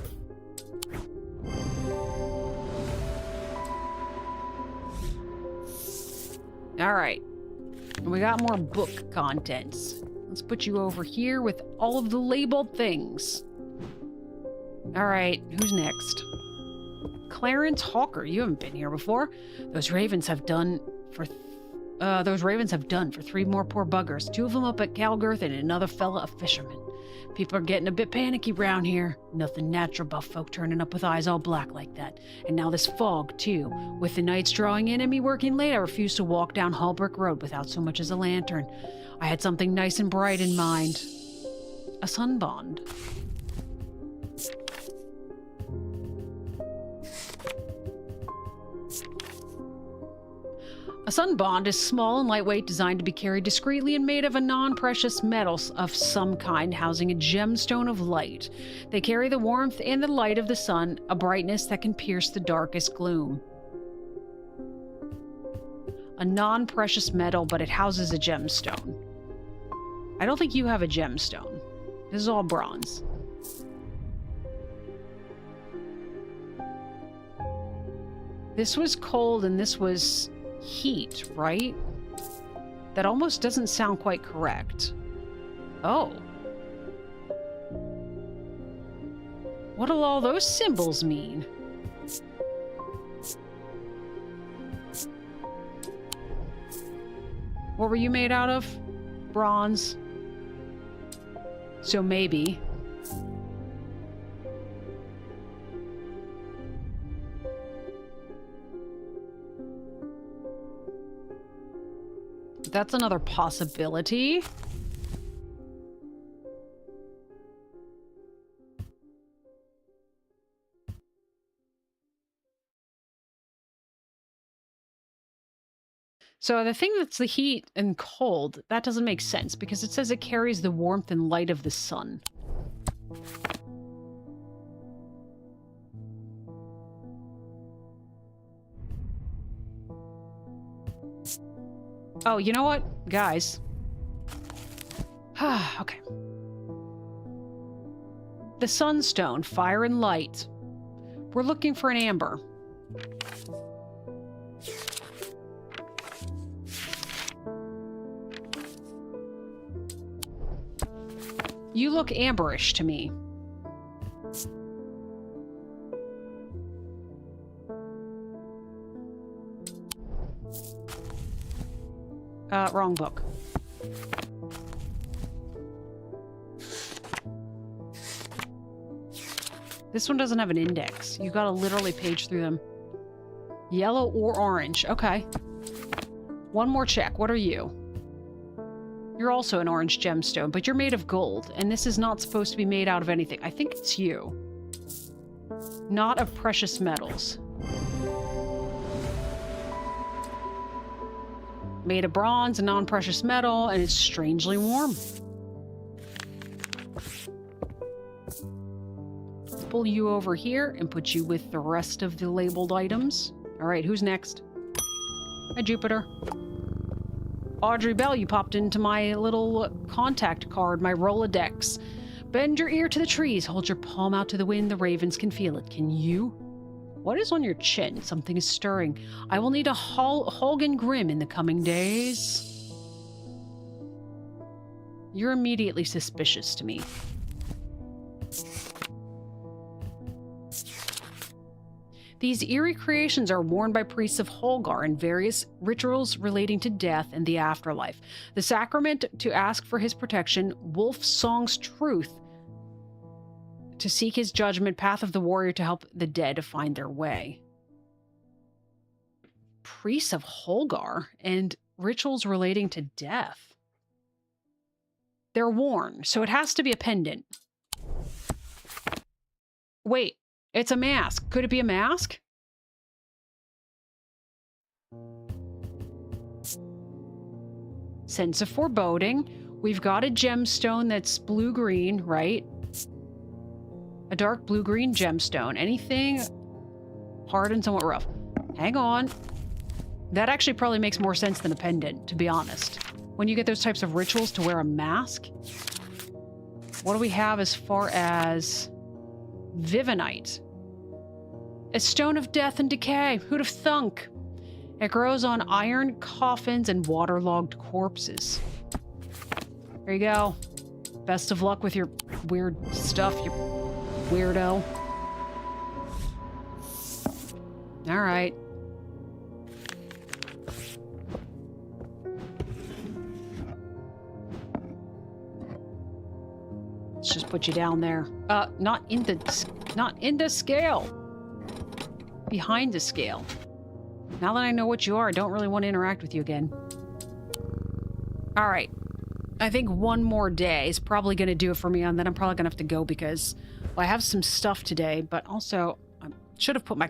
All right. We got more book contents. Let's put you over here with all of the labeled things. All right, who's next? Clarence Hawker, you haven't been here before. Those ravens have done for 3 more poor buggers. 2 of them up at Calgirth and another fella a fisherman. People are getting a bit panicky round here. Nothing natural about folk turning up with eyes all black like that. And now this fog, too. With the nights drawing in and me working late, I refused to walk down Hallbrook Road without so much as a lantern. I had something nice and bright in mind. A sunbond. A sunbond is small and lightweight, designed to be carried discreetly and made of a non-precious metal of some kind, housing a gemstone of light. They carry the warmth and the light of the sun, a brightness that can pierce the darkest gloom. A non-precious metal, but it houses a gemstone. I don't think you have a gemstone. This is all bronze. This was cold and this was heat, right? That almost doesn't sound quite correct. Oh. What do all those symbols mean? What were you made out of? Bronze. So maybe. That's another possibility. So the thing that's the heat and cold, that doesn't make sense because it says it carries the warmth and light of the sun. Oh, you know what? Guys. Okay. The sunstone, fire and light. We're looking for an amber. You look amberish to me. Wrong book. This one doesn't have an index. You gotta literally page through them. Yellow or orange. Okay. One more check. What are you? You're also an orange gemstone, but you're made of gold, and this is not supposed to be made out of anything. I think it's you. Not of precious metals. Made of bronze, a non-precious metal, and it's strangely warm. Let's pull you over here and put you with the rest of the labeled items. All right, who's next? Hi, Jupiter. Audrey Bell, you popped into my little contact card, my Rolodex. Bend your ear to the trees, hold your palm out to the wind, the ravens can feel it. Can you? What is on your chin? Something is stirring. I will need a Holgan Grim in the coming days. You're immediately suspicious to me. These eerie creations are worn by priests of Holgar in various rituals relating to death and the afterlife. The sacrament to ask for his protection, Wolf Song's truth, to seek his judgment, path of the warrior to help the dead to find their way. Priests of Holgar and rituals relating to death. They're worn, so it has to be a pendant. Wait, it's a mask. Could it be a mask? Sense of foreboding. We've got a gemstone that's blue-green, right? A dark blue-green gemstone. Anything hard and somewhat rough. Hang on. That actually probably makes more sense than a pendant, to be honest. When you get those types of rituals to wear a mask. What do we have as far as Vivinite? A stone of death and decay. Who'd have thunk? It grows on iron coffins and waterlogged corpses. There you go. Best of luck with your weird stuff, you weirdo. All right. Let's just put you down there. Not in the scale. Behind the scale. Now that I know what you are, I don't really want to interact with you again. All right. I think one more day is probably going to do it for me, and then I'm probably going to have to go because well, I have some stuff today, but also I should have put my...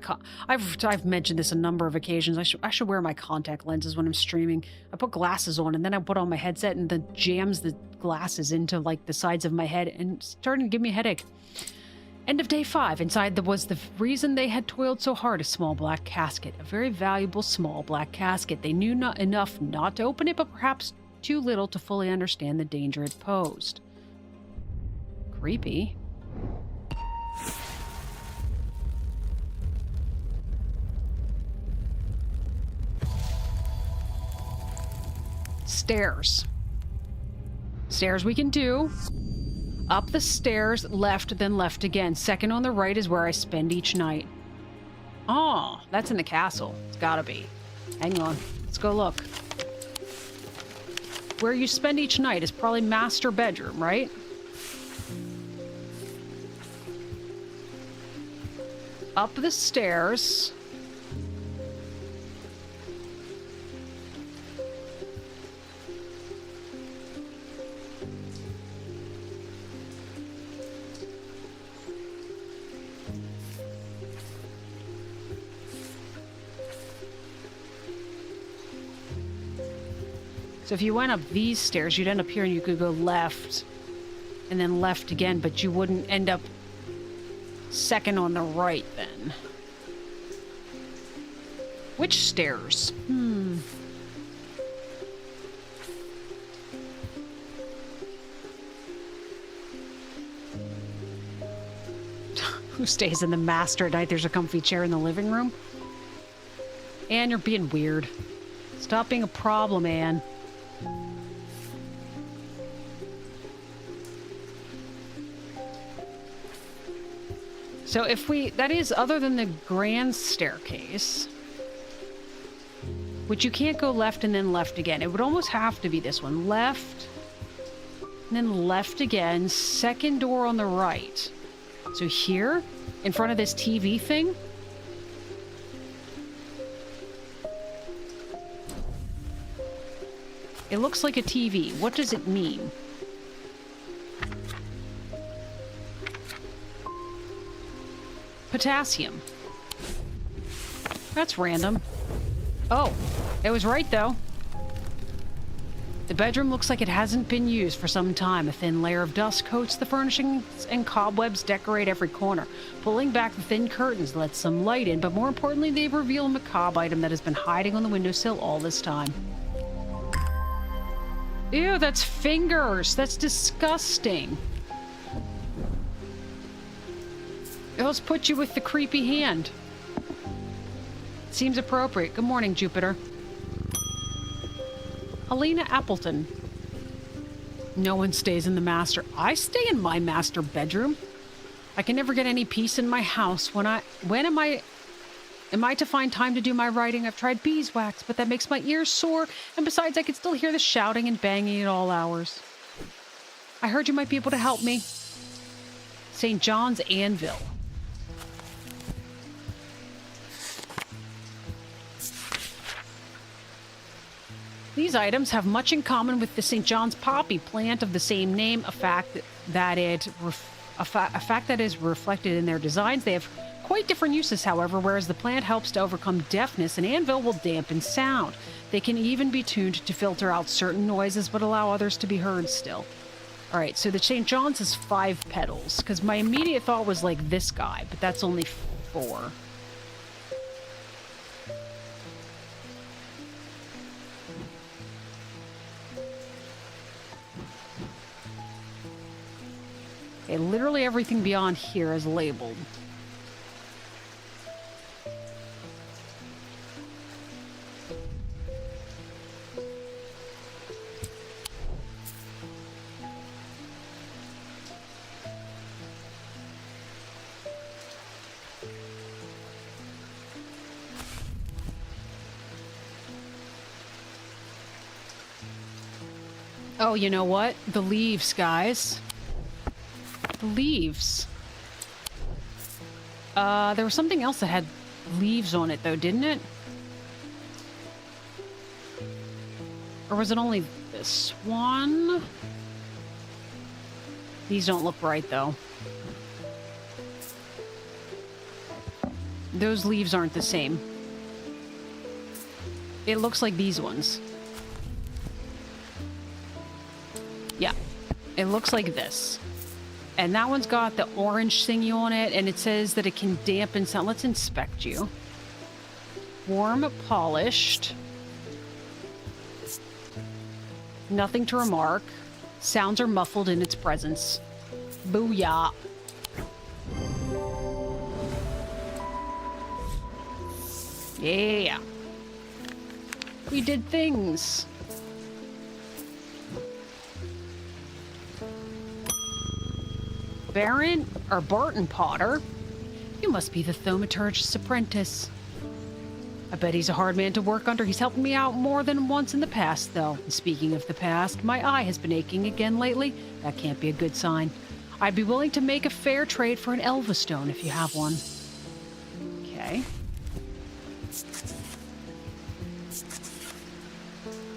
I've mentioned this a number of occasions. I should wear my contact lenses when I'm streaming. I put glasses on, and then I put on my headset, and then jams the glasses into, like, the sides of my head, and it's starting to give me a headache. End of day 5. Inside was the reason they had toiled so hard, a small black casket. A very valuable small black casket. They knew not enough not to open it, but perhaps too little to fully understand the danger it posed. Creepy. Stairs. Stairs we can do. Up the stairs, left, then left again. Second on the right is where I spend each night. Oh, that's in the castle. It's gotta be. Hang on. Let's go look. Where you spend each night is probably master bedroom, right? Up the stairs. So if you went up these stairs, you'd end up here and you could go left and then left again, but you wouldn't end up second on the right then. Which stairs? Who stays in the master at night? There's a comfy chair in the living room. Anne, you're being weird. Stop being a problem, Anne. So if that is other than the grand staircase, which you can't go left and then left again. It would almost have to be this one. Left, and then left again. Second door on the right. So here, in front of this TV thing. It looks like a TV. What does it mean? Potassium. That's random. Oh, it was right though. The bedroom looks like it hasn't been used for some time. A thin layer of dust coats the furnishings and cobwebs decorate every corner. Pulling back the thin curtains lets some light in, but more importantly, they reveal a macabre item that has been hiding on the windowsill all this time. Ew, that's fingers. That's disgusting. Let's put you with the creepy hand. Seems appropriate. Good morning, Jupiter. Helena Appleton. No one stays in the master. I stay in my master bedroom. I can never get any peace in my house. When am I to find time to do my writing? I've tried beeswax, but that makes my ears sore. And besides, I can still hear the shouting and banging at all hours. I heard you might be able to help me. St. John's Anvil. These items have much in common with the St. John's poppy plant of the same name, a fact that is reflected in their designs. They have quite different uses, however. Whereas the plant helps to overcome deafness, an anvil will dampen sound. They can even be tuned to filter out certain noises, but allow others to be heard still. All right, so the St. John's is 5 petals, because my immediate thought was like this guy, but that's only 4. Okay, literally everything beyond here is labeled. Oh, you know what? The leaves, guys. The leaves. There was something else that had leaves on it, though, didn't it? Or was it only this one? These don't look right, though. Those leaves aren't the same. It looks like these ones. Yeah, it looks like this. And that one's got the orange thingy on it, and it says that it can dampen sound. Let's inspect you. Warm, polished. Nothing to remark. Sounds are muffled in its presence. Booyah. Yeah. We did things. Baron or Barton Potter? You must be the thaumaturgist's apprentice. I bet he's a hard man to work under. He's helped me out more than once in the past, though. And speaking of the past, my eye has been aching again lately. That can't be a good sign. I'd be willing to make a fair trade for an Elvastone if you have one. Okay.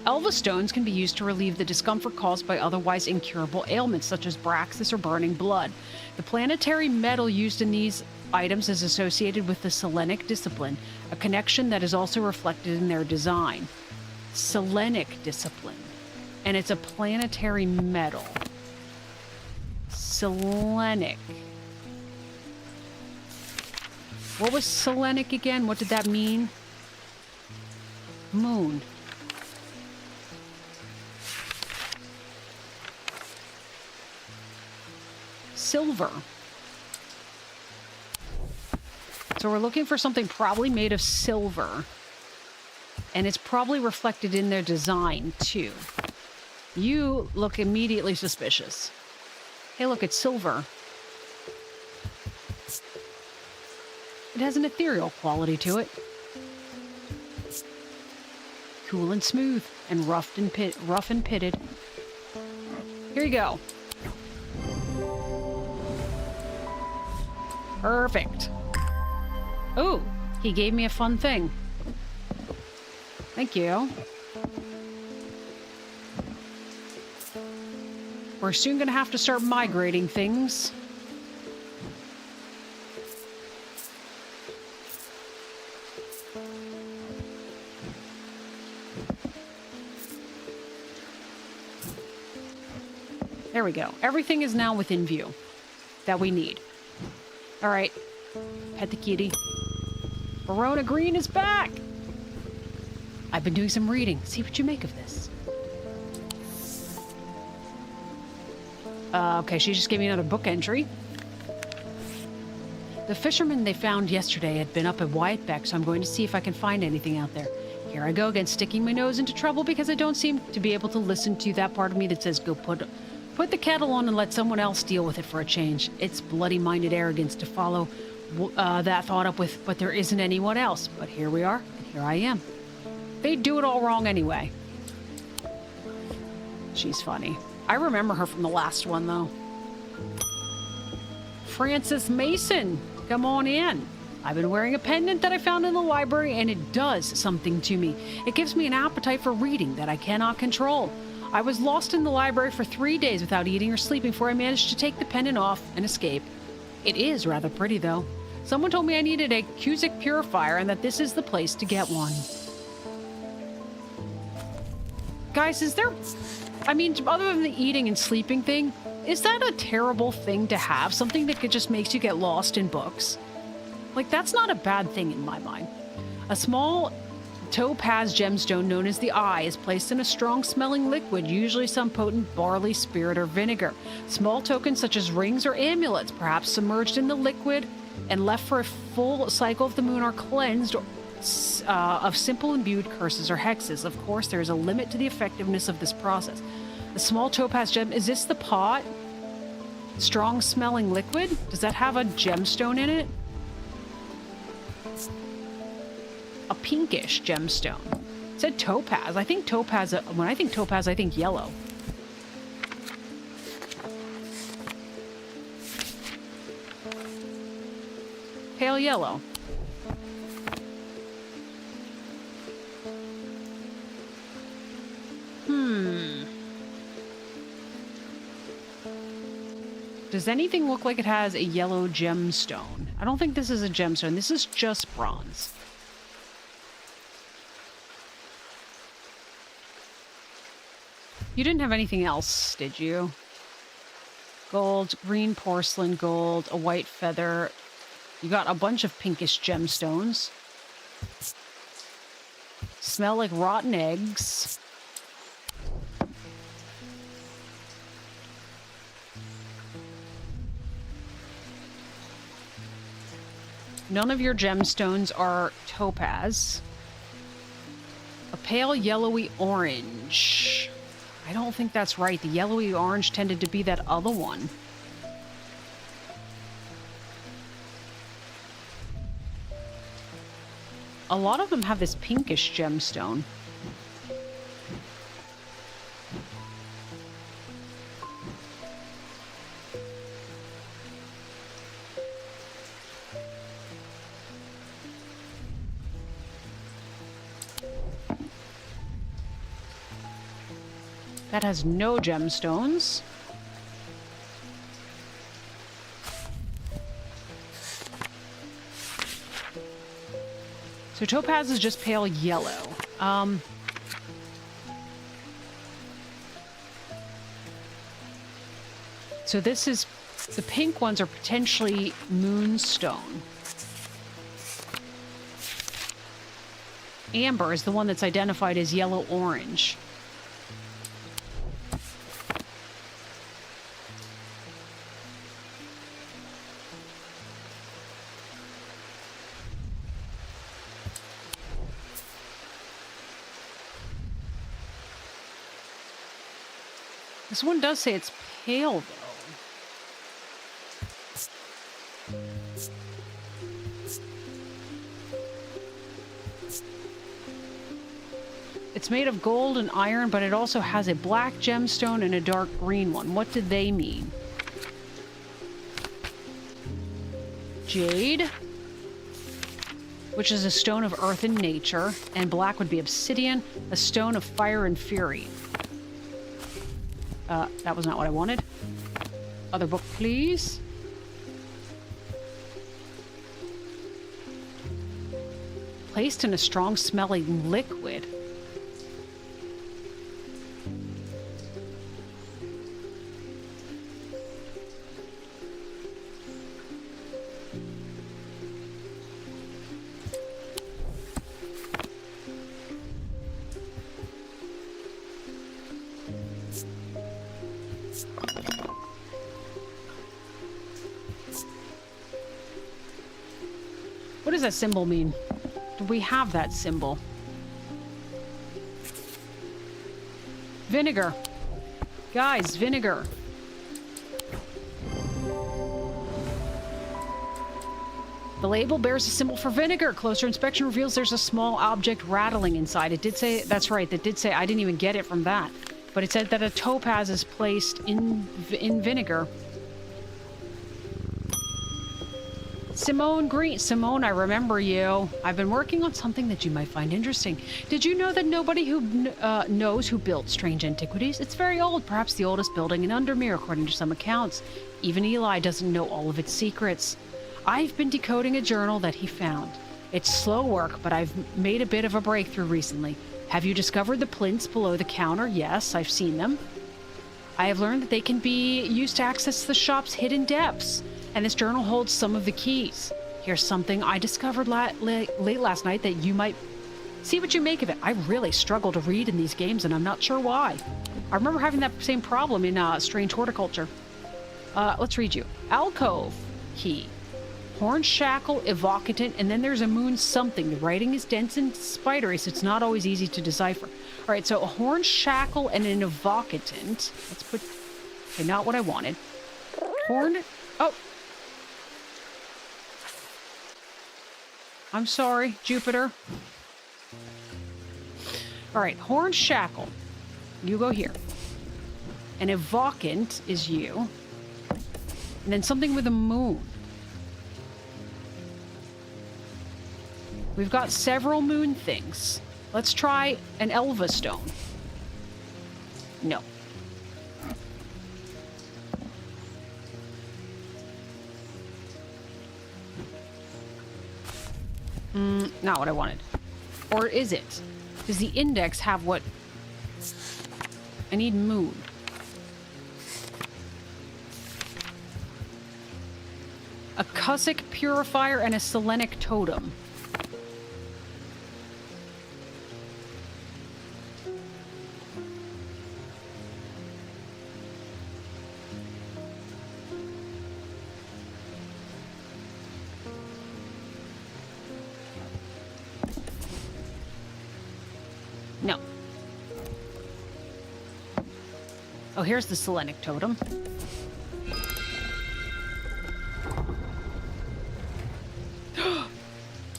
Elvastones can be used to relieve the discomfort caused by otherwise incurable ailments such as Braxis or burning blood. The planetary metal used in these items is associated with the Selenic discipline, a connection that is also reflected in their design. Selenic discipline. And it's a planetary metal. Selenic. What was Selenic again? What did that mean? Moon. Silver. So we're looking for something probably made of silver. And it's probably reflected in their design, too. You look immediately suspicious. Hey, look, it's silver. It has an ethereal quality to it. Cool and smooth, and rough and pitted. Here you go. Perfect. Oh, he gave me a fun thing. Thank you. We're soon going to have to start migrating things. There we go. Everything is now within view that we need. All right. Pet the kitty. Verona Green is back. I've been doing some reading. See what you make of this. Okay, she just gave me another book entry. The fisherman they found yesterday had been up at Wyattbeck, so I'm going to see if I can find anything out there. Here I go again, sticking my nose into trouble because I don't seem to be able to listen to that part of me that says go put the kettle on and let someone else deal with it for a change. It's bloody-minded arrogance to follow that thought up with, but there isn't anyone else. But here we are, and here I am. They do it all wrong anyway. She's funny. I remember her from the last one, though. Frances Mason, come on in. I've been wearing a pendant that I found in the library, and it does something to me. It gives me an appetite for reading that I cannot control. I was lost in the library for 3 days without eating or sleeping before I managed to take the pendant off and escape. It is rather pretty, though. Someone told me I needed a Cusick purifier and that this is the place to get one. Guys, is there... I mean, other than the eating and sleeping thing, is that a terrible thing to have? Something that just makes you get lost in books? Like, that's not a bad thing in my mind. A small Topaz gemstone, known as the Eye, is placed in a strong-smelling liquid, usually some potent barley, spirit, or vinegar. Small tokens such as rings or amulets, perhaps submerged in the liquid and left for a full cycle of the moon, are cleansed of simple imbued curses or hexes. Of course, there is a limit to the effectiveness of this process. The small topaz gem, is this the pot? Strong-smelling liquid? Does that have a gemstone in it? A pinkish gemstone. It said topaz. I think topaz, when I think topaz, I think yellow. Pale yellow. Does anything look like it has a yellow gemstone? I don't think this is a gemstone. This is just bronze. You didn't have anything else, did you? Gold, green porcelain, gold, a white feather. You got a bunch of pinkish gemstones. Smell like rotten eggs. None of your gemstones are topaz. A pale yellowy orange. I don't think that's right. The yellowy orange tended to be that other one. A lot of them have this pinkish gemstone. That has no gemstones. So topaz is just pale yellow. So this is... the pink ones are potentially moonstone. Amber is the one that's identified as yellow-orange. This one does say it's pale, though. It's made of gold and iron, but it also has a black gemstone and a dark green one. What do they mean? Jade, which is a stone of earth and nature, and black would be obsidian, a stone of fire and fury. That was not what I wanted. Other book, please. Placed in a strong-smelling liquid. What does that symbol mean? Do we have that symbol? Vinegar. Guys, vinegar. The label bears a symbol for vinegar. Closer inspection reveals there's a small object rattling inside. It did say, that's right, it did say, I didn't even get it from that. But it said that a topaz is placed in vinegar. Simone Green. Simone, I remember you. I've been working on something that you might find interesting. Did you know that nobody who knows who built Strange Antiquities? It's very old, perhaps the oldest building in Undermere, according to some accounts. Even Eli doesn't know all of its secrets. I've been decoding a journal that he found. It's slow work, but I've made a bit of a breakthrough recently. Have you discovered the plinths below the counter? Yes, I've seen them. I have learned that they can be used to access the shop's hidden depths. And this journal holds some of the keys. Here's something I discovered late last night that you might See what you make of it. I really struggle to read in these games, and I'm not sure why. I remember having that same problem in Strange Horticulture. Let's read you. Alcove key. Horn shackle, evocatant, and then there's a moon something. The writing is dense and spidery, so it's not always easy to decipher. All right, so a horn shackle and an evocatant. Let's put... Okay, not what I wanted. Horn... Oh! I'm sorry, Jupiter. All right, horn shackle. You go here. An evocant is you. And then something with a moon. We've got several moon things. Let's try an Elva stone. No. Not what I wanted. Or is it? Does the index have what... I need moon. A Cussack purifier and a Selenic totem. No. Oh, here's the Selenic totem.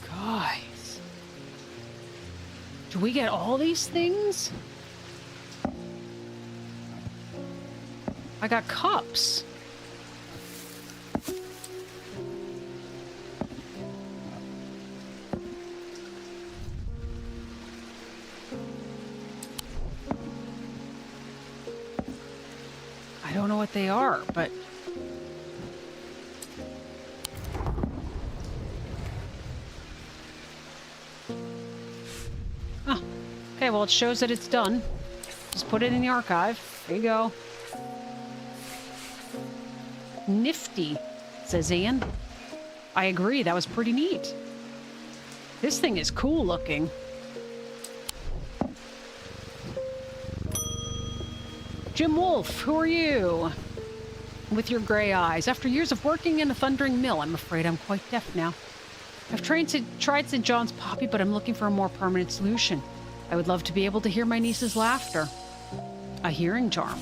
Guys. Do we get all these things? I got cups. I don't know what they are, but... Oh, okay, well, it shows that it's done. Just put it in the archive. There you go. Nifty, says Ian. I agree, that was pretty neat. This thing is cool looking. Jim Wolf, who are you? With your gray eyes. After years of working in a thundering mill, I'm afraid I'm quite deaf now. I've tried St. John's Poppy, but I'm looking for a more permanent solution. I would love to be able to hear my niece's laughter. A hearing charm.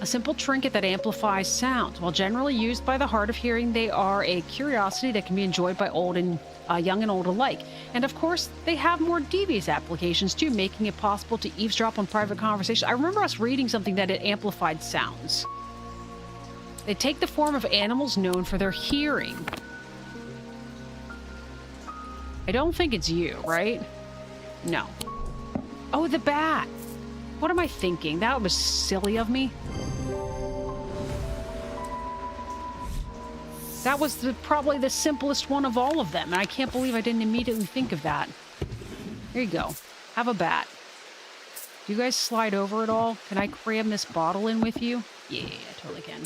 A simple trinket that amplifies sounds. While generally used by the hard of hearing, they are a curiosity that can be enjoyed by old and young and old alike. And of course, they have more devious applications too, making it possible to eavesdrop on private conversation. I remember us reading something that it amplified sounds. They take the form of animals known for their hearing. I don't think it's you, right? No. Oh, the bat. What am I thinking? That was silly of me. That was probably the simplest one of all of them, and I can't believe I didn't immediately think of that. There you go. Have a bat. Do you guys slide over at all? Can I cram this bottle in with you? Yeah, I totally can.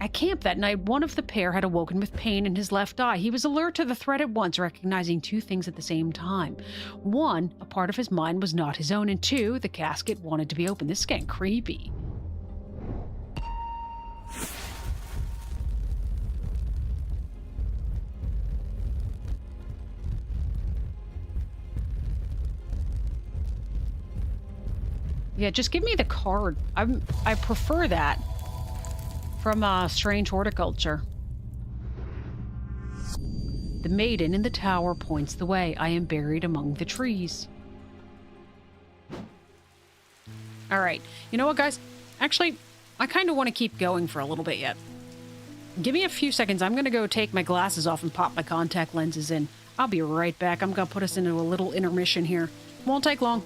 At camp that night, one of the pair had awoken with pain in his left eye. He was alert to the threat at once, recognizing two things at the same time. One, a part of his mind was not his own, and two, the casket wanted to be opened. This is getting creepy. Yeah, just give me the card. I prefer that from Strange Horticulture. The maiden in the tower points the way. I am buried among the trees. All right. You know what, guys? Actually, I kind of want to keep going for a little bit yet. Give me a few seconds. I'm going to go take my glasses off and pop my contact lenses in. I'll be right back. I'm going to put us into a little intermission here. Won't take long.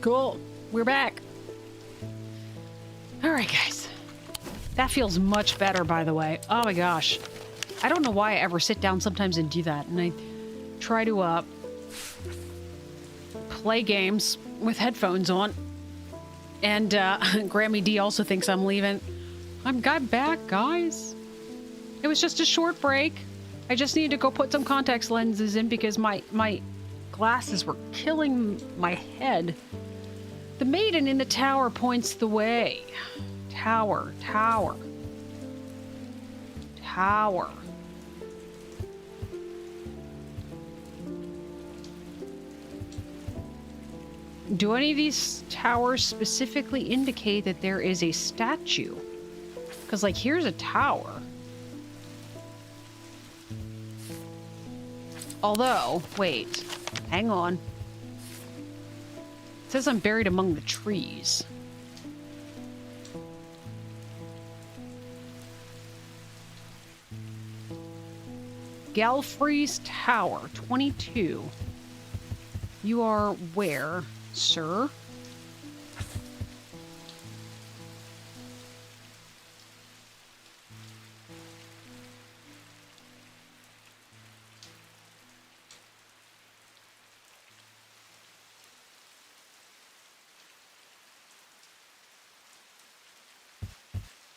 Cool. We're back. All right, guys. That feels much better, by the way. Oh my gosh. I don't know why I ever sit down sometimes and do that. And I try to play games with headphones on. And Grammy D also thinks I'm leaving. I'm got back, guys. It was just a short break. I just needed to go put some contact lenses in because my glasses were killing my head. The maiden in the tower points the way. Tower, tower, tower. Do any of these towers specifically indicate that there is a statue? Because, like, here's a tower. Although, wait, hang on. It says I'm buried among the trees. Galfrey's Tower, 22. You are where, sir?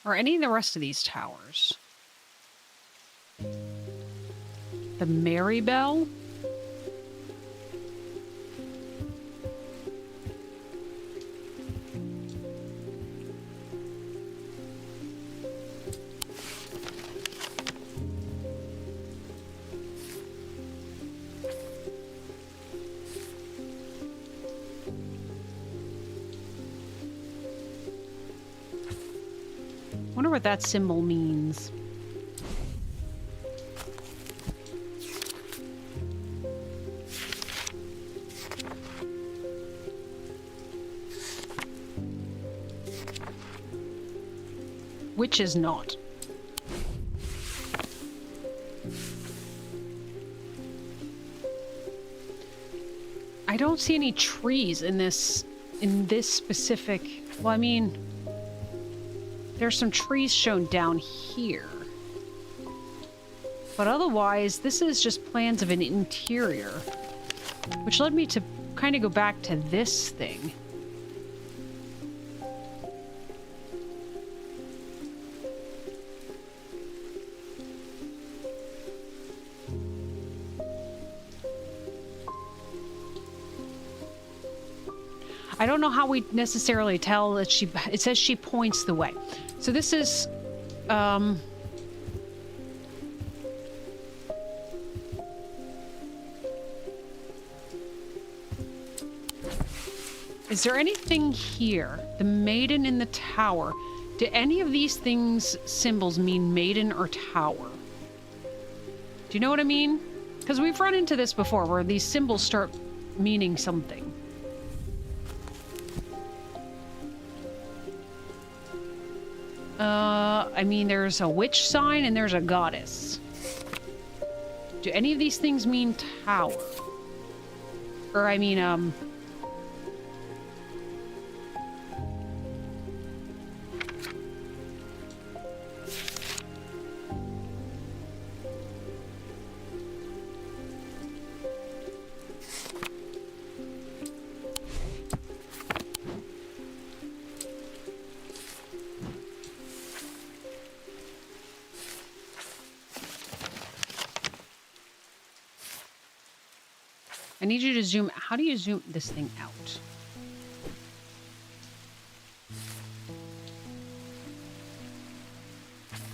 Are any of the rest of these towers? The Marybell? Wonder what that symbol means. Which is not. I don't see any trees in this specific. Well, I mean, there's some trees shown down here. But otherwise, this is just plans of an interior. Which led me to kind of go back to this thing. I don't know how we necessarily tell that it says she points the way. So this is, is there anything here? The maiden in the tower. Do any of these things, symbols, mean maiden or tower? Do you know what I mean? Because we've run into this before, where these symbols start meaning something. I mean, there's a witch sign and there's a goddess. Do any of these things mean tower? Or, I mean, I need you to zoom. How do you zoom this thing out?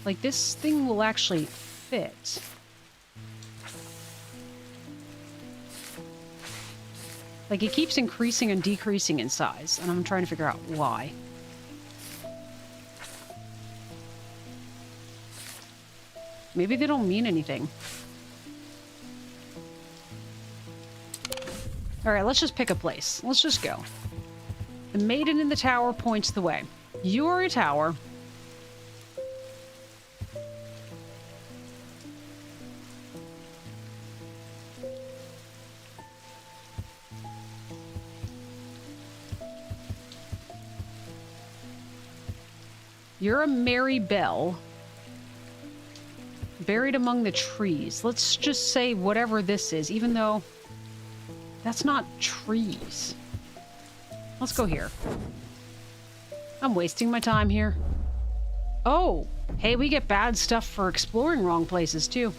Like, this thing will actually fit. Like, it keeps increasing and decreasing in size, and I'm trying to figure out why. Maybe they don't mean anything. Alright, let's just pick a place. Let's just go. The maiden in the tower points the way. You are a tower. You're a merry bell. Buried among the trees. Let's just say whatever this is, even though that's not trees. Let's go here. I'm wasting my time here. Oh, hey, we get bad stuff for exploring wrong places, too.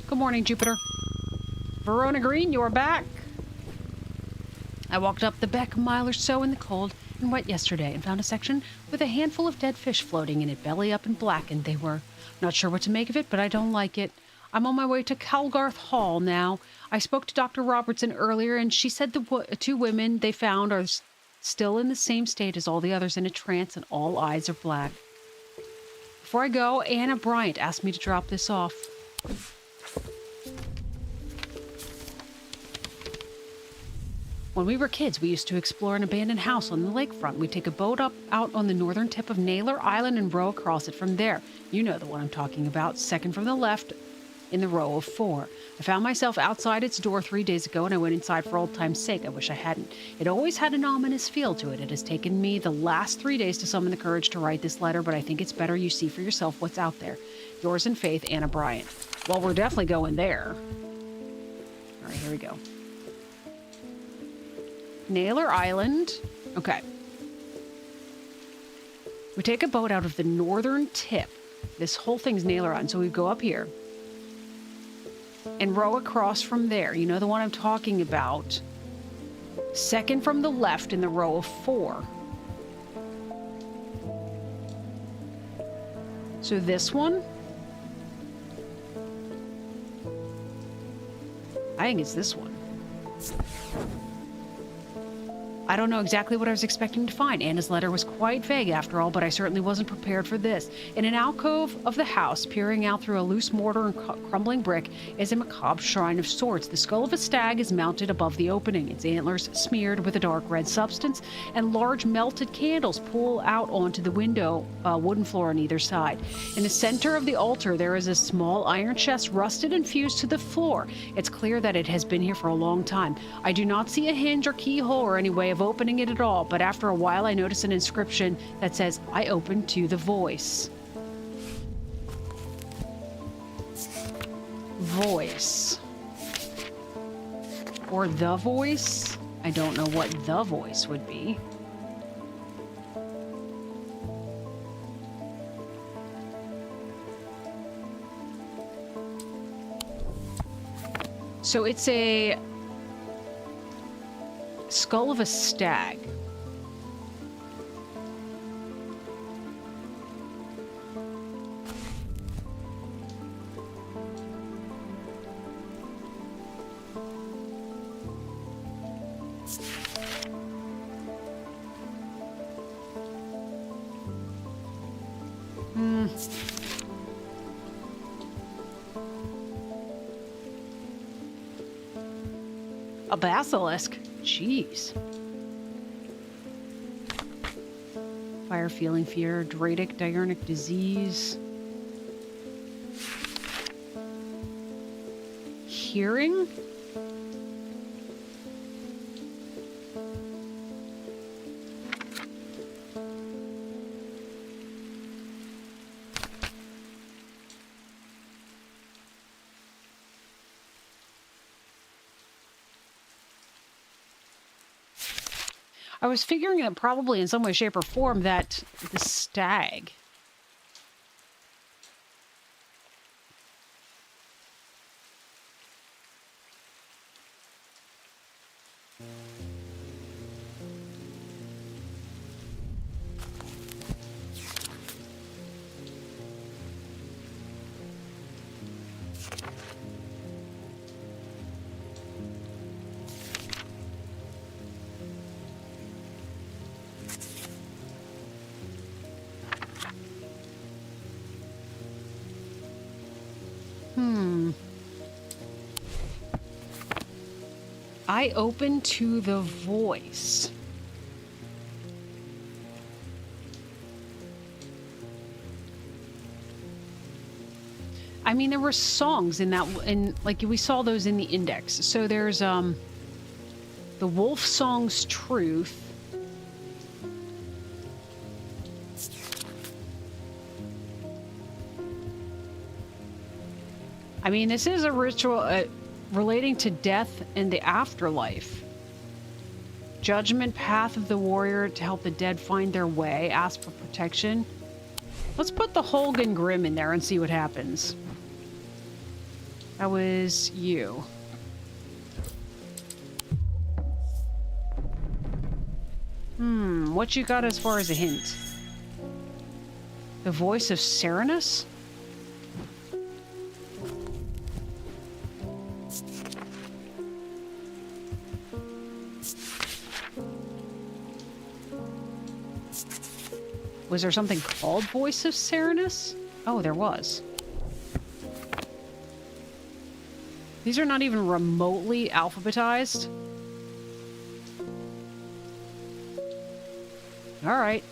Good morning, Jupiter. Verona Green, you're back. I walked up the beck a mile or so in the cold and wet yesterday and found a section with a handful of dead fish floating in it, belly up and blackened they were. Not sure what to make of it, but I don't like it. I'm on my way to Calgarth Hall now. I spoke to Dr. Robertson earlier, and she said the two women they found are still in the same state as all the others, in a trance, and all eyes are black. Before I go, Anna Bryant asked me to drop this off. When we were kids, we used to explore an abandoned house on the lakefront. We'd take a boat out on the northern tip of Naylor Island and row across it from there. You know the one I'm talking about, second from the left in the row of 4. I found myself outside its door 3 days ago, and I went inside for old time's sake. I wish I hadn't. It always had an ominous feel to it. It has taken me the last 3 days to summon the courage to write this letter, but I think it's better you see for yourself what's out there. Yours in faith, Anna Bryant. Well, we're definitely going there. All right, here we go. Naylor Island. Okay. We take a boat out of the northern tip. This whole thing's Naylor Island. So we go up here and row across from there. You know the one I'm talking about. Second from the left in the row of 4. So this one. I think it's this one. I don't know exactly what I was expecting to find. Anna's letter was quite vague after all, but I certainly wasn't prepared for this. In an alcove of the house, peering out through a loose mortar and crumbling brick, is a macabre shrine of sorts. The skull of a stag is mounted above the opening, its antlers smeared with a dark red substance, and large melted candles pull out onto the window, wooden floor on either side. In the center of the altar, there is a small iron chest, rusted and fused to the floor. It's clear that it has been here for a long time. I do not see a hinge or keyhole or any way of opening it at all, but after a while I notice an inscription that says, "I open to the voice." Voice. Or the voice? I don't know what the voice would be. So it's a skull of a stag. A basilisk? Jeez. Fire, feeling fear, Dradic, diurnic disease. Hearing? I was figuring that probably in some way, shape, or form that the stag. I open to the voice. I mean, there were songs in that, and like we saw those in the index. So there's the Wolf Song's Truth. I mean, this is a ritual relating to death and the afterlife. Judgment path of the warrior to help the dead find their way. Ask for protection. Let's put the Holgen Grim in there and see what happens. That was you. What you got as far as a hint? The voice of Serenus? Was there something called Voice of Serenus? Oh, there was. These are not even remotely alphabetized. All right.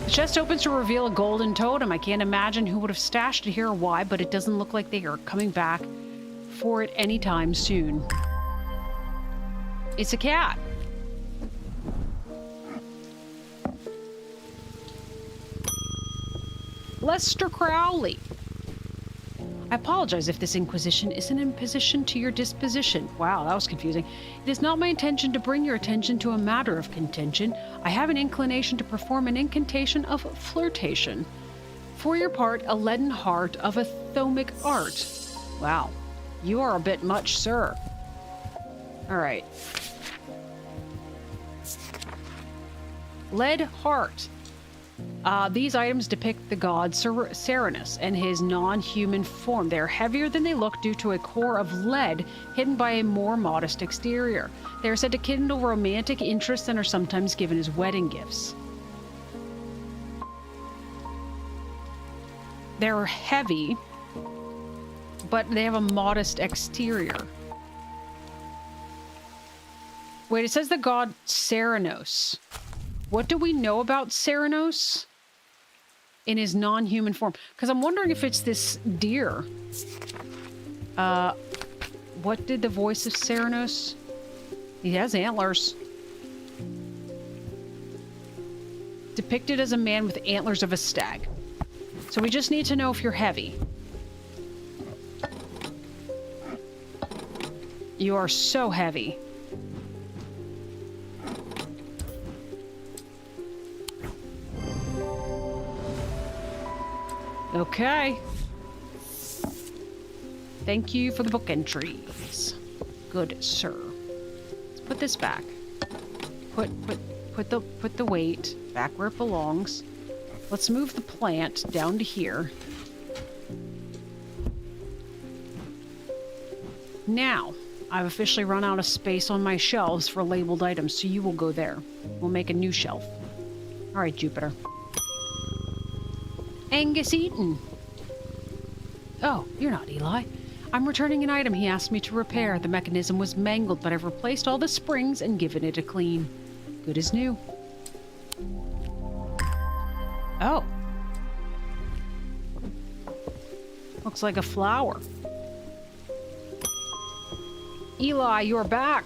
The chest opens to reveal a golden totem. I can't imagine who would have stashed it here or why, but it doesn't look like they are coming back for it anytime soon. It's a cat. Lester Crowley. I apologize if this inquisition is an imposition to your disposition. Wow, that was confusing. It is not my intention to bring your attention to a matter of contention. I have an inclination to perform an incantation of flirtation. For your part, a leaden heart of a thomic art. Wow, you are a bit much, sir. All right. Lead heart. These items depict the god Serenus and his non-human form. They are heavier than they look due to a core of lead hidden by a more modest exterior. They are said to kindle romantic interest and are sometimes given as wedding gifts. They're heavy, but they have a modest exterior. Wait, it says the god Serenus. What do we know about Serenus in his non-human form? Because I'm wondering if it's this deer. What did the voice of Serenus? He has antlers. Depicted as a man with antlers of a stag. So we just need to know if you're heavy. You are so heavy. Okay. Thank you for the book entries. Good, sir. Let's put this back. Put the weight back where it belongs. Let's move the plant down to here. Now, I've officially run out of space on my shelves for labeled items, so you will go there. We'll make a new shelf. All right, Jupiter. Angus Eaton. Oh, you're not Eli. I'm returning an item he asked me to repair. The mechanism was mangled, but I've replaced all the springs and given it a clean. Good as new. Oh. Looks like a flower. Eli, you're back.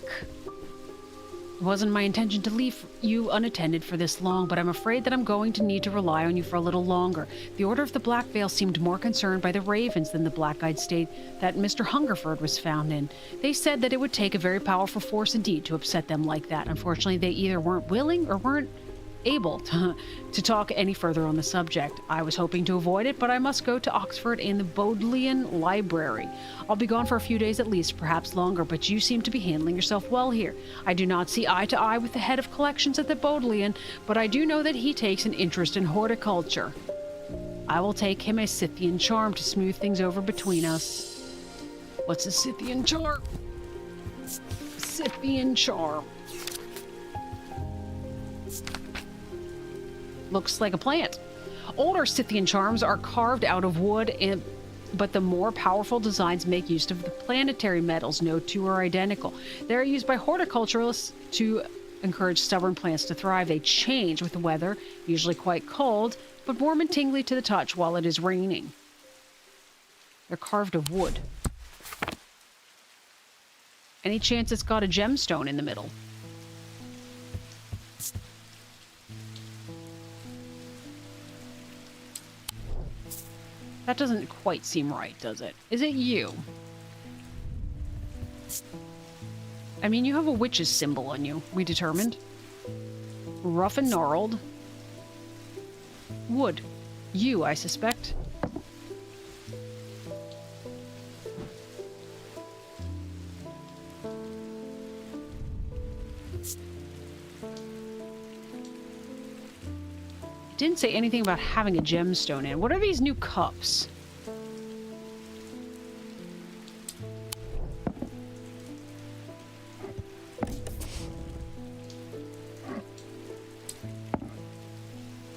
It wasn't my intention to leave you unattended for this long, but I'm afraid that I'm going to need to rely on you for a little longer. The Order of the Black Veil seemed more concerned by the ravens than the black-eyed state that Mr. Hungerford was found in. They said that it would take a very powerful force indeed to upset them like that. Unfortunately, they either weren't willing or weren't able to talk any further on the subject. I was hoping to avoid it, but I must go to Oxford and the Bodleian Library. I'll be gone for a few days at least, perhaps longer, but you seem to be handling yourself well here. I do not see eye to eye with the head of collections at the Bodleian, but I do know that he takes an interest in horticulture. I will take him a Scythian charm to smooth things over between us. What's a Scythian charm? Scythian charm. Looks like a plant. Older Scythian charms are carved out of wood, but the more powerful designs make use of the planetary metals. No two are identical. They are used by horticulturalists to encourage stubborn plants to thrive. They change with the weather, usually quite cold, but warm and tingly to the touch while it is raining. They're carved of wood. Any chance it's got a gemstone in the middle? That doesn't quite seem right, does it? Is it you? I mean, you have a witch's symbol on you, we determined. Rough and gnarled. Wood. You, I suspect. It didn't say anything about having a gemstone in. What are these new cups?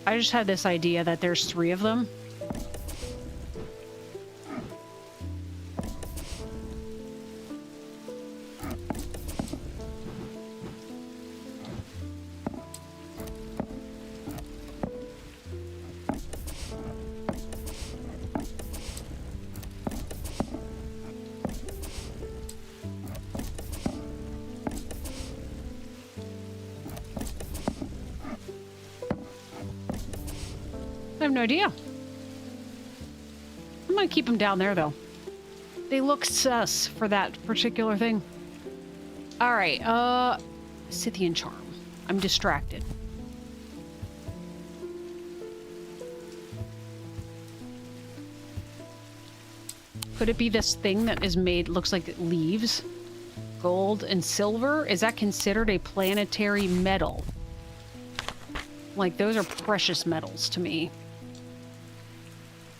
I just had this idea that there's 3 of them. I have no idea. I'm gonna keep them down there, though. They look sus for that particular thing. Alright, Scythian Charm. I'm distracted. Could it be this thing that is made, looks like it leaves? Gold and silver? Is that considered a planetary metal? Like, those are precious metals to me.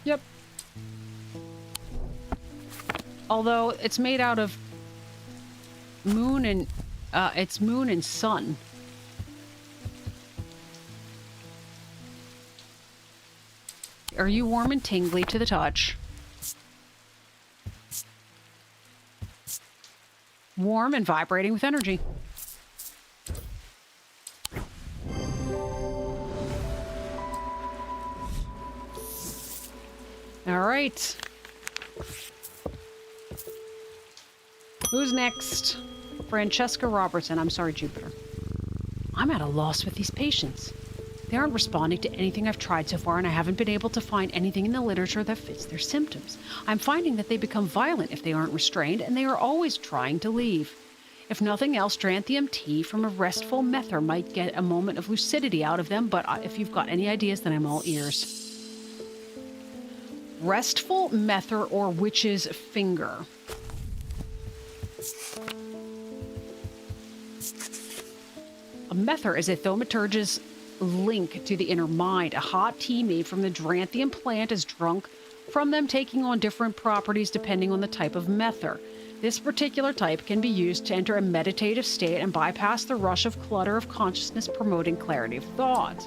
Yep. Although it's made out of moon and it's moon and sun. Are you warm and tingly to the touch? Warm and vibrating with energy. All right. Who's next? Francesca Robertson. I'm sorry, Jupiter. I'm at a loss with these patients. They aren't responding to anything I've tried so far, and I haven't been able to find anything in the literature that fits their symptoms. I'm finding that they become violent if they aren't restrained, and they are always trying to leave. If nothing else, Dranthium tea from a restful mether might get a moment of lucidity out of them, but if you've got any ideas, then I'm all ears. Restful mether or witch's finger. A mether is a thaumaturge's link to the inner mind. A hot tea made from the Dranthium plant is drunk from them, taking on different properties depending on the type of mether. This particular type can be used to enter a meditative state and bypass the rush of clutter of consciousness, promoting clarity of thought.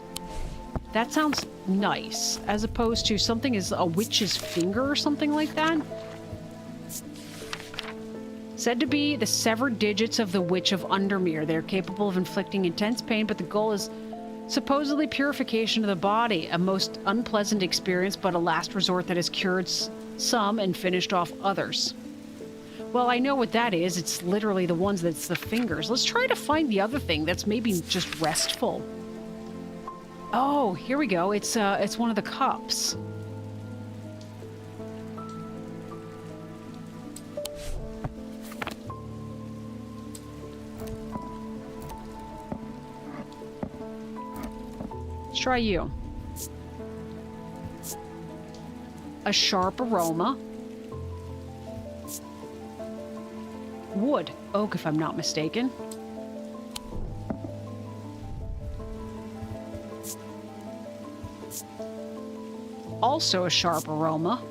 That sounds nice, as opposed to something is a witch's finger or something like that. Said to be the severed digits of the Witch of Undermere. They're capable of inflicting intense pain, but the goal is supposedly purification of the body. A most unpleasant experience, but a last resort that has cured some and finished off others. Well, I know what that is. It's literally the ones that's the fingers. Let's try to find the other thing that's maybe just restful. Oh, here we go. It's one of the cups. Let's try you. A sharp aroma. Wood. Oak, if I'm not mistaken. Also a sharp aroma.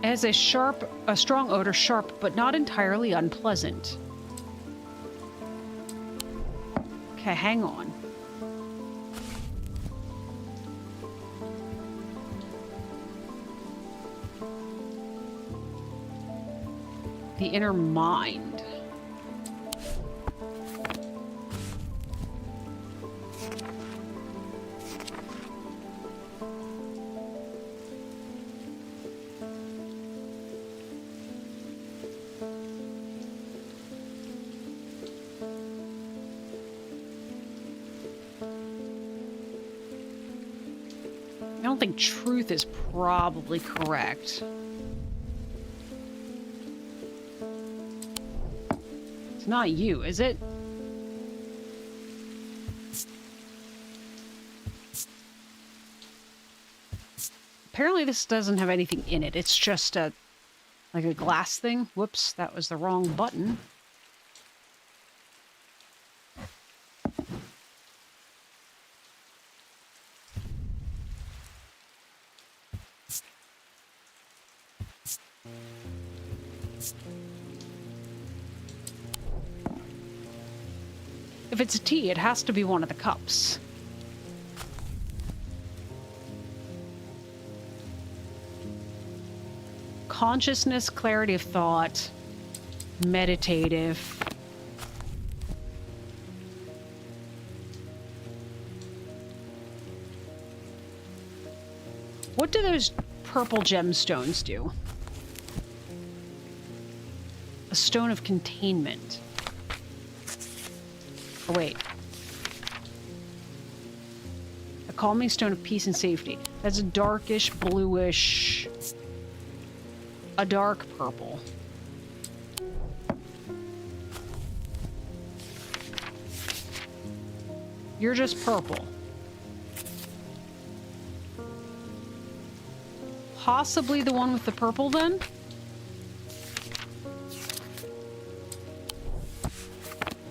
Has a strong odor, sharp, but not entirely unpleasant. Okay, hang on. The inner mind. don't think truth is probably correct. It's not you, is it? Apparently this doesn't have anything in it. It's just a, like a glass thing. Whoops, that was the wrong button. If it's a tea, it has to be one of the cups. Consciousness, clarity of thought, meditative. What do those purple gemstones do? A stone of containment. Oh, wait. A calming stone of peace and safety. That's a darkish, bluish... a dark purple. You're just purple. Possibly the one with the purple, then?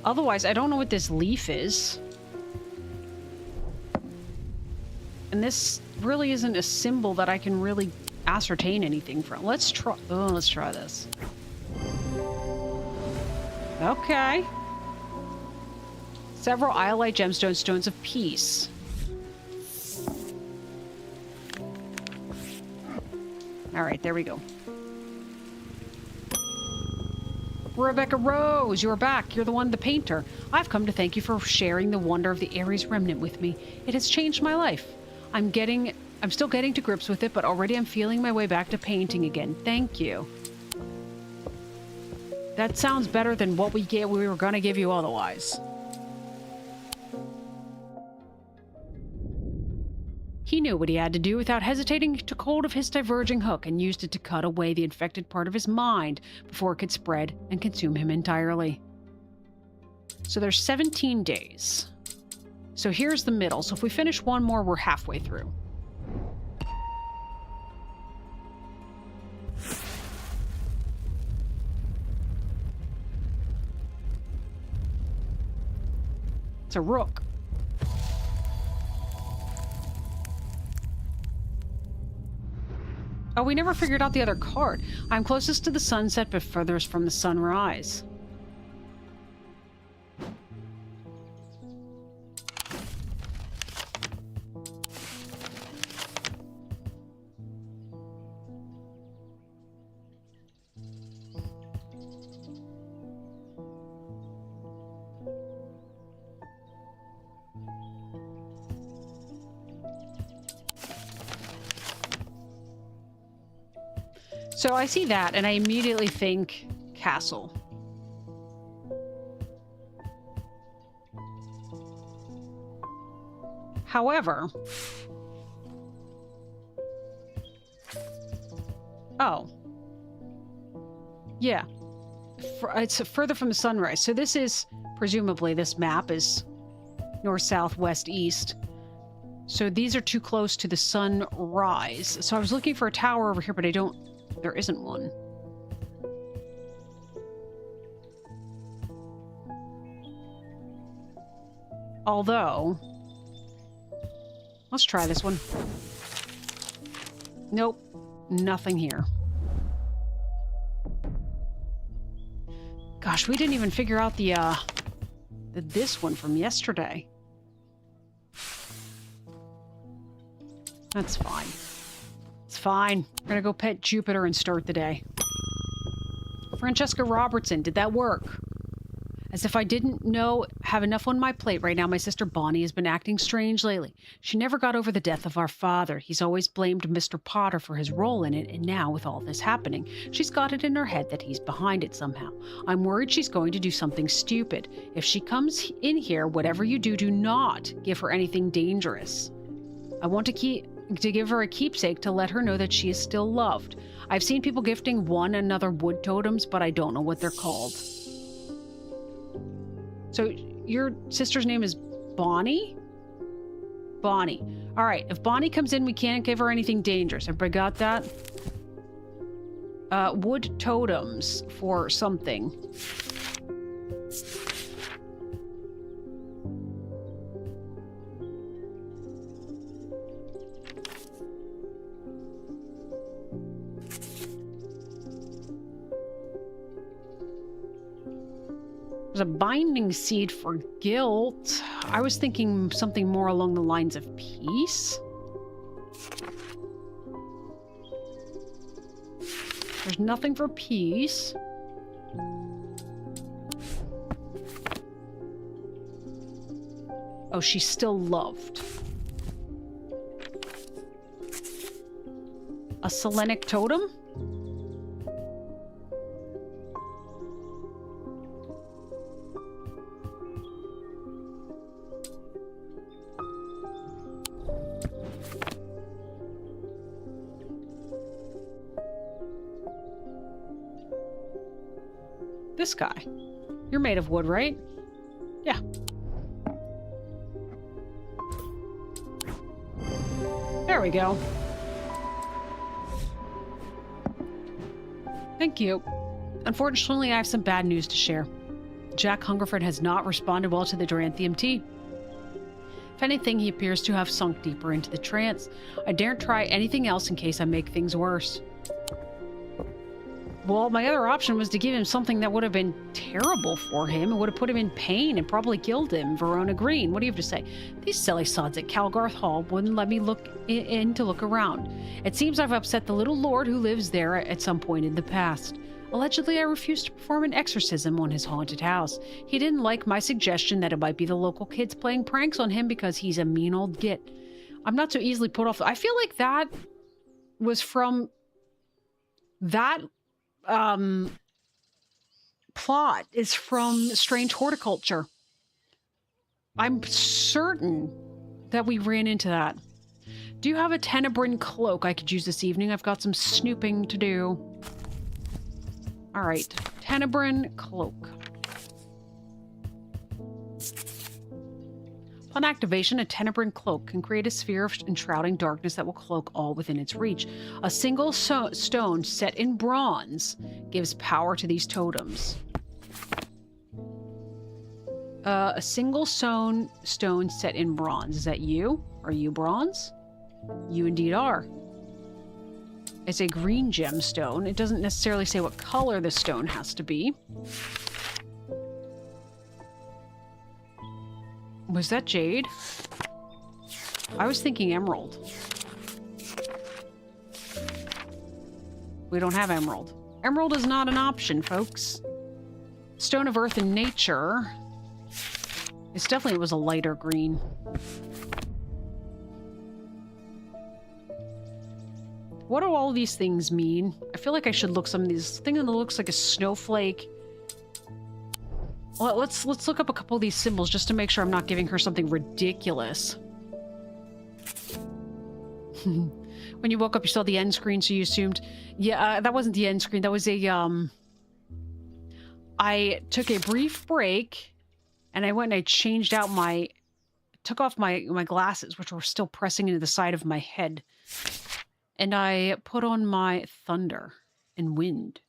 Otherwise, I don't know what this leaf is. And this really isn't a symbol that I can really ascertain anything from. Let's try this. Okay. Several iolite gemstones, stones of peace. All right, there we go. Rebecca Rose, you're back. You're the one, the painter. I've come to thank you for sharing the wonder of the Ares remnant with me. It has changed my life. I'm still getting to grips with it, but already I'm feeling my way back to painting again. Thank you. That sounds better than what we were going to give you otherwise. He knew what he had to do without hesitating. He took hold of his diverging hook and used it to cut away the infected part of his mind before it could spread and consume him entirely. So there's 17 days. So here's the middle. So if we finish one more, we're halfway through. It's a rook. Oh, we never figured out the other card. I'm closest to the sunset, but furthest from the sunrise. So I see that, and I immediately think castle. However... Oh. Yeah. It's further from the sunrise. So this is, presumably, this map is north, south, west, east. So these are too close to the sunrise. So I was looking for a tower over here, but there isn't one. Although, let's try this one. Nope, nothing here. Gosh, we didn't even figure out this one from yesterday. That's fine. It's fine. We're gonna go pet Jupiter and start the day. Francesca Robertson, did that work? As if I didn't have enough on my plate right now, my sister Bonnie has been acting strange lately. She never got over the death of our father. He's always blamed Mr. Potter for his role in it, and now, with all this happening, she's got it in her head that he's behind it somehow. I'm worried she's going to do something stupid. If she comes in here, whatever you do, do not give her anything dangerous. I want to keep to give her a keepsake to let her know that she is still loved. I've seen people gifting one another wood totems, but I don't know what they're called. So your sister's name is Bonnie? Bonnie. All right, if Bonnie comes in, we can't give her anything dangerous. Everybody got that? Wood totems for something. There's a binding seed for guilt. I was thinking something more along the lines of peace. There's nothing for peace. Oh, she's still loved. A Selenic totem? This guy. You're made of wood, right? Yeah. There we go. Thank you. Unfortunately, I have some bad news to share. Jack Hungerford has not responded well to the Duranthium tea. If anything, he appears to have sunk deeper into the trance. I daren't try anything else in case I make things worse. Well, my other option was to give him something that would have been terrible for him. It would have put him in pain and probably killed him. Verona Green. What do you have to say? These silly sods at Calgarth Hall wouldn't let me look in to look around. It seems I've upset the little lord who lives there at some point in the past. Allegedly, I refused to perform an exorcism on his haunted house. He didn't like my suggestion that it might be the local kids playing pranks on him because he's a mean old git. I'm not so easily put off. I feel like that was from that plot is from Strange Horticulture. I'm certain that we ran into that. Do you have a Tenebrin cloak I could use this evening? I've got some snooping to do. All right, Tenebrin cloak. Upon activation, a Tenebrin cloak can create a sphere of enshrouding darkness that will cloak all within its reach. A single stone set in bronze gives power to these totems. A single stone set in bronze. Is that you? Are you bronze? You indeed are. It's a green gemstone. It doesn't necessarily say what color the stone has to be. Was that jade? I was thinking emerald. We don't have emerald. Emerald is not an option, folks. Stone of Earth and Nature. It definitely was a lighter green. What do all these things mean? I feel like I should look some of these. Thing that looks like a snowflake. Well, let's look up a couple of these symbols just to make sure I'm not giving her something ridiculous. When you woke up, you saw the end screen, so you assumed... Yeah, that wasn't the end screen. That was a, I took a brief break, and I went and I changed out my... Took off my glasses, which were still pressing into the side of my head. And I put on my thunder and wind.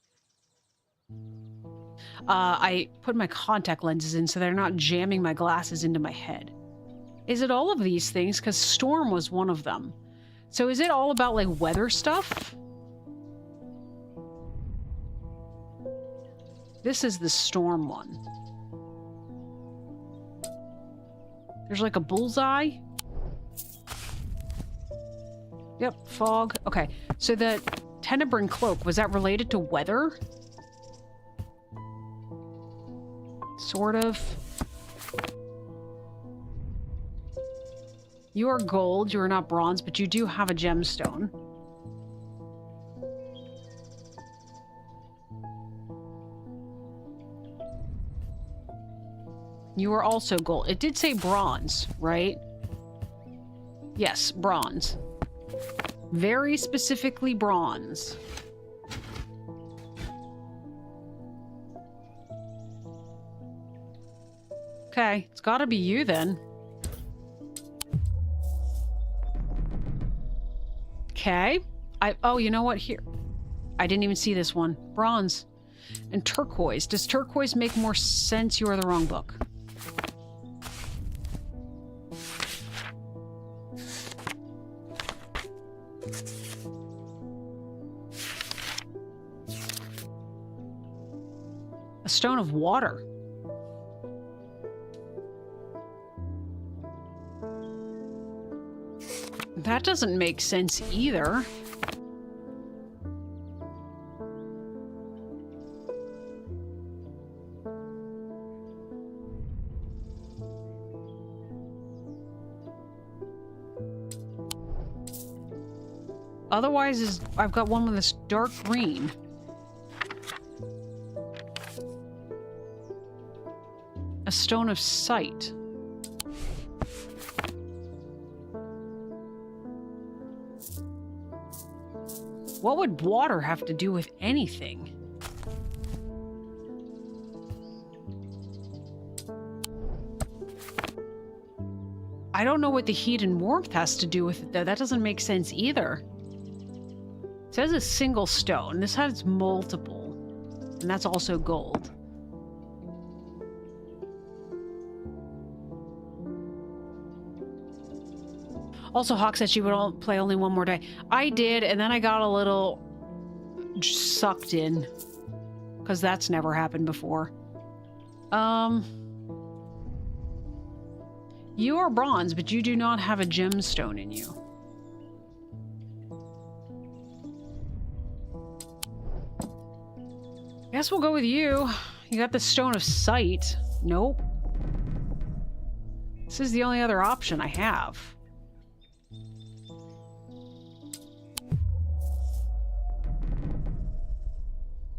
I put my contact lenses in so they're not jamming my glasses into my head. Is it all of these things? Because storm was one of them. So is it all about, like, weather stuff? This is the storm one. There's, like, a bullseye. Yep, fog. Okay, so the Tenebrin cloak, was that related to weather? Sort of. You are gold, you are not bronze, but you do have a gemstone. You are also gold. It did say bronze, right? Yes, bronze. Very specifically bronze. Okay, it's gotta be you then. Okay. Oh, you know what? Here. I didn't even see this one. Bronze. And turquoise. Does turquoise make more sense? You are the wrong book. A stone of water. That doesn't make sense either. Otherwise, I've got one with this dark green. A stone of sight. What would water have to do with anything? I don't know what the heat and warmth has to do with it, though. That doesn't make sense either. It says a single stone. This has multiple. And that's also gold. Also, Hawk said she would play only one more day. I did, and then I got a little sucked in. Because that's never happened before. You are bronze, but you do not have a gemstone in you. Guess we'll go with you. You got the stone of sight. Nope. This is the only other option I have.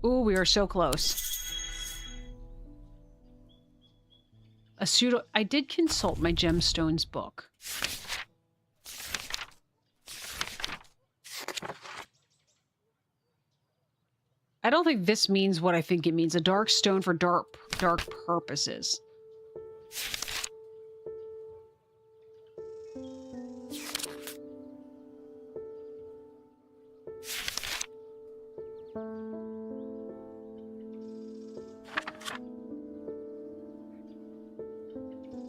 Ooh, we are so close. A pseudo... I did consult my gemstones book. I don't think this means what I think it means. A dark stone for dark purposes.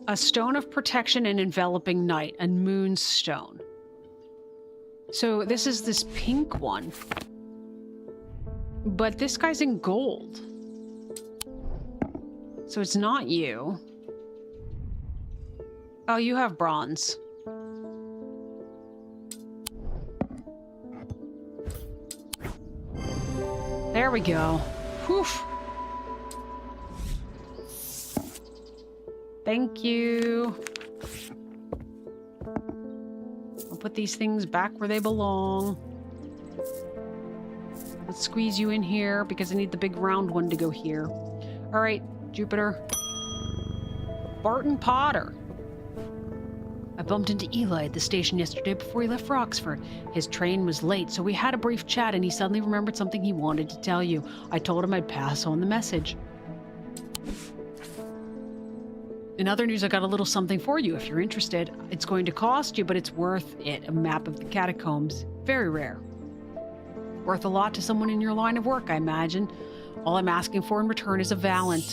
A stone of protection and enveloping night, a moonstone. So this is this pink one. But this guy's in gold. So it's not you. Oh, you have bronze. There we go. Whew. Thank you. I'll put these things back where they belong. Let's squeeze you in here because I need the big round one to go here. All right, Jupiter. Barton Potter. I bumped into Eli at the station yesterday before he left for Oxford. His train was late, so we had a brief chat and he suddenly remembered something he wanted to tell you. I told him I'd pass on the message. In other news, I got a little something for you if you're interested. It's going to cost you, but it's worth it. A map of the catacombs. Very rare. Worth a lot to someone in your line of work, I imagine. All I'm asking for in return is a valant.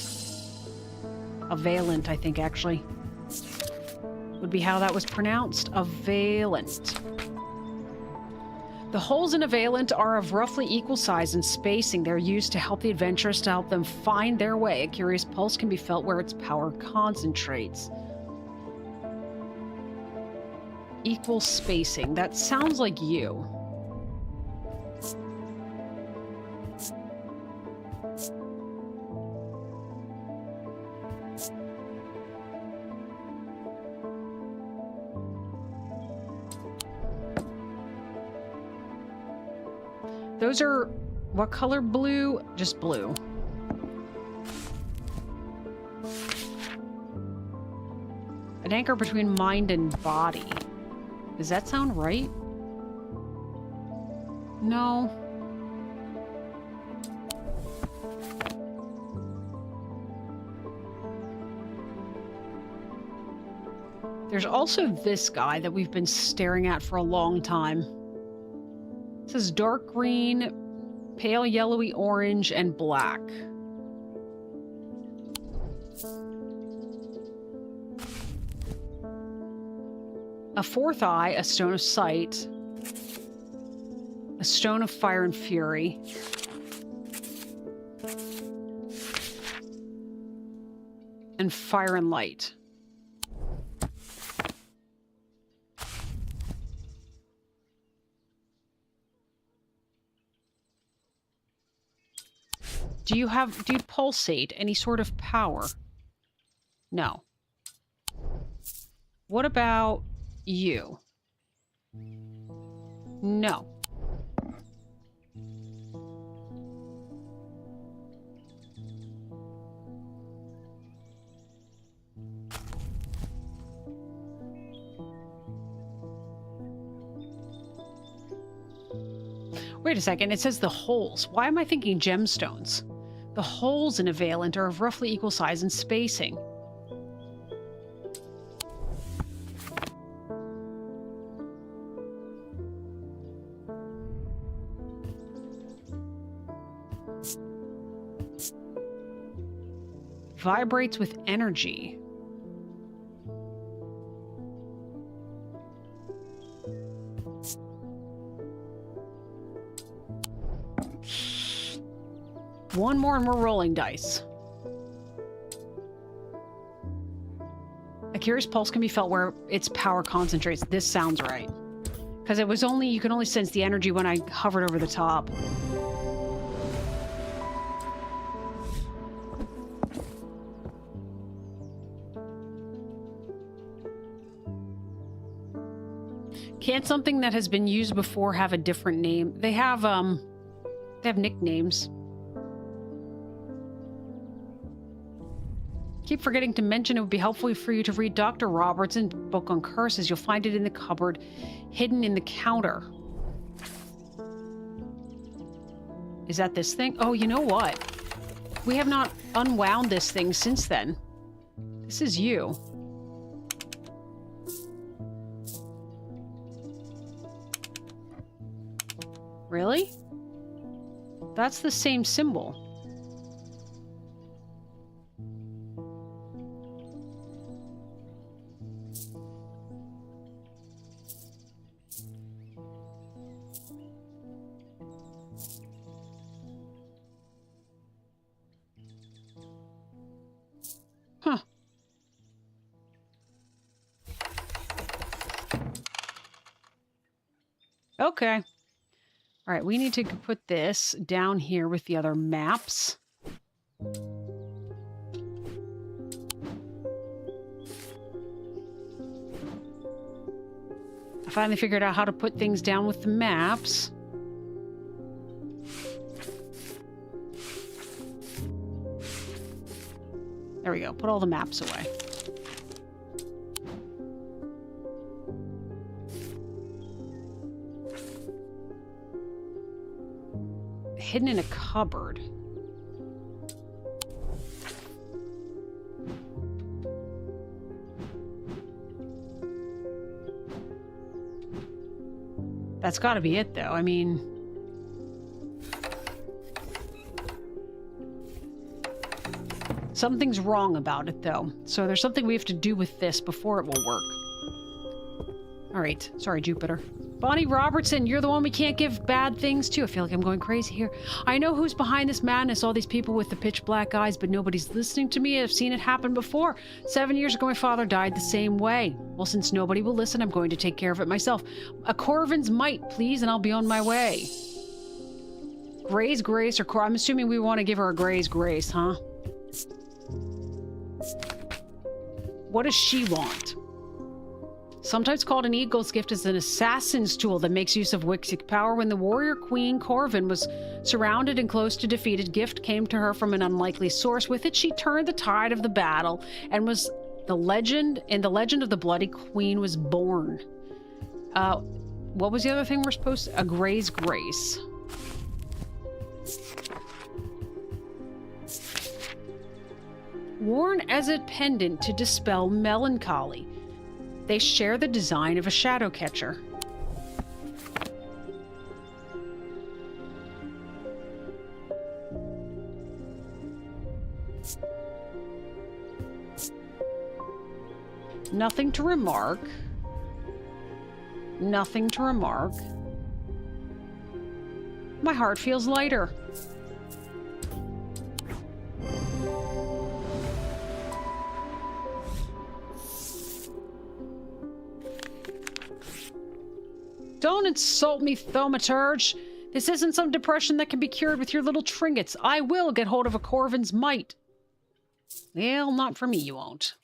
A valent, I think, actually. Would be how that was pronounced. A valent. The holes in a valent are of roughly equal size and spacing. They're used to help the adventurers to help them find their way. A curious pulse can be felt where its power concentrates. Equal spacing. That sounds like you. Those are, what color blue? Just blue. An anchor between mind and body. Does that sound right? No. There's also this guy that we've been staring at for a long time. It says dark green, pale yellowy orange, and black. A fourth eye, a stone of sight, a stone of fire and fury, and fire and light. Do you pulsate any sort of power? No. What about you? No. Wait a second, it says the holes. Why am I thinking gemstones? The holes in a valent are of roughly equal size and spacing. Vibrates with energy. One more and we're rolling dice. A curious pulse can be felt where its power concentrates. This sounds right. Because you can only sense the energy when I hovered over the top. Can't something that has been used before have a different name? They have nicknames. Keep forgetting to mention it would be helpful for you to read Dr. Robertson's book on curses. You'll find it in the cupboard, hidden in the counter. Is that this thing? Oh, you know what? We have not unwound this thing since then. This is you. Really? That's the same symbol. Huh. Okay. All right, we need to put this down here with the other maps. I finally figured out how to put things down with the maps. There we go. Put all the maps away. Hidden in a cupboard. That's got to be it, though. I mean... something's wrong about it, though. So there's something we have to do with this before it will work. All right. Sorry, Jupiter. Bonnie Robertson, you're the one we can't give bad things to. I feel like I'm going crazy here. I know who's behind this madness, all these people with the pitch black eyes, but nobody's listening to me. I've seen it happen before. 7 years ago, my father died the same way. Well, since nobody will listen, I'm going to take care of it myself. A Corvin's might, please, and I'll be on my way. Gray's grace, or I'm assuming we want to give her a Gray's grace, huh? What does she want? Sometimes called an eagle's gift, is an assassin's tool that makes use of Wixic power. When the warrior queen Corvin was surrounded and close to defeated, gift came to her from an unlikely source. With it, she turned the tide of the battle and was the legend of the Bloody Queen was born. what was the other thing we're supposed to... A Gray's Grace. Worn as a pendant to dispel melancholy. They share the design of a shadow catcher. Nothing to remark. Nothing to remark. My heart feels lighter. Don't insult me, thaumaturge. This isn't some depression that can be cured with your little trinkets. I will get hold of a Corvin's mite. Well, not for me, you won't.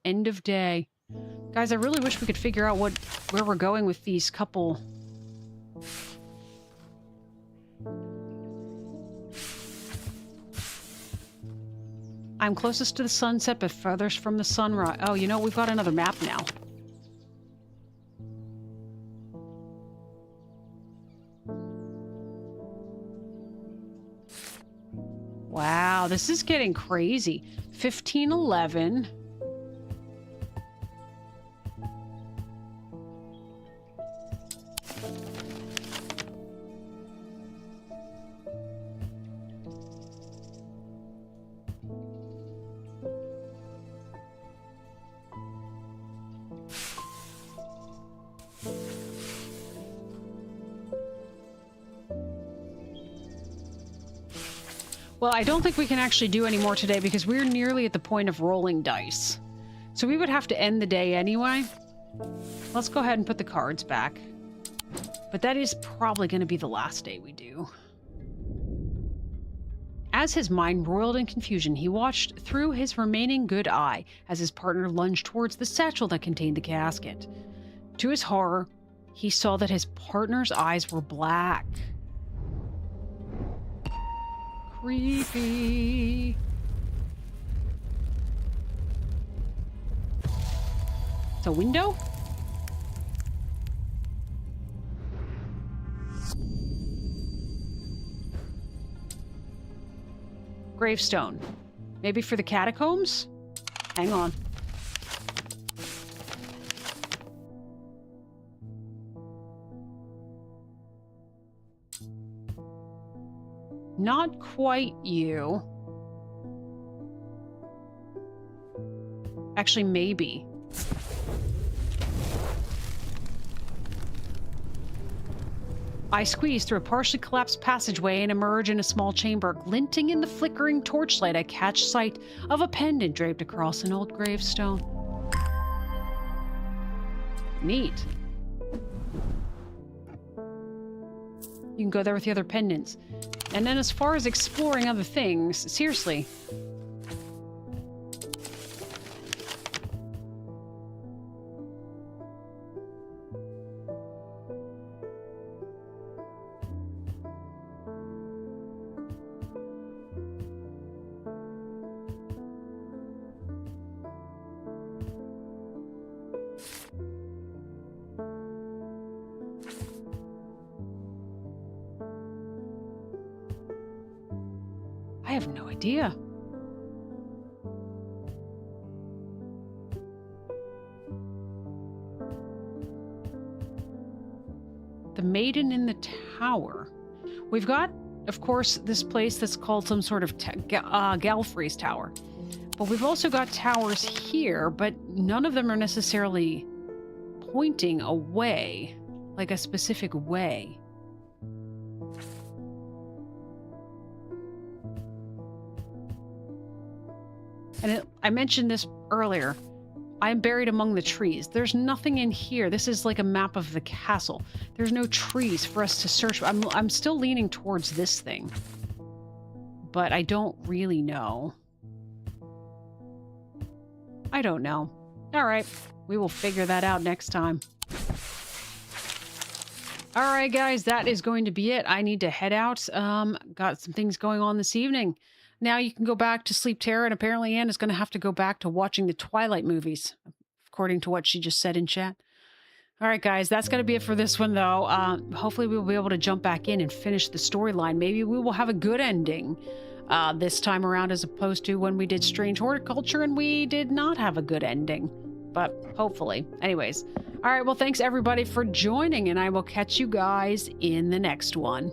End of day. Guys, I really wish we could figure out where we're going with these couple... I'm closest to the sunset, but furthest from the sunrise. Oh, you know, we've got another map now. Wow, this is getting crazy. 1511. Well, I don't think we can actually do any more today because we're nearly at the point of rolling dice. So we would have to end the day anyway. Let's go ahead and put the cards back. But that is probably going to be the last day we do. As his mind roiled in confusion, he watched through his remaining good eye as his partner lunged towards the satchel that contained the casket. To his horror, he saw that his partner's eyes were black. Creepy. It's a window? Gravestone. Maybe for the catacombs? Hang on. Not quite you. Actually, maybe. I squeeze through a partially collapsed passageway and emerge in a small chamber. Glinting in the flickering torchlight, I catch sight of a pendant draped across an old gravestone. Neat. You can go there with the other pendants. And then as far as exploring other things, seriously. I have no idea. The Maiden in the Tower. We've got, of course, this place that's called some sort of Galfrey's Tower. But we've also got towers here, but none of them are necessarily pointing away, like a specific way. And I mentioned this earlier. I'm buried among the trees. There's nothing in here. This is like a map of the castle. There's no trees for us to search. I'm still leaning towards this thing. But I don't really know. I don't know. All right. We will figure that out next time. All right, guys. That is going to be it. I need to head out. Got some things going on this evening. Now you can go back to sleep, Tara, and apparently Anne is going to have to go back to watching the Twilight movies. Of according to what she just said in chat. All right, guys, that's going to be it for this one, though. Hopefully we'll be able to jump back in and finish the storyline. Maybe we will have a good ending this time around, as opposed to when we did Strange Horticulture and we did not have a good ending. But hopefully. Anyways. All right, well, thanks everybody for joining, and I will catch you guys in the next one.